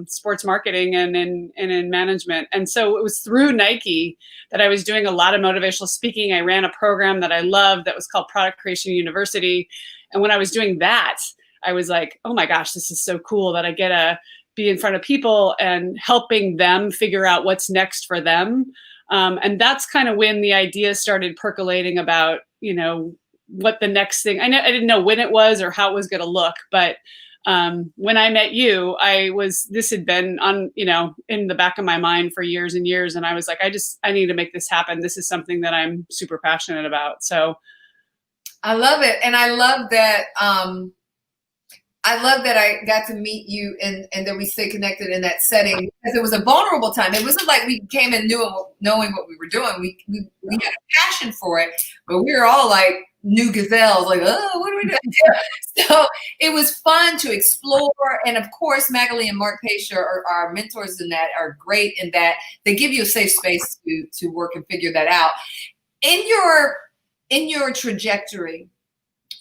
[SPEAKER 13] sports marketing and in management. And so it was through Nike that I was doing a lot of motivational speaking. I ran a program that I loved that was called Product Creation University. And when I was doing that, I was like, oh my gosh, this is so cool that I get to be in front of people and helping them figure out what's next for them. And that's kind of when the idea started percolating about, what the next thing, I didn't know when it was or how it was going to look, but when I met you, this had been on, in the back of my mind for years and years. And I was like, I need to make this happen. This is something that I'm super passionate about. So
[SPEAKER 1] I love it. And I love that. I got to meet you and that we stay connected in that setting, because it was a vulnerable time. It wasn't like we came in knowing what we were doing. We had a passion for it, but we were all like new gazelles, like, oh, what are we doing? So it was fun to explore. And of course, Magali and Mark Paisha are our mentors in that, are great in that they give you a safe space to work and figure that out. In your trajectory,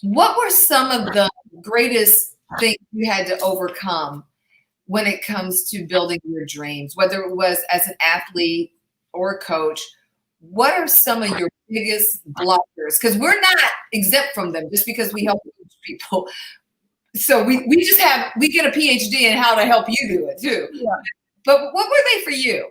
[SPEAKER 1] what were some of the greatest things you had to overcome when it comes to building your dreams, whether it was as an athlete or a coach? What are some of your biggest blockers? Because we're not exempt from them just because we help people. So we get a PhD in how to help you do it too. Yeah. But what were they for you?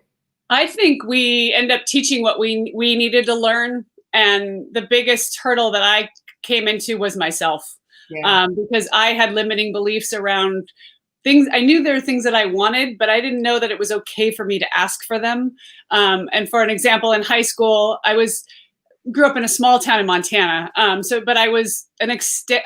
[SPEAKER 13] I think we end up teaching what we needed to learn. And the biggest hurdle that I came into was myself. Yeah. Because I had limiting beliefs around things. I knew there were things that I wanted, but I didn't know that it was okay for me to ask for them. And for an example, in high school, grew up in a small town in Montana. But I was an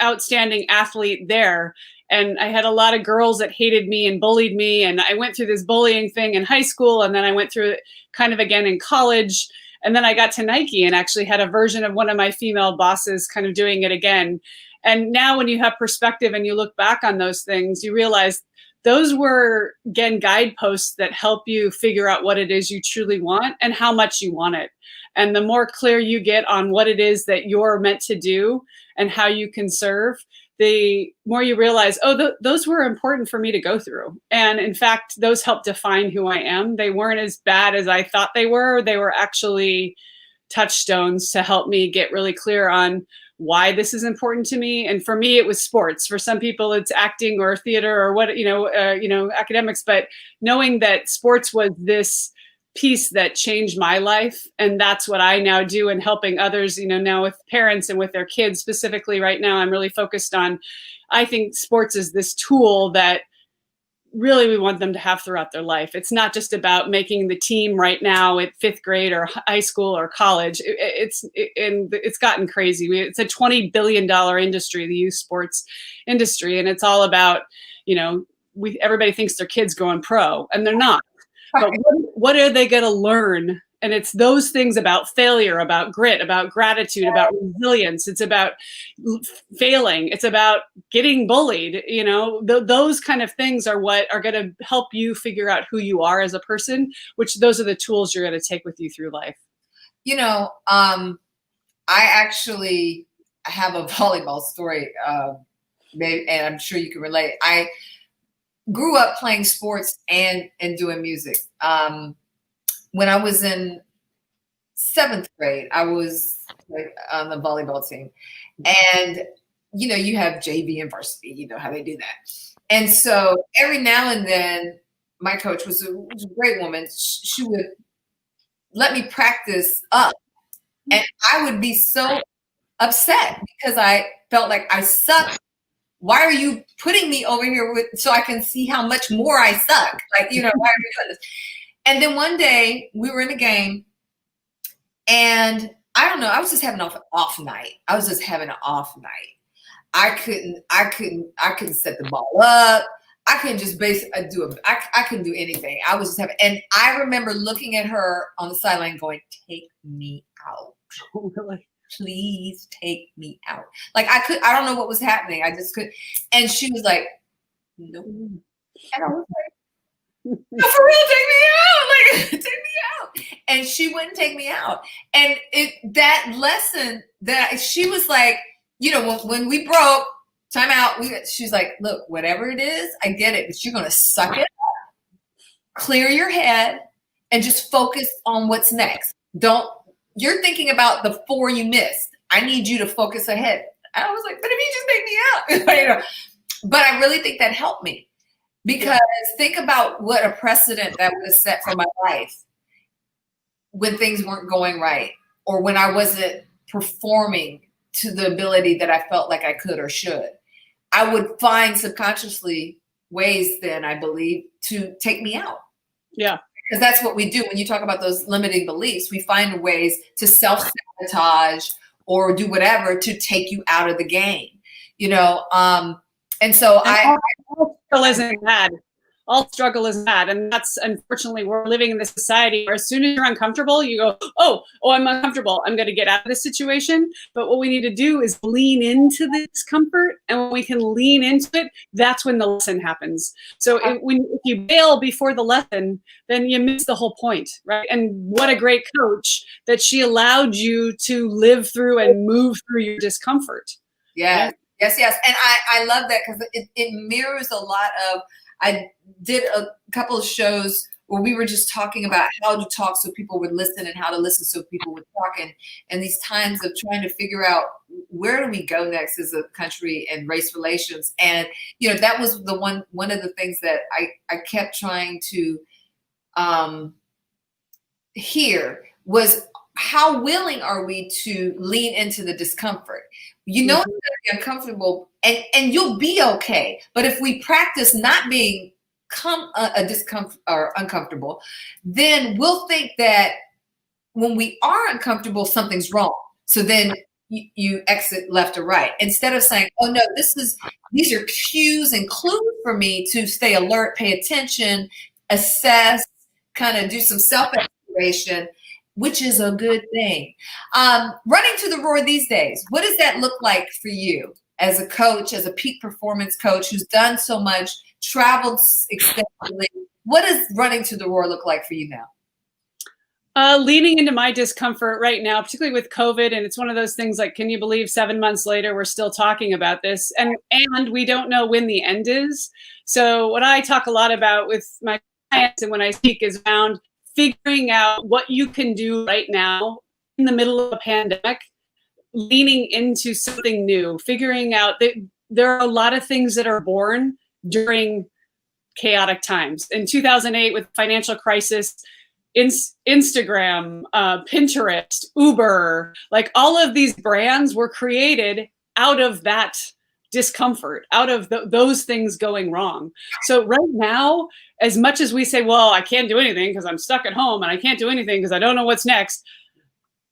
[SPEAKER 13] outstanding athlete there. And I had a lot of girls that hated me and bullied me. And I went through this bullying thing in high school. And then I went through it kind of again in college. And then I got to Nike and actually had a version of one of my female bosses kind of doing it again. And now when you have perspective and you look back on those things, you realize those were, again, guideposts that help you figure out what it is you truly want and how much you want it. And the more clear you get on what it is that you're meant to do and how you can serve, the more you realize, those were important for me to go through. And in fact, those helped define who I am. They weren't as bad as I thought they were. They were actually touchstones to help me get really clear on why this is important to me. And for me, it was sports. For some people, it's acting or theater or academics. But knowing that sports was this piece that changed my life, and that's what I now do in helping others. Now with parents and with their kids specifically. Right now, I'm really focused on. I think sports is this tool that really we want them to have throughout their life. It's not just about making the team right now at 5th grade or high school or college. It's gotten crazy. It's a $20 billion industry, the youth sports industry. And it's all about, everybody thinks their kid's going pro and they're not. But what are they going to learn? And it's those things about failure, about grit, about gratitude, about resilience. It's about failing. It's about getting bullied. Those kind of things are what are going to help you figure out who you are as a person, which those are the tools you're going to take with you through life.
[SPEAKER 1] I actually have a volleyball story, and I'm sure you can relate. I grew up playing sports and doing music. When I was in 7th grade, I was on the volleyball team. And, you have JV and varsity, you know how they do that. And so every now and then, my coach was a great woman. She would let me practice up. And I would be so upset because I felt like I sucked. Why are you putting me over here so I can see how much more I suck? Why are you doing this? And then one day we were in a game and I don't know, I was just having an off night. I was just having an off night. I couldn't set the ball up. I couldn't just basically I couldn't do anything. I was just having, and I remember looking at her on the sideline going, take me out.
[SPEAKER 13] Really?
[SPEAKER 1] Please take me out. Like I don't know what was happening. I just could. And she was like, no. And I was like, No, for real, take me out. Like, take me out. And she wouldn't take me out. And that lesson that she was like, you know, when we broke, time out, she's like, look, whatever it is, I get it, but you're going to suck it up, clear your head, and just focus on what's next. You're thinking about the 4 you missed. I need you to focus ahead. I was like, but if you just make me out, you know? But I really think that helped me. Because think about what a precedent that would have set for my life when things weren't going right, or when I wasn't performing to the ability that I felt like I could or should. I would find subconsciously ways then, I believe, to take me out.
[SPEAKER 13] Yeah.
[SPEAKER 1] Because that's what we do. When you talk about those limiting beliefs, we find ways to self-sabotage or do whatever to take you out of the game, you know? And so
[SPEAKER 13] all struggle isn't bad. All struggle is bad. And that's, unfortunately, we're living in this society where as soon as you're uncomfortable, you go, oh, I'm uncomfortable. I'm going to get out of this situation. But what we need to do is lean into the discomfort. And when we can lean into it, that's when the lesson happens. So if you bail before the lesson, then you miss the whole point, right? And what a great coach that she allowed you to live through and move through your discomfort.
[SPEAKER 1] Yeah.
[SPEAKER 13] Right?
[SPEAKER 1] Yes. And I love that because it mirrors a lot of, I did a couple of shows where we were just talking about how to talk so people would listen and how to listen so people would talk. And these times of trying to figure out where do we go next as a country and race relations. And, you know, that was the one of the things that I kept trying to hear was how willing are we to lean into the discomfort? You know, it's going to be uncomfortable and you'll be okay. But if we practice not being a discomfort or uncomfortable, then we'll think that when we are uncomfortable, something's wrong. So then you exit left or right instead of saying, oh no, these are cues and clues for me to stay alert, pay attention, assess, kind of do some self-exploration, which is a good thing. Running to the roar these days, what does that look like for you as a coach, as a peak performance coach who's done so much, traveled extensively? What does running to the roar look like for you now?
[SPEAKER 13] Leaning into my discomfort right now, particularly with COVID, and it's one of those things like, can you believe 7 months later we're still talking about this, and we don't know when the end is. So what I talk a lot about with my clients and when I speak is around figuring out what you can do right now in the middle of a pandemic, leaning into something new, figuring out that there are a lot of things that are born during chaotic times. In 2008 with financial crisis, Instagram, Pinterest, Uber, like all of these brands were created out of that discomfort, out of those things going wrong. So right now, as much as we say, well, I can't do anything because I'm stuck at home and I can't do anything because I don't know what's next,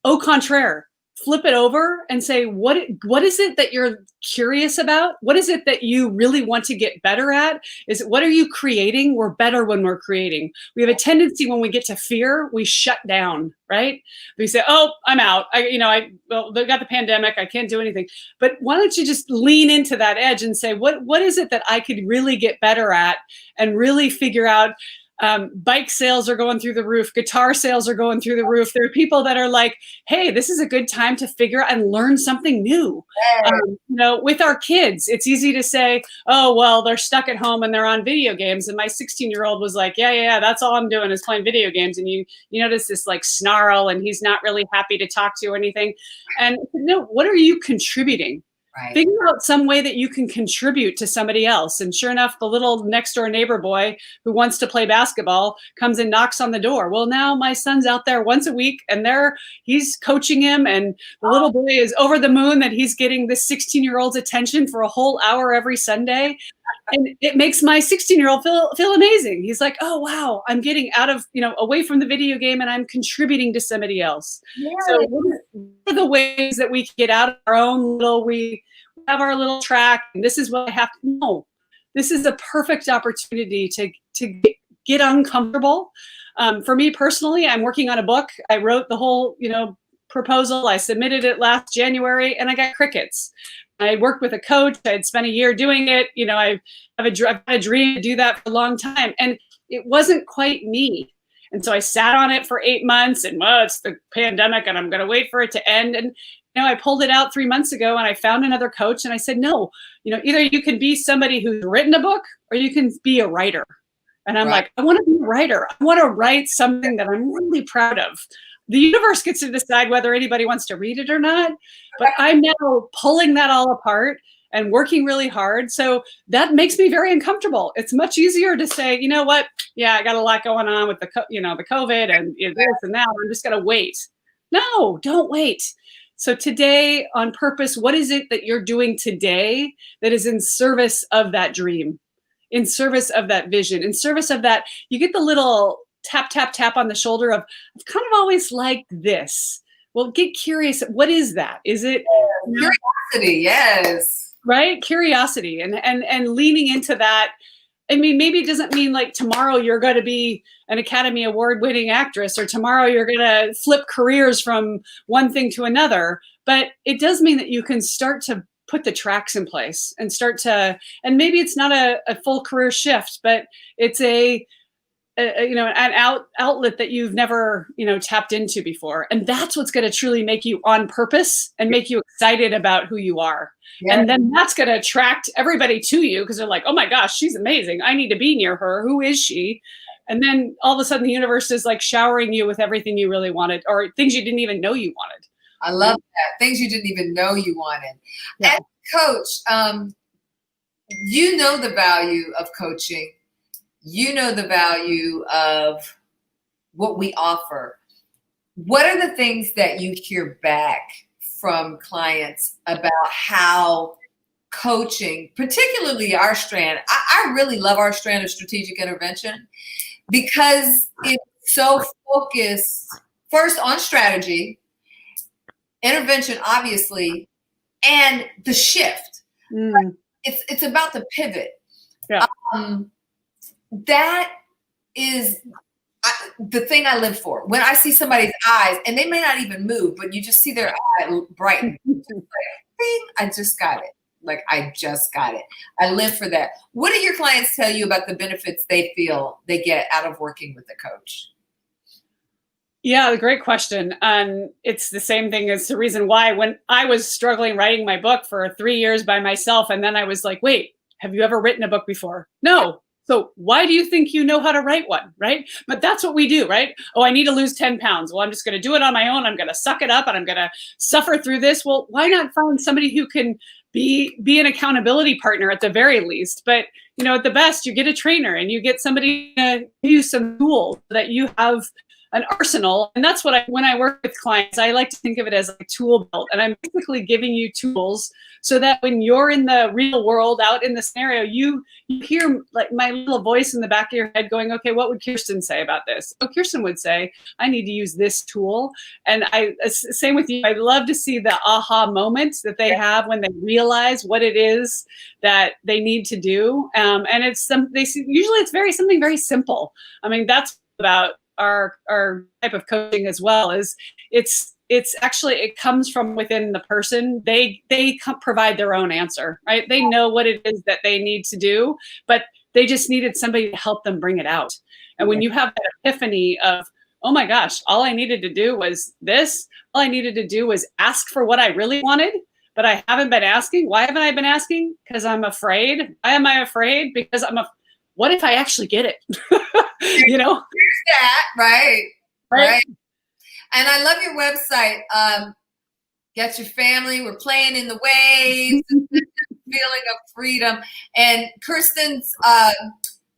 [SPEAKER 13] au contraire, flip it over and say, what is it that you're curious about? What is it that you really want to get better at? What are you creating? We're better when we're creating. We have a tendency when we get to fear, we shut down, right? We say, oh, I'm out. They got the pandemic. I can't do anything. But why don't you just lean into that edge and say, what is it that I could really get better at and really figure out? Bike sales are going through the roof. Guitar sales are going through the roof. There are people that are like, hey, this is a good time to figure out and learn something new. With our kids, it's easy to say, oh, well, they're stuck at home and they're on video games. And my 16-year-old was like, yeah, that's all I'm doing is playing video games. And you notice this like snarl and he's not really happy to talk to or anything. And what are you contributing? Right. Figure out some way that you can contribute to somebody else. And sure enough, the little next door neighbor boy who wants to play basketball comes and knocks on the door. Well, now my son's out there once a week and he's coaching him. And the little boy is over the moon that he's getting this 16-year-old's attention for a whole hour every Sunday. And it makes my 16-year-old feel amazing. He's like, oh, wow, I'm getting out of, away from the video game and I'm contributing to somebody else. Yeah. So what are the ways that we can get out of our own we have our little track and this is what I have to know. This is a perfect opportunity to get uncomfortable. For me personally, I'm working on a book. I wrote the whole, proposal. I submitted it last January and I got crickets. I worked with a coach. I had spent a year doing it. I've had a dream to do that for a long time. And it wasn't quite me. And so I sat on it for 8 months and, well, it's the pandemic and I'm going to wait for it to end. And, I pulled it out 3 months ago and I found another coach and I said, no, either you can be somebody who's written a book or you can be a writer. And I'm like, I want to be a writer. I want to write something that I'm really proud of. The universe gets to decide whether anybody wants to read it or not. But I'm now pulling that all apart and working really hard. So that makes me very uncomfortable. It's much easier to say, you know what? Yeah, I got a lot going on with the COVID and this and that. I'm just going to wait. No, don't wait. So today, on purpose, what is it that you're doing today that is in service of that dream, in service of that vision, in service of that? You get the little tap, tap, tap on the shoulder of, I've kind of always liked this. Well, get curious. What is that? Is it
[SPEAKER 1] curiosity? Yes.
[SPEAKER 13] Right? Curiosity and leaning into that. I mean, maybe it doesn't mean like tomorrow you're going to be an Academy Award winning actress or tomorrow you're going to flip careers from one thing to another. But it does mean that you can start to put the tracks in place and start to, and maybe it's not a full career shift, but it's an outlet that you've never, tapped into before. And that's what's going to truly make you on purpose and make you excited about who you are. Yeah. And then that's going to attract everybody to you because they're like, oh my gosh, she's amazing. I need to be near her. Who is she? And then all of a sudden the universe is like showering you with everything you really wanted or things you didn't even know you wanted.
[SPEAKER 1] I love that. Things you didn't even know you wanted. Yeah. And coach, you know the value of coaching. You know the value of what we offer. What are the things that you hear back from clients about how coaching, particularly our strand, I really love our strand of strategic intervention because it's so focused first on strategy, intervention, obviously, and the shift. It's about the pivot.
[SPEAKER 13] Yeah.
[SPEAKER 1] That is the thing I live for. When I see somebody's eyes, and they may not even move, but you just see their eye brighten. I just got it. Like, I just got it. I live for that. What do your clients tell you about the benefits they feel they get out of working with a coach?
[SPEAKER 13] Yeah, great question. And it's the same thing as the reason why when I was struggling writing my book for 3 years by myself, and then I was like, wait, have you ever written a book before? No. So why do you think you know how to write one, right? But that's what we do, right? Oh, I need to lose 10 pounds. Well, I'm just going to do it on my own. I'm going to suck it up and I'm going to suffer through this. Well, why not find somebody who can be an accountability partner at the very least? But, at the best, you get a trainer and you get somebody to give you some tools so that you have an arsenal. And that's what when I work with clients, I like to think of it as a tool belt. And I'm basically giving you tools so that when you're in the real world, out in the scenario, you hear like my little voice in the back of your head going, okay, what would Kirsten say about this? Oh, Kirsten would say, I need to use this tool. And same with you. I love to see the aha moments that they have when they realize what it is that they need to do. And usually it's something very simple. I mean, that's about our type of coaching as well. Is it's actually, it comes from within the person. They provide their own answer, right? They know what it is that they need to do, but they just needed somebody to help them bring it out. And when you have that epiphany of, oh my gosh, all I needed to do was this, all I needed to do was ask for what I really wanted, but I haven't been asking. Why haven't I been asking? Because I'm afraid. Why am I afraid? Because what if I actually get it?
[SPEAKER 1] Here's that, right. And I love your website. Get your family. We're playing in the waves. Feeling of freedom. And Kirsten's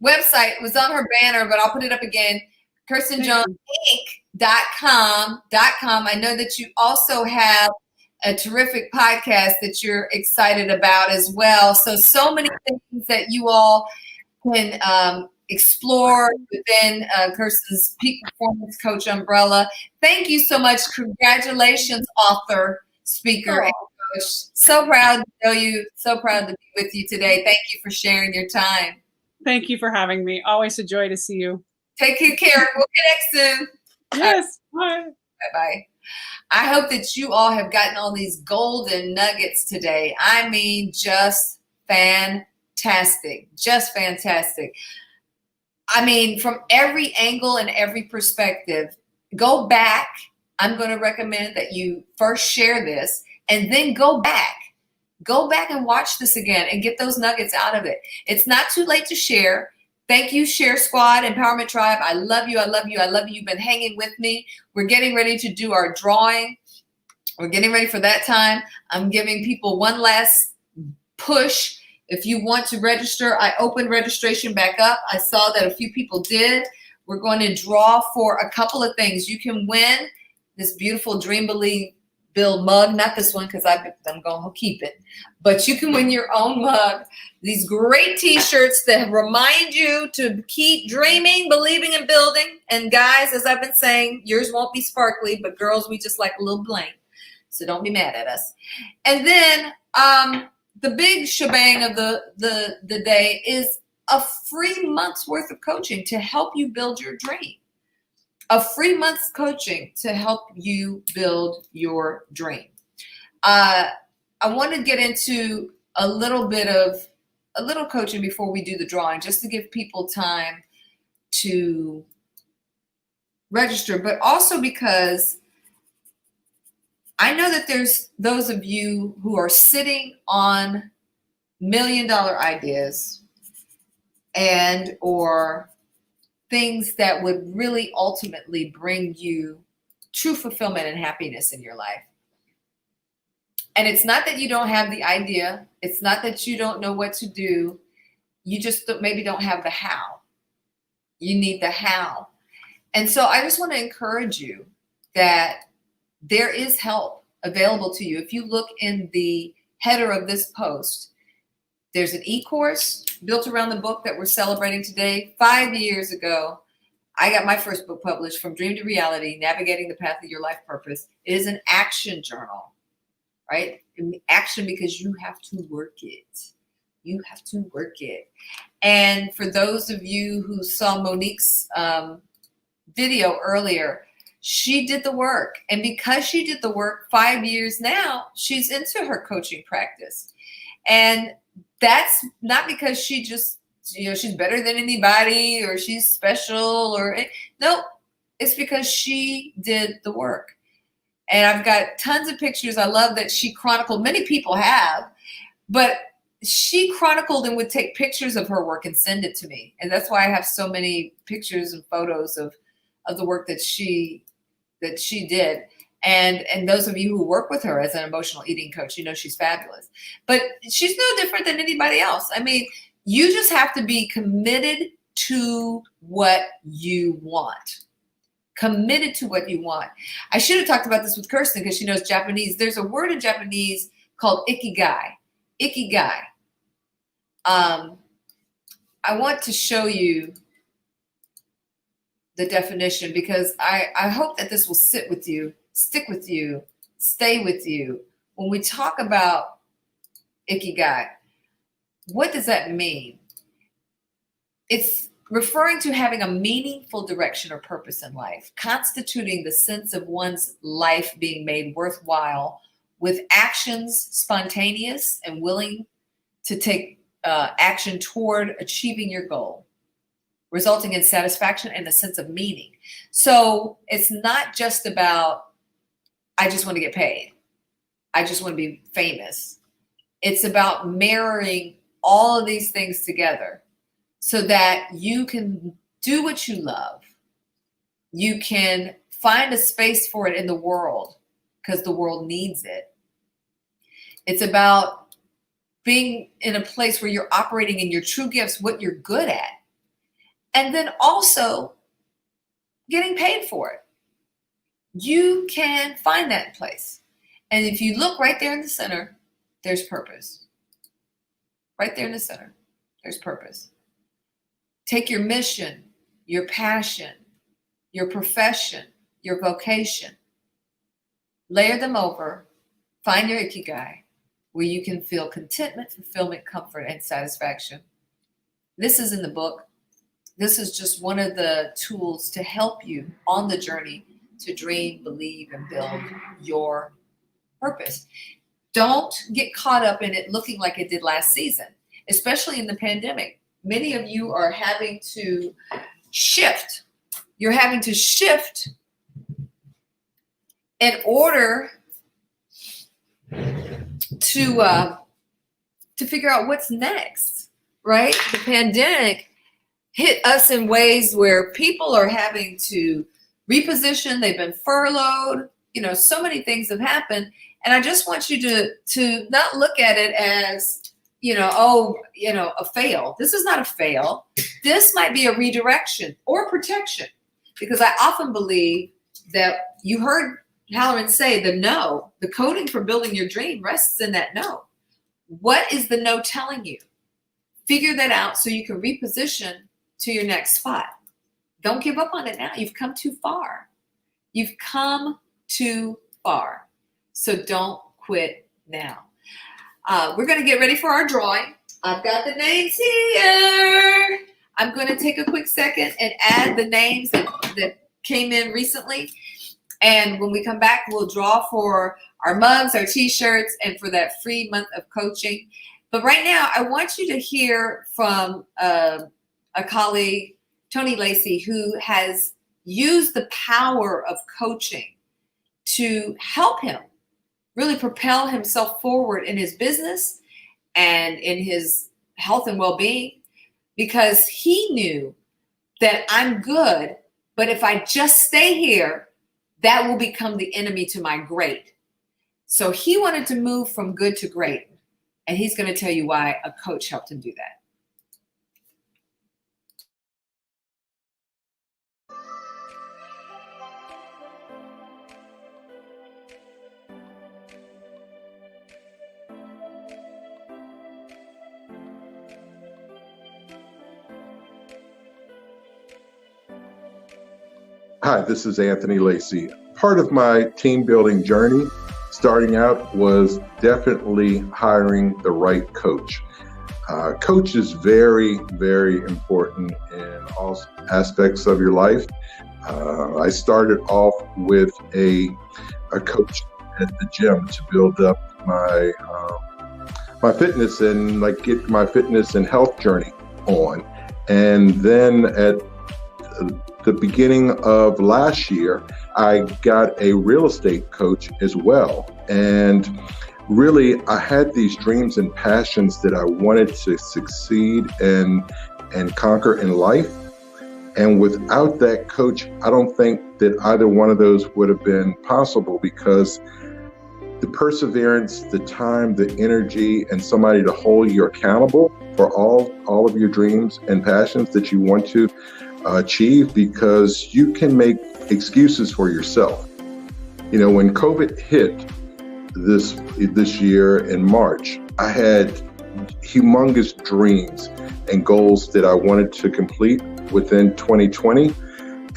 [SPEAKER 1] website was on her banner, but I'll put it up again. KirstenJonesInc.com. I know that you also have a terrific podcast that you're excited about as well. So many things that you all can explore within Kirsten's Peak Performance Coach umbrella. Thank you so much. Congratulations, author, speaker, and coach. So proud to know you. So proud to be with you today. Thank you for sharing your time.
[SPEAKER 13] Thank you for having me. Always a joy to see you.
[SPEAKER 1] Take good care. We'll connect soon.
[SPEAKER 13] Yes. Bye.
[SPEAKER 1] Bye-bye. I hope that you all have gotten all these golden nuggets today. I mean, just fantastic. Just fantastic. I mean, from every angle and every perspective, go back. I'm going to recommend that you first share this and then go back. Go back and watch this again and get those nuggets out of it. It's not too late to share. Thank you, Share Squad, Empowerment Tribe. I love you. I love you. I love you. You've been hanging with me. We're getting ready to do our drawing. We're getting ready for that time. I'm giving people one last push. If you want to register, I opened registration back up. I saw that a few people did. We're going to draw for a couple of things. You can win this beautiful Dream, Believe, Build mug, not this one because I'm going to keep it, but you can win your own mug. These great t-shirts that remind you to keep dreaming, believing, and building. And guys, as I've been saying, yours won't be sparkly, but girls, we just like a little bling. So don't be mad at us. And then the big shebang of the day is a free month's worth of coaching to help you build your dream. A free month's coaching to help you build your dream. I want to get into a little coaching before we do the drawing, just to give people time to register, but also because I know that there's those of you who are sitting on $1 million ideas and or things that would really ultimately bring you true fulfillment and happiness in your life. And it's not that you don't have the idea. It's not that you don't know what to do. You just maybe don't have the how. You need the how. And so I just want to encourage you that there is help available to you. If you look in the header of this post, there's an e-course built around the book that we're celebrating today. 5 years ago, I got my first book published, From Dream to Reality, Navigating the Path of Your Life Purpose. It is an action journal, right? Action because you have to work it. You have to work it. And for those of you who saw Monique's video earlier, she did the work. And because she did the work, 5 years now, she's into her coaching practice. And that's not because she just, she's better than anybody or she's special or no, it's because she did the work. And I've got tons of pictures. I love that she chronicled, many people have, but she chronicled and would take pictures of her work and send it to me. And that's why I have so many pictures and photos of the work that she did. And those of you who work with her as an emotional eating coach, you know she's fabulous. But she's no different than anybody else. I mean, you just have to be committed to what you want. Committed to what you want. I should have talked about this with Kirsten because she knows Japanese. There's a word in Japanese called ikigai. Ikigai. I want to show you the definition because I hope that this will sit with you, stick with you, stay with you. When we talk about ikigai, what does that mean? It's referring to having a meaningful direction or purpose in life, constituting the sense of one's life being made worthwhile with actions spontaneous and willing to take action toward achieving your goal, resulting in satisfaction and a sense of meaning. So it's not just about, I just want to get paid. I just want to be famous. It's about marrying all of these things together so that you can do what you love. You can find a space for it in the world because the world needs it. It's about being in a place where you're operating in your true gifts, what you're good at, and then also getting paid for it. You can find that place. And if you look right there in the center, there's purpose. Right there in the center, there's purpose. Take your mission, your passion, your profession, your vocation, layer them over, find your ikigai, where you can feel contentment, fulfillment, comfort, and satisfaction. This is in the book. This is just one of the tools to help you on the journey to dream, believe, and build your purpose. Don't get caught up in it looking like it did last season, especially in the pandemic. many of you are having to shift. You're having to shift in order to figure out what's next, right? The pandemic hit us in ways where people are having to reposition. They've been furloughed. So many things have happened. And I just want you to not look at it as, a fail. This is not a fail. This might be a redirection or protection, because I often believe that you heard Halloran say the coding for building your dream rests in that no. What is the no telling you? Figure that out so you can reposition to your next spot. Don't give up on it now. You've come too far. You've come too far. So don't quit now. We're going to get ready for our drawing. I've got the names here. I'm going to take a quick second and add the names that came in recently. And when we come back, we'll draw for our mugs, our t-shirts, and for that free month of coaching. But right now, I want you to hear from a colleague, Tony Lacey, who has used the power of coaching to help him really propel himself forward in his business and in his health and well-being, because he knew that I'm good, but if I just stay here, that will become the enemy to my great. So he wanted to move from good to great, and he's going to tell you why a coach helped him do that.
[SPEAKER 14] Hi, this is Anthony Lacey. Part of my team building journey starting out was definitely hiring the right coach. Coach is very, very important in all aspects of your life. I started off with a coach at the gym to build up my my fitness and get my fitness and health journey on. And then at the beginning of last year, I got a real estate coach as well. And really, I had these dreams and passions that I wanted to succeed and conquer in life. And without that coach, I don't think that either one of those would have been possible, because the perseverance, the time, the energy, and somebody to hold you accountable for all of your dreams and passions that you want to achieve, because you can make excuses for yourself. When COVID hit this year in March, I had humongous dreams and goals that I wanted to complete within 2020.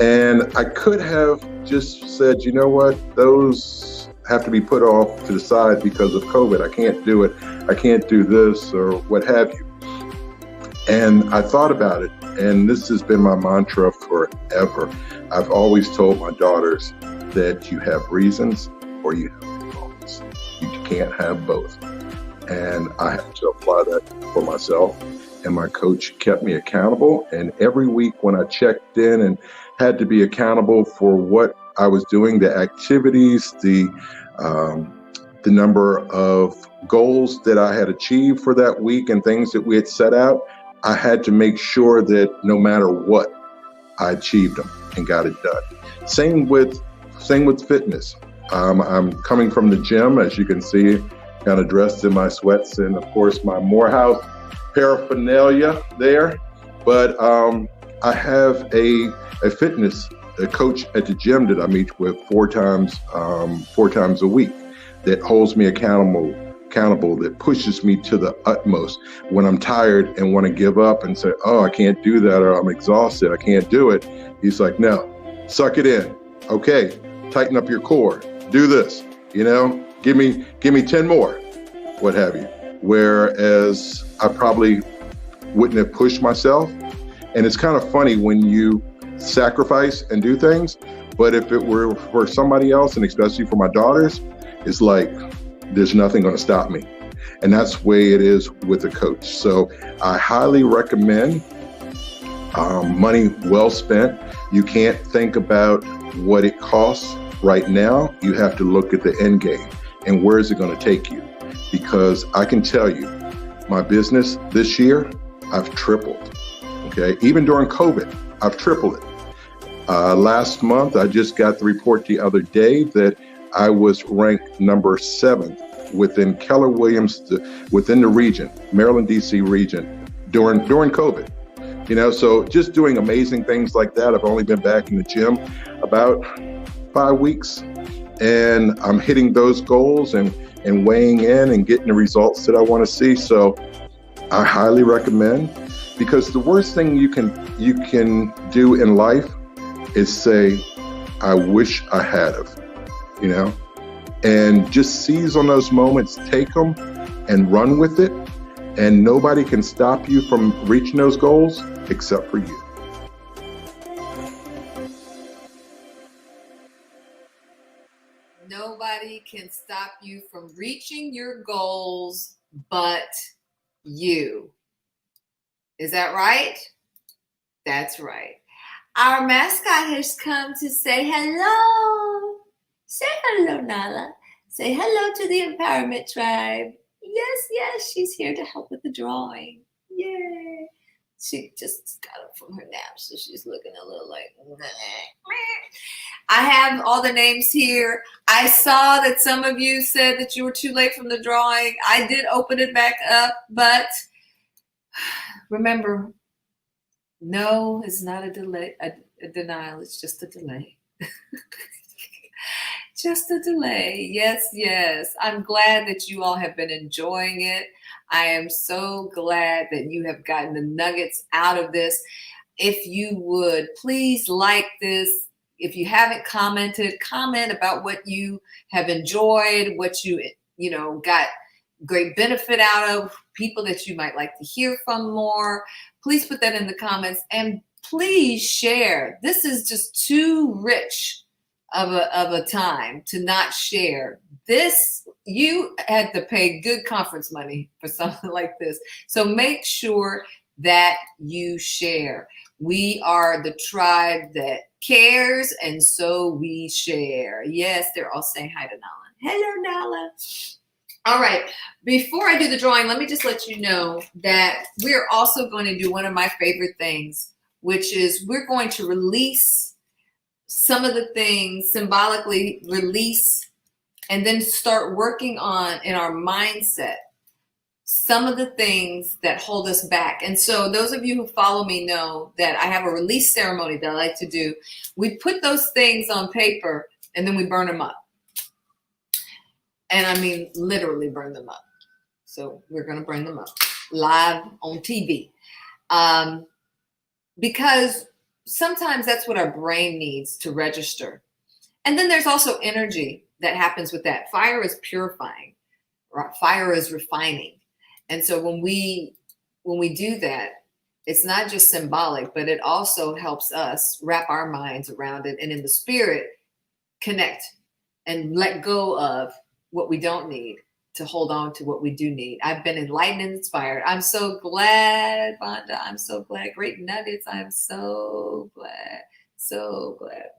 [SPEAKER 14] And I could have just said, you know what, those have to be put off to the side because of COVID. I can't do it. I can't do this or what have you. And I thought about it, and this has been my mantra forever. I've always told my daughters that you have reasons or you have goals. You can't have both. And I have to apply that for myself. And my coach kept me accountable. And every week when I checked in and had to be accountable for what I was doing, the activities, the number of goals that I had achieved for that week and things that we had set out, I had to make sure that no matter what, I achieved them and got it done. Same with fitness. I'm coming from the gym, as you can see, kind of dressed in my sweats and of course my Morehouse paraphernalia there. But I have a coach at the gym that I meet with four times a week that holds me accountable, that pushes me to the utmost when I'm tired and want to give up and say, oh, I can't do that, or I'm exhausted, I can't do it. He's like, no, suck it in. Okay, tighten up your core. Do this, give me 10 more, what have you. Whereas I probably wouldn't have pushed myself. And it's kind of funny when you sacrifice and do things, but if it were for somebody else, and especially for my daughters, it's like, there's nothing going to stop me. And that's the way it is with a coach. So I highly recommend money well spent. You can't think about what it costs right now. You have to look at the end game and where is it going to take you? Because I can tell you, my business this year, I've tripled. Okay, even during COVID, I've tripled it. Last month, I just got the report the other day that I was ranked number 7th within Keller Williams, within the region, Maryland, DC region, during COVID. You know, so just doing amazing things like that. I've only been back in the gym about 5 weeks, and I'm hitting those goals and weighing in and getting the results that I want to see. So I highly recommend, because the worst thing you can do in life is say, I wish I had of, you know, and just seize on those moments, take them and run with it. And nobody can stop you from reaching those goals except for you.
[SPEAKER 1] Nobody can stop you from reaching your goals but you. Is that right? That's right. Our mascot has come to say hello. Say hello, Nala. Say hello to the Empowerment Tribe. Yes, she's here to help with the drawing. Yay. She just got up from her nap, so she's looking a little like, I have all the names here. I saw that some of you said that you were too late from the drawing. I did open it back up, but remember, no is not a delay, a denial. It's just a delay. Just a delay. Yes. I'm glad that you all have been enjoying it. I am so glad that you have gotten the nuggets out of this. If you would, please like this. If you haven't commented, comment about what you have enjoyed, what you got great benefit out of, people that you might like to hear from more. Please put that in the comments, and please share. This is just too rich of a time to not share. This, you had to pay good conference money for something like this. So make sure that you share. We are the tribe that cares, and so we share. Yes, they're all saying hi to Nala. Hello, Nala. All right, before I do the drawing, let me just let you know that we're also going to do one of my favorite things, which is we're going to release some of the things, symbolically release, and then start working on in our mindset some of the things that hold us back. And so those of you who follow me know that I have a release ceremony that I like to do. We put those things on paper and then we burn them up. And I mean, literally burn them up. So we're going to burn them up live on TV. Because sometimes that's what our brain needs to register. And then there's also energy that happens with that. Fire is purifying. Fire is refining. And so when we do that, it's not just symbolic, but it also helps us wrap our minds around it and in the spirit connect and let go of what we don't need to hold on to what we do need. I've been enlightened and inspired. I'm so glad, Vonda. I'm so glad. Great nuggets. I'm so glad. So glad.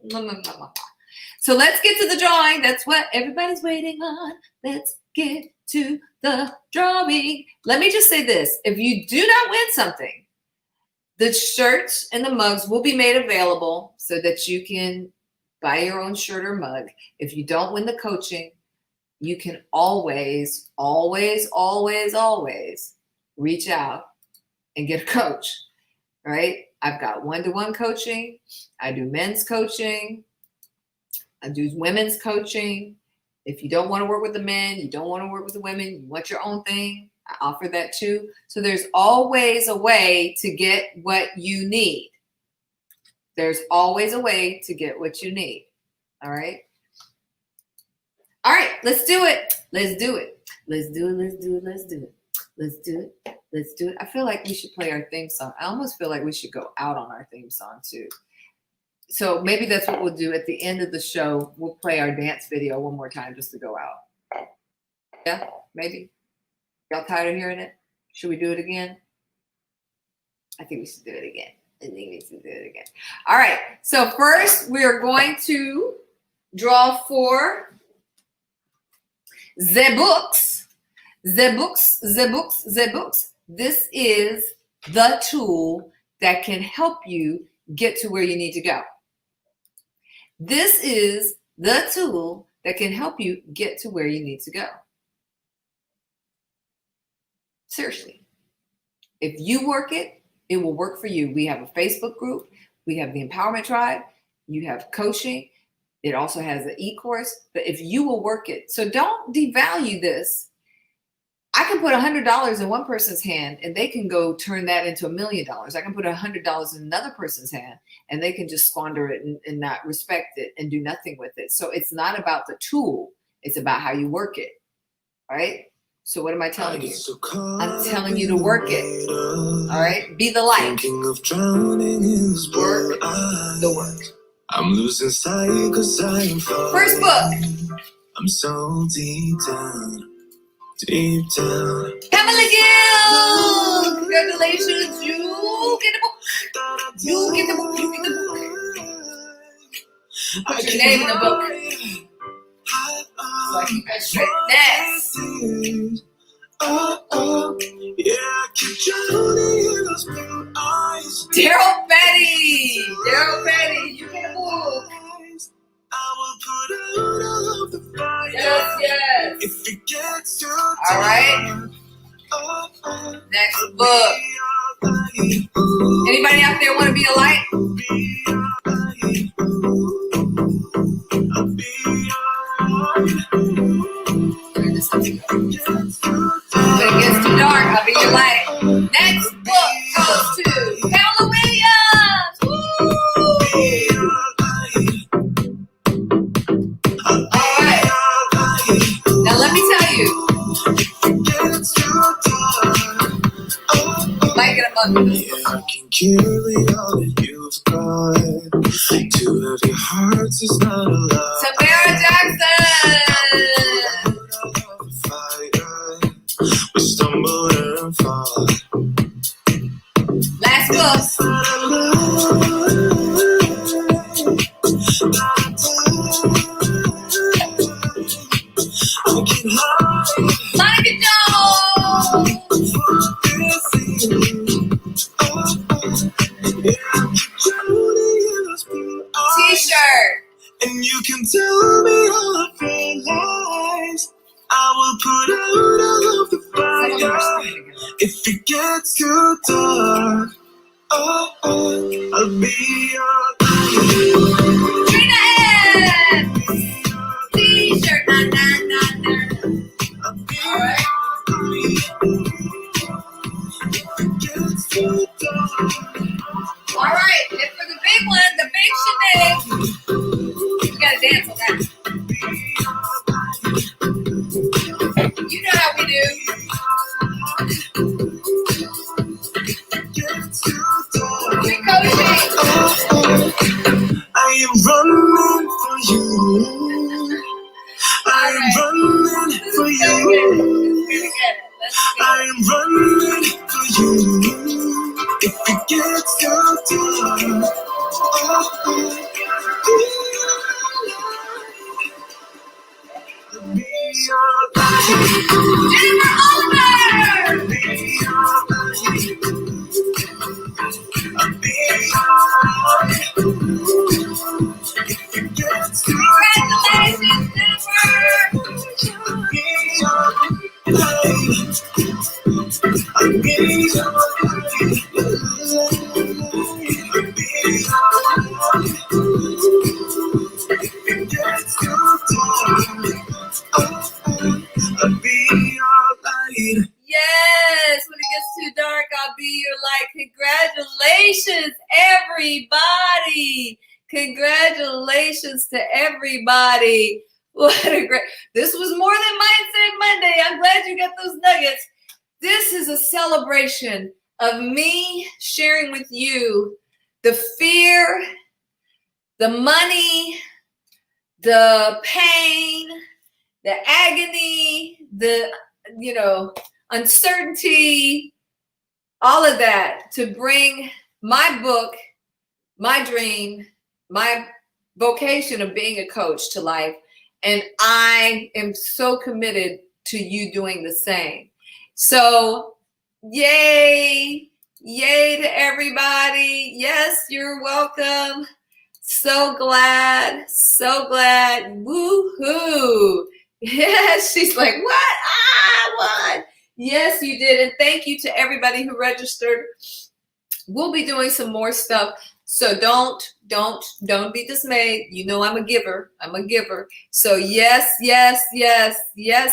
[SPEAKER 1] So let's get to the drawing. That's what everybody's waiting on. Let's get to the drawing. Let me just say this. If you do not win something, the shirts and the mugs will be made available so that you can buy your own shirt or mug. If you don't win the coaching, you can always reach out and get a coach, right? I've got one-to-one coaching. I do men's coaching. I do women's coaching. If you don't want to work with the men, you don't want to work with the women, you want your own thing, I offer that too. So there's always a way to get what you need. There's always a way to get what you need. All right. All right, let's do it. Let's do it. Let's do it. Let's do it. Let's do it. Let's do it. Let's do it. I feel like we should play our theme song. I almost feel like we should go out on our theme song too. So maybe that's what we'll do at the end of the show. We'll play our dance video one more time just to go out. Yeah, maybe. Y'all tired of hearing it? Should we do it again? I think we should do it again. All right. So first, we are going to draw for the books. The books. This is the tool that can help you get to where you need to go. This is the tool that can help you get to where you need to go. Seriously. If you work it, it will work for you. We have a Facebook group. We have the Empowerment Tribe. You have coaching. It also has an eCOURSE. But if you will work it, so don't devalue this. I can put $100 in one person's hand and they can go turn that into $1 million. I can put $100 in another person's hand and they can just squander it and not respect it and do nothing with it. So it's not about the tool. It's about how you work it. All right. So what am I telling you? I'm telling you to work it. All right. Be the light. Work the work. I'm losing sight because I'm falling. First book. I'm so deep down. Deep down. Pamela Gill! Congratulations, you get the book. You get the book. You get the book. Put your name in the book. So I keep that straight. Next. Daryl Petty. Daryl Petty, you get a book. Yes. If it gets all right. Next book. Anybody out there want to be a light? When it gets too dark, I'll be your light. Next book goes to Paola Williams. Woo! All right. Now let me tell you. Might get a mug. I can carry all that you've got. Two of your hearts is not allowed. Samara Jackson. We stumble and fall. Last book. Monica Jones. T-shirt. And you can tell me all of your lies. I will put out all of the fire. If it gets too dark, I'll be your light. Trina S. T-shirt. All right. All right, and for the big one, the big shindig, you gotta dance on that. You know how we do. We're coaching. I am running for you. I am running for you. I am running for you. If it gets too dark, be your light. Jennifer Oliver! Be your light. Be your light. If it gets too dark, congratulations, Jennifer! Be your light. Be your light. Yes, when it gets too dark, I'll be your light. Congratulations, everybody. Congratulations to everybody. What a great, this was more than Mindset Monday. I'm glad you got those nuggets. This is a celebration of me sharing with you the fear, the money, the pain, the agony, the, uncertainty, all of that to bring my book, my dream, my vocation of being a coach to life. And I am so committed to you doing the same. So yay, yay to everybody. Yes, you're welcome. So glad, so glad. Woohoo. Yes, she's like, what? What? Yes, you did. And thank you to everybody who registered. We'll be doing some more stuff. So don't be dismayed. You know, I'm a giver. I'm a giver. So yes.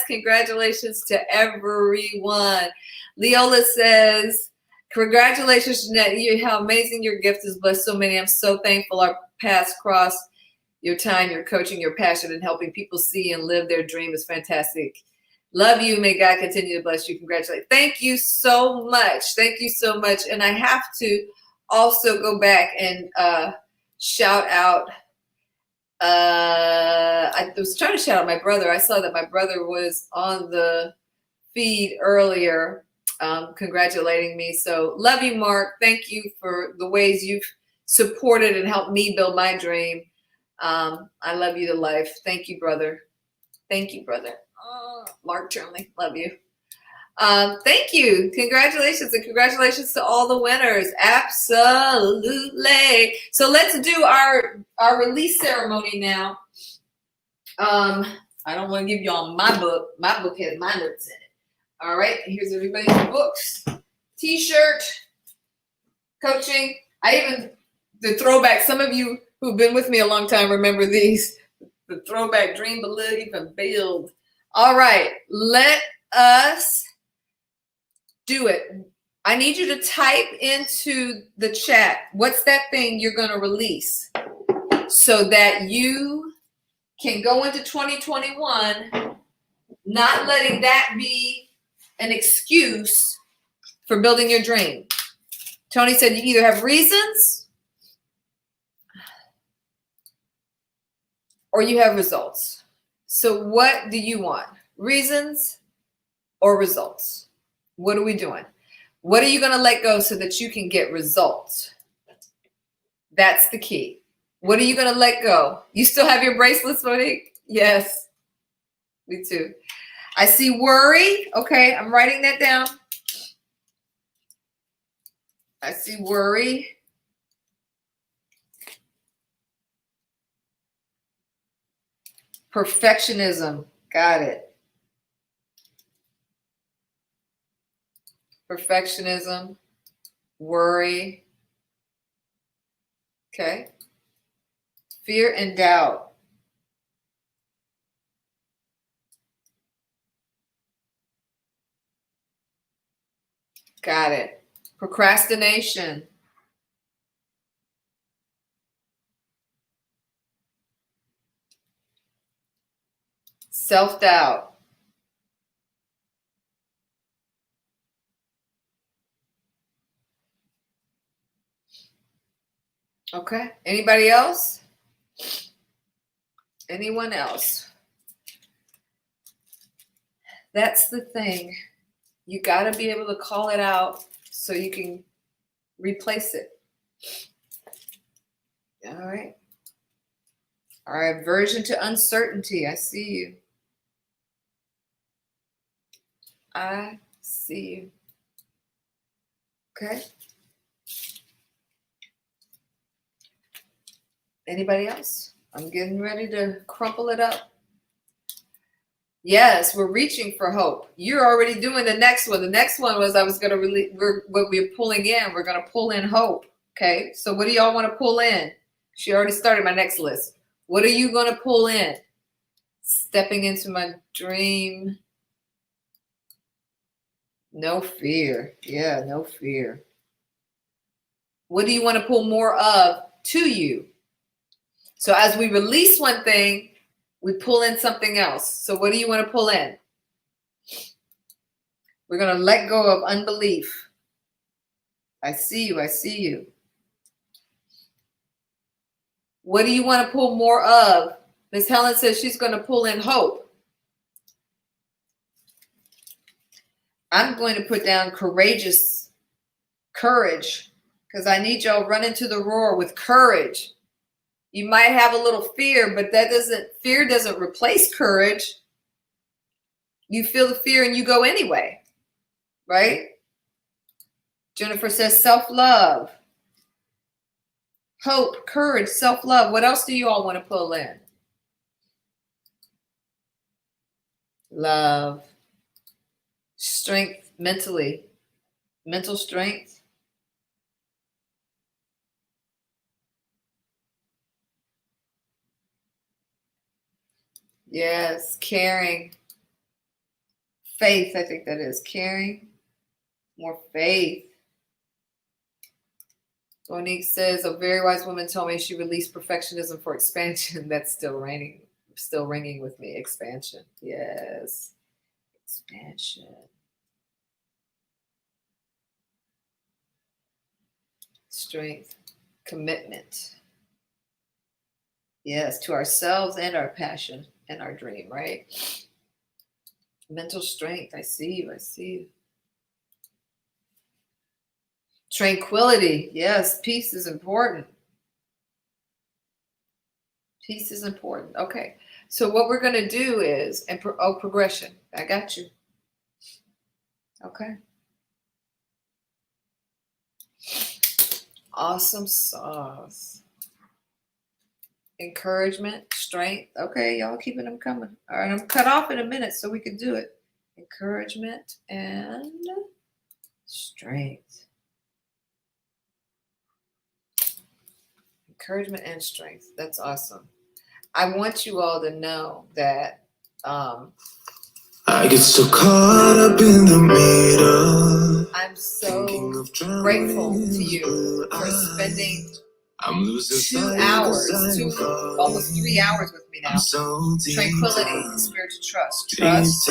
[SPEAKER 1] Congratulations to everyone. Leola says, congratulations, Jeanette. How amazing your gift has blessed so many. I'm so thankful our paths crossed. Your time, your coaching, your passion, and helping people see and live their dream is fantastic. Love you. May God continue to bless you. Congratulations. Thank you so much. Thank you so much. And I have to also go back and shout out. I was trying to shout out my brother. I saw that my brother was on the feed earlier congratulating me. So love you, Mark. Thank you for the ways you've supported and helped me build my dream. I love you to life. Thank you, brother. Thank you, brother. Mark Chernley, love you. Thank you. Congratulations, and congratulations to all the winners. Absolutely. So let's do our release ceremony now. I don't want to give y'all my book. My book has my notes in it. All right, here's everybody's books. T-shirt, coaching. The throwback. Some of you who've been with me a long time remember these. The throwback, dream, believe, and build. All right, let us do it. I need you to type into the chat, what's that thing you're going to release so that you can go into 2021 not letting that be an excuse for building your dream. Tony said you either have reasons or you have results. So what do you want? Reasons or results? What are we doing? What are you going to let go so that you can get results? That's the key. What are you going to let go? You still have your bracelets, Monique? Yes, me too. I see worry. Okay, I'm writing that down. I see worry. Perfectionism. Got it. Perfectionism, worry. Okay. Fear and doubt. Got it. Procrastination. Self-doubt. Okay. Anybody else? Anyone else? That's the thing. You got to be able to call it out so you can replace it. All right. All right. Aversion to uncertainty. I see you. I see you. Okay. Anybody else? I'm getting ready to crumple it up. Yes, we're reaching for hope. You're already doing the next one. The next one was I was going to release, what we're pulling in. We're going to pull in hope. Okay. So what do y'all want to pull in? She already started my next list. What are you going to pull in? Stepping into my dream. No fear. Yeah, no fear. What do you want to pull more of to you? So as we release one thing, we pull in something else. So what do you want to pull in? We're going to let go of unbelief. I see you. I see you. What do you want to pull more of? Miss Helen says she's going to pull in hope. I'm going to put down courage, because I need y'all run into the roar with courage. You might have a little fear, but fear doesn't replace courage. You feel the fear and you go anyway, right? Jennifer says self-love, hope, courage, self-love. What else do you all want to pull in? Love, strength, mental strength. Yes, caring. Faith, I think that is caring. More faith. Monique says, a very wise woman told me she released perfectionism for expansion. That's still ringing with me. Expansion. Yes. Expansion. Strength. Commitment. Yes, to ourselves and our passion and our dream, right? Mental strength. I see you. Tranquility. Yes, peace is important. Peace is important. Okay. So what we're going to do is, progression. I got you. Okay. Awesome sauce. Encouragement, strength. Okay, y'all keeping them coming. All right, I'm cut off in a minute so we can do it. Encouragement and strength. Encouragement and strength. That's awesome. I want you all to know that
[SPEAKER 2] I get so caught up in the middle.
[SPEAKER 1] I'm so grateful to you for spending 2 hours, almost 3 hours with me now. Tranquility, spiritual trust. Trust.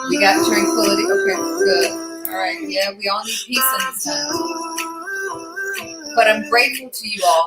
[SPEAKER 1] We got tranquility. Okay, good. All right. Yeah, we all need peace in this time. But I'm grateful to you all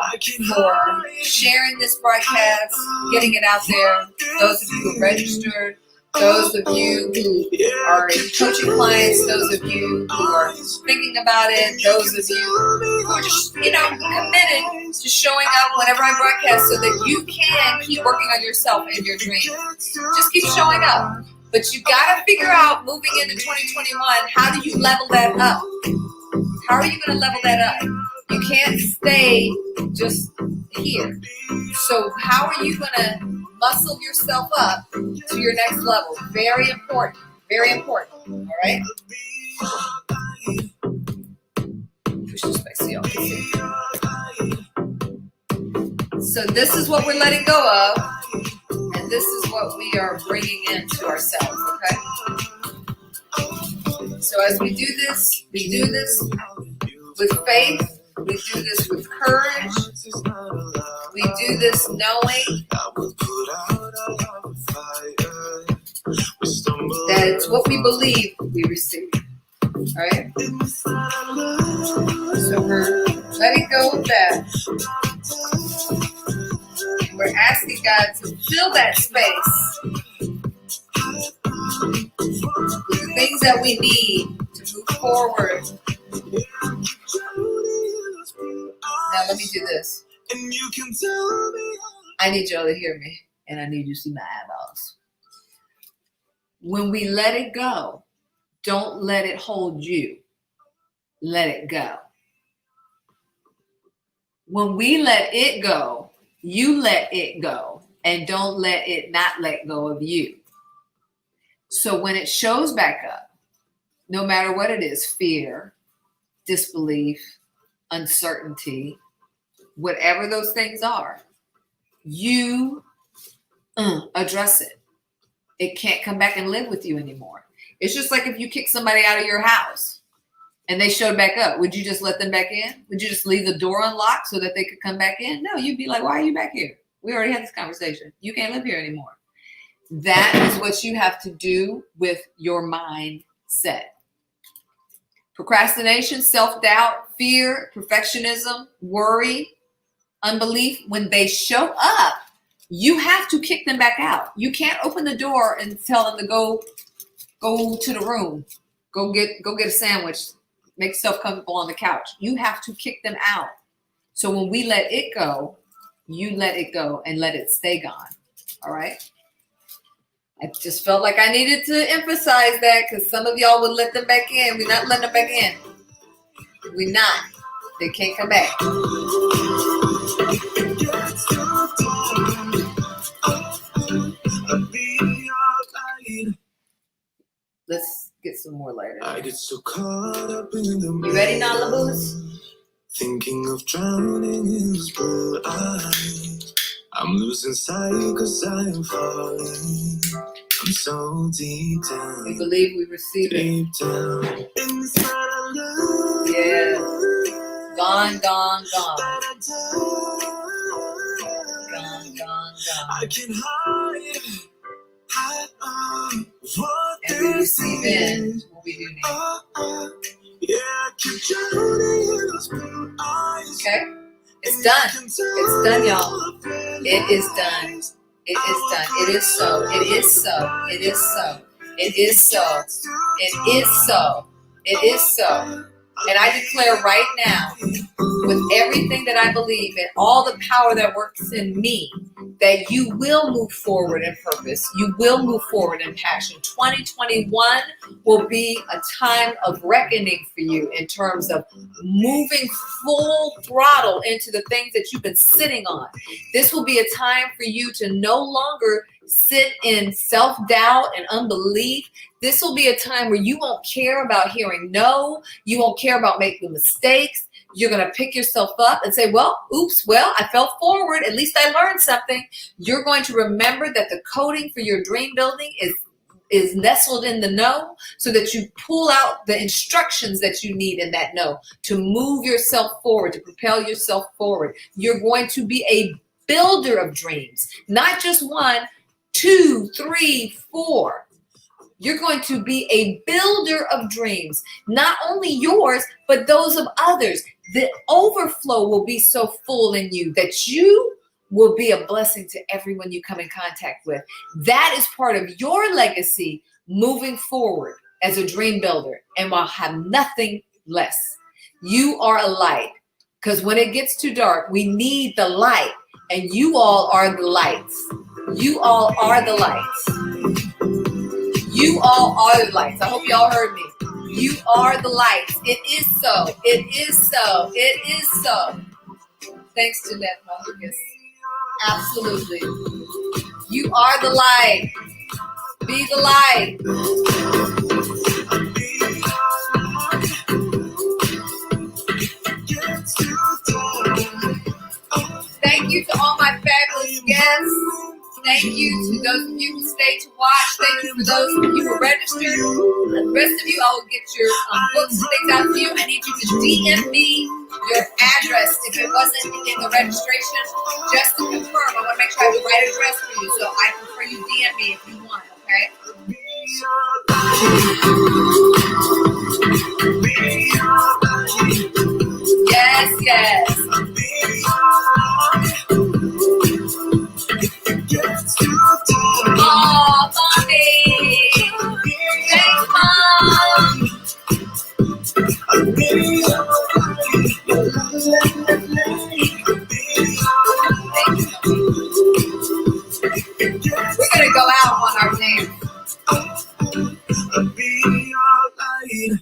[SPEAKER 1] for sharing this broadcast, getting it out there. Those of you who registered, those of you who are coaching clients, those of you who are thinking about it, those of you who are just, committed to showing up whenever I broadcast so that you can keep working on yourself and your dream. Just keep showing up. But you got to figure out, moving into 2021, how do you level that up? How are you going to level that up? You can't stay just here. So how are you going to muscle yourself up to your next level? Very important. Very important. All right? Push this back so y'all can see. So this is what we're letting go of. And this is what we are bringing into ourselves. Okay? So as we do this with faith. We do this with courage. We do this knowing that it's what we believe we receive. All right? So we're letting go of that. And we're asking God to fill that space with the things that we need to move forward. Now let me do this. I need y'all to hear me, and I need you to see my eyeballs. When we let it go, don't let it hold you. Let it go. When we let it go, you let it go, and don't let it not let go of you. So when it shows back up, no matter what it is, fear, disbelief, uncertainty, whatever those things are, you address it. It can't come back and live with you anymore. It's just like if you kick somebody out of your house and they showed back up, would you just let them back in? Would you just leave the door unlocked so that they could come back in? No, you'd be like, why are you back here? We already had this conversation. You can't live here anymore. That is what you have to do with your mindset. Procrastination, self-doubt, fear, perfectionism, worry, unbelief, when they show up, you have to kick them back out. You can't open the door and tell them to go go to the room, go get a sandwich, make yourself comfortable on the couch. You have to kick them out. So when we let it go, you let it go and let it stay gone. All right. I just felt like I needed to emphasize that because some of y'all would let them back in. We're not letting them back in. We're not. They can't come back. Let's get some more later. I get so caught up in the you ready now, Laboose? Thinking of drowning in this blue eye. I'm losing sight because I am falling. I'm so deep down. We believe we receive deep it. Down. Yeah. Gone, gone, gone. Gone, gone, gone. I can hide and we receive in what we do need. Okay? It's done. It's done, y'all. It is done. It is done. It is so. It is so. It is so. It is so. It is so. It is so. And I declare right now, with everything that I believe and all the power that works in me, that you will move forward in purpose. You will move forward in passion. 2021 will be a time of reckoning for you in terms of moving full throttle into the things that you've been sitting on. This will be a time for you to no longer sit in self-doubt and unbelief. This will be a time where you won't care about hearing no. You won't care about making mistakes. You're going to pick yourself up and say, well, oops, well, I fell forward. At least I learned something. You're going to remember that the coding for your dream building is nestled in the no, so that you pull out the instructions that you need in that no to move yourself forward, to propel yourself forward. You're going to be a builder of dreams, not just 1, 2, 3, 4. You're going to be a builder of dreams, not only yours, but those of others. The overflow will be so full in you that you will be a blessing to everyone you come in contact with. That is part of your legacy moving forward as a dream builder, and will have nothing less. You are a light, because when it gets too dark, we need the light, and you all are the lights. You all are the lights. You all are the lights. I hope y'all heard me. You are the lights. It is so. It is so. It is so. Thanks, Jeanette Rodriguez. Absolutely. You are the light. Be the light. Thank you to all my fabulous guests. Thank you to those of you who stayed to watch. Thank you for those of you who registered. The rest of you, I will get your books and things out to you. I need you to DM me your address if it wasn't in the registration, just to confirm. I want to make sure I have the right address for you, so I prefer you DM me if you want, okay? Yes, yes. Oh, Mommy! Thanks, Mom! We're gonna go out on our dance.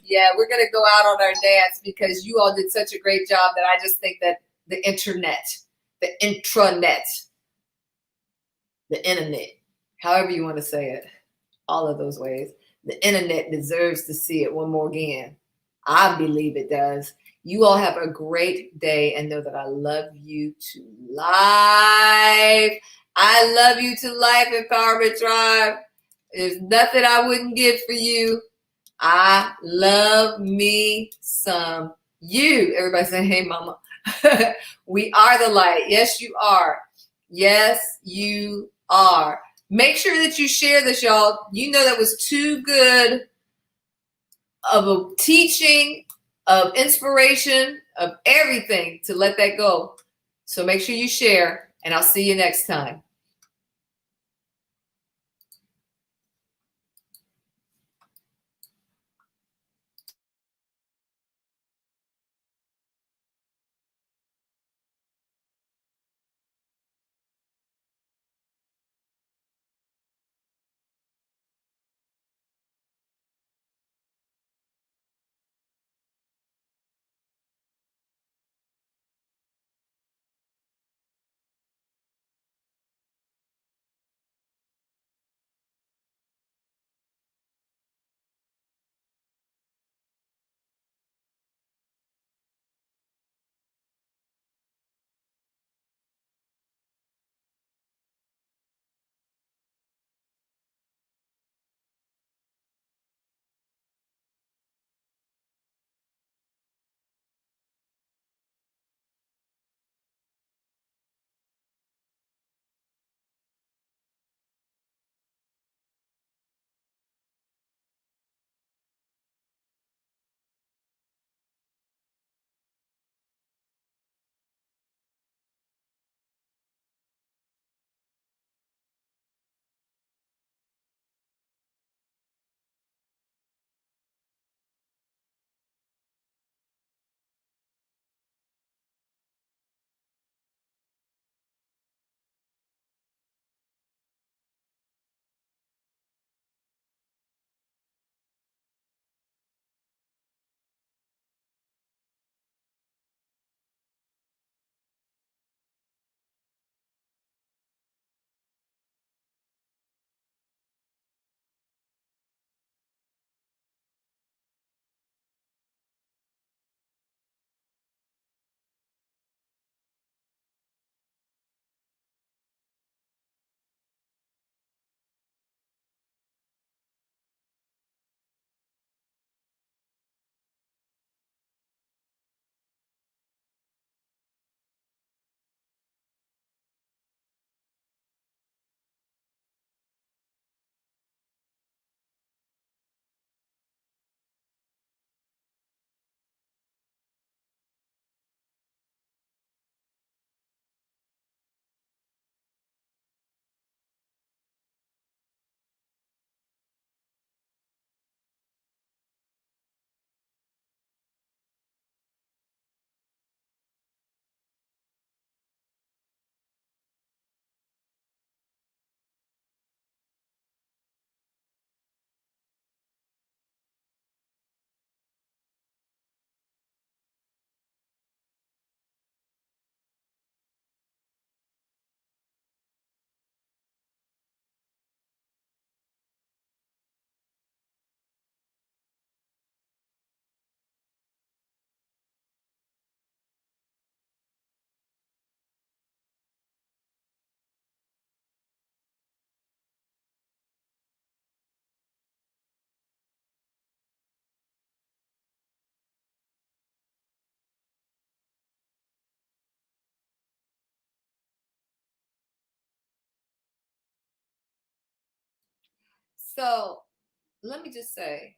[SPEAKER 1] Yeah, we're gonna go out on our dance because you all did such a great job that I just think that the internet, the intranet, the internet, however you want to say it, all of those ways, the internet deserves to see it one more again. I believe it does. You all have a great day and know that I love you to life. I love you to life, Empowerment Drive. There's nothing I wouldn't give for you. I love me some you. Everybody say, hey, mama. We are the light. Yes, you are. Yes, you are. Make sure that you share this, y'all. You know that was too good of a teaching, of inspiration, of everything to let that go. So make sure you share, and I'll see you next time. So let me just say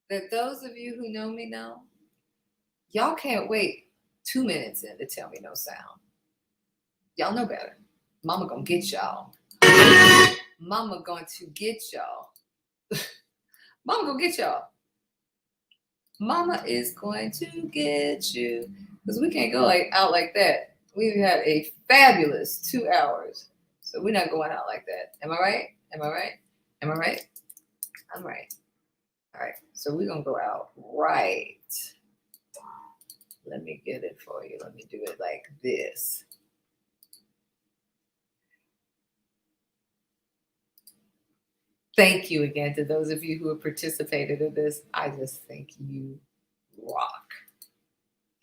[SPEAKER 1] that those of you who know me know, y'all can't wait 2 minutes in to tell me no sound. Y'all know better. Mama gonna get y'all. Mama going to get y'all. Mama gonna get y'all. Mama is going to get you. Because we can't go out like that. We've had a fabulous 2 hours. So we're not going out like that. Am I right? Am I right? Am I right? I'm right. All right. So we're gonna go out right. Let me get it for you. Let me do it like this. Thank you again to those of you who have participated in this. I just think you rock.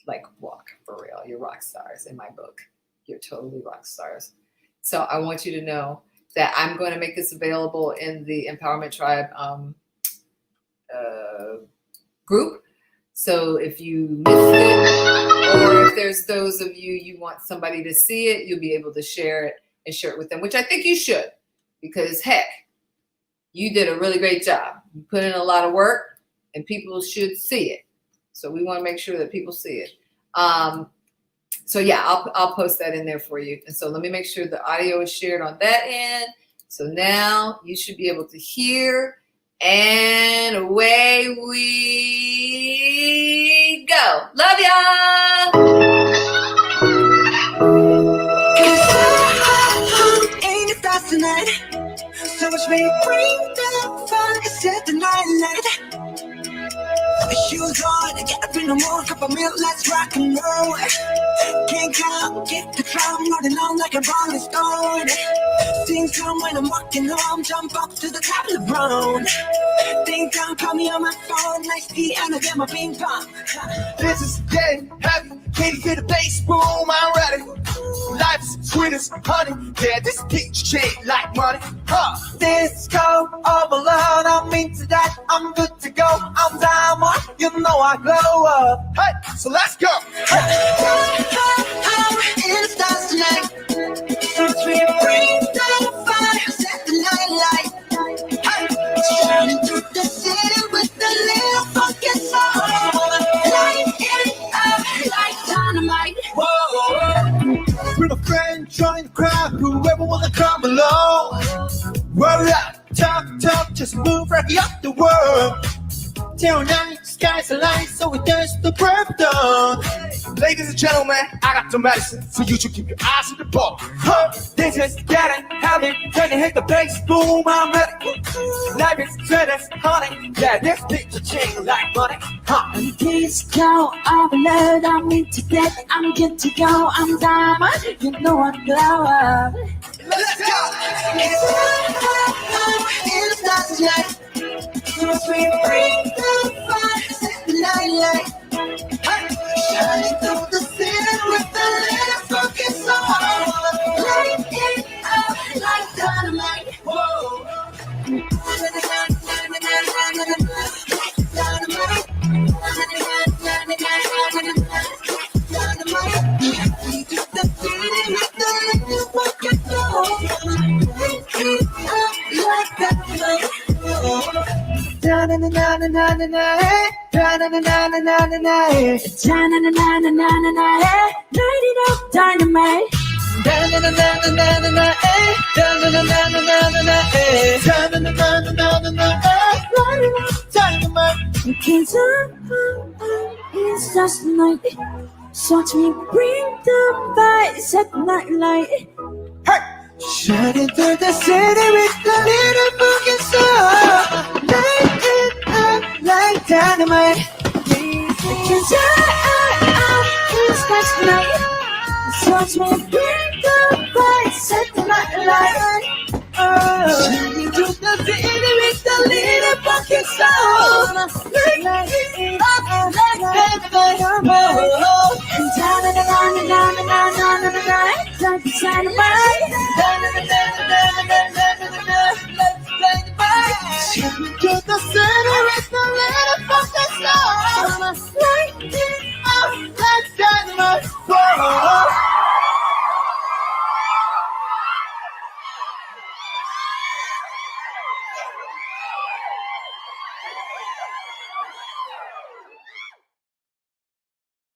[SPEAKER 1] Like rock, for real. You're rock stars in my book. You're totally rock stars. So I want you to know that I'm going to make this available in the Empowerment Tribe group. So if you missed it, or if there's those of you want somebody to see it, you'll be able to share it and share it with them, which I think you should, because heck, you did a really great job. You put in a lot of work and people should see it. So we want to make sure that people see it. So yeah, I'll post that in there for you. And so let me make sure the audio is shared on that end. So now you should be able to hear, and away we go. Love y'all.
[SPEAKER 2] Ain't it fascinating? So much may bring the fun, set the night light. Shoes on, get up in the morning, cup of milk, let's rock and roll. Can't count, get the drum, rolling on like a rolling stone. Sing come when I'm walking home, jump up to the top of the brown. Think down, call me on my phone, nice tea, and I get my ping pong.
[SPEAKER 3] This is getting heavy. Can you hear the bass boom? I'm ready. Life's sweet as honey. Yeah, this beat shake like money. Disco overload. I'm into that. I'm good to go. I'm diamond. You know I glow up. Hey, so let's go.
[SPEAKER 2] It starts tonight. Since we bring the fire, set the night light. Shining through the city with the little funky soul. Light it up like dynamite.
[SPEAKER 3] Whoa. With a friend, join the crowd. Whoever wanna come along. Roll up, talk, just move right up the world. Till night, sky's the light, so we dance the breath down. Ladies and gentlemen, I got the medicine for you to keep your eyes on the ball. This is getting heavy, when you hit the bass, boom, I'm ready. Life is sweet as honey, yeah, this beat to change like money.
[SPEAKER 2] Disco overload, I'm into that, I'm good to go, I'm diamond, you know I glow up.
[SPEAKER 3] Let's go!
[SPEAKER 2] It starts tonight. Since we bring the fire, set the night light. Shining through the city with the little funky soul. Light it up like dynamite. Whoa. Dynamite. It's just night. So to bring the fire, set the night light.
[SPEAKER 3] Shining through the city with the little funky soul. Light it up like dynamite.
[SPEAKER 2] It's just night. So to bring the fire, set the night light.
[SPEAKER 3] Shining through the city with the little funky soul. Light it up like dynamite. Shining through the city with the little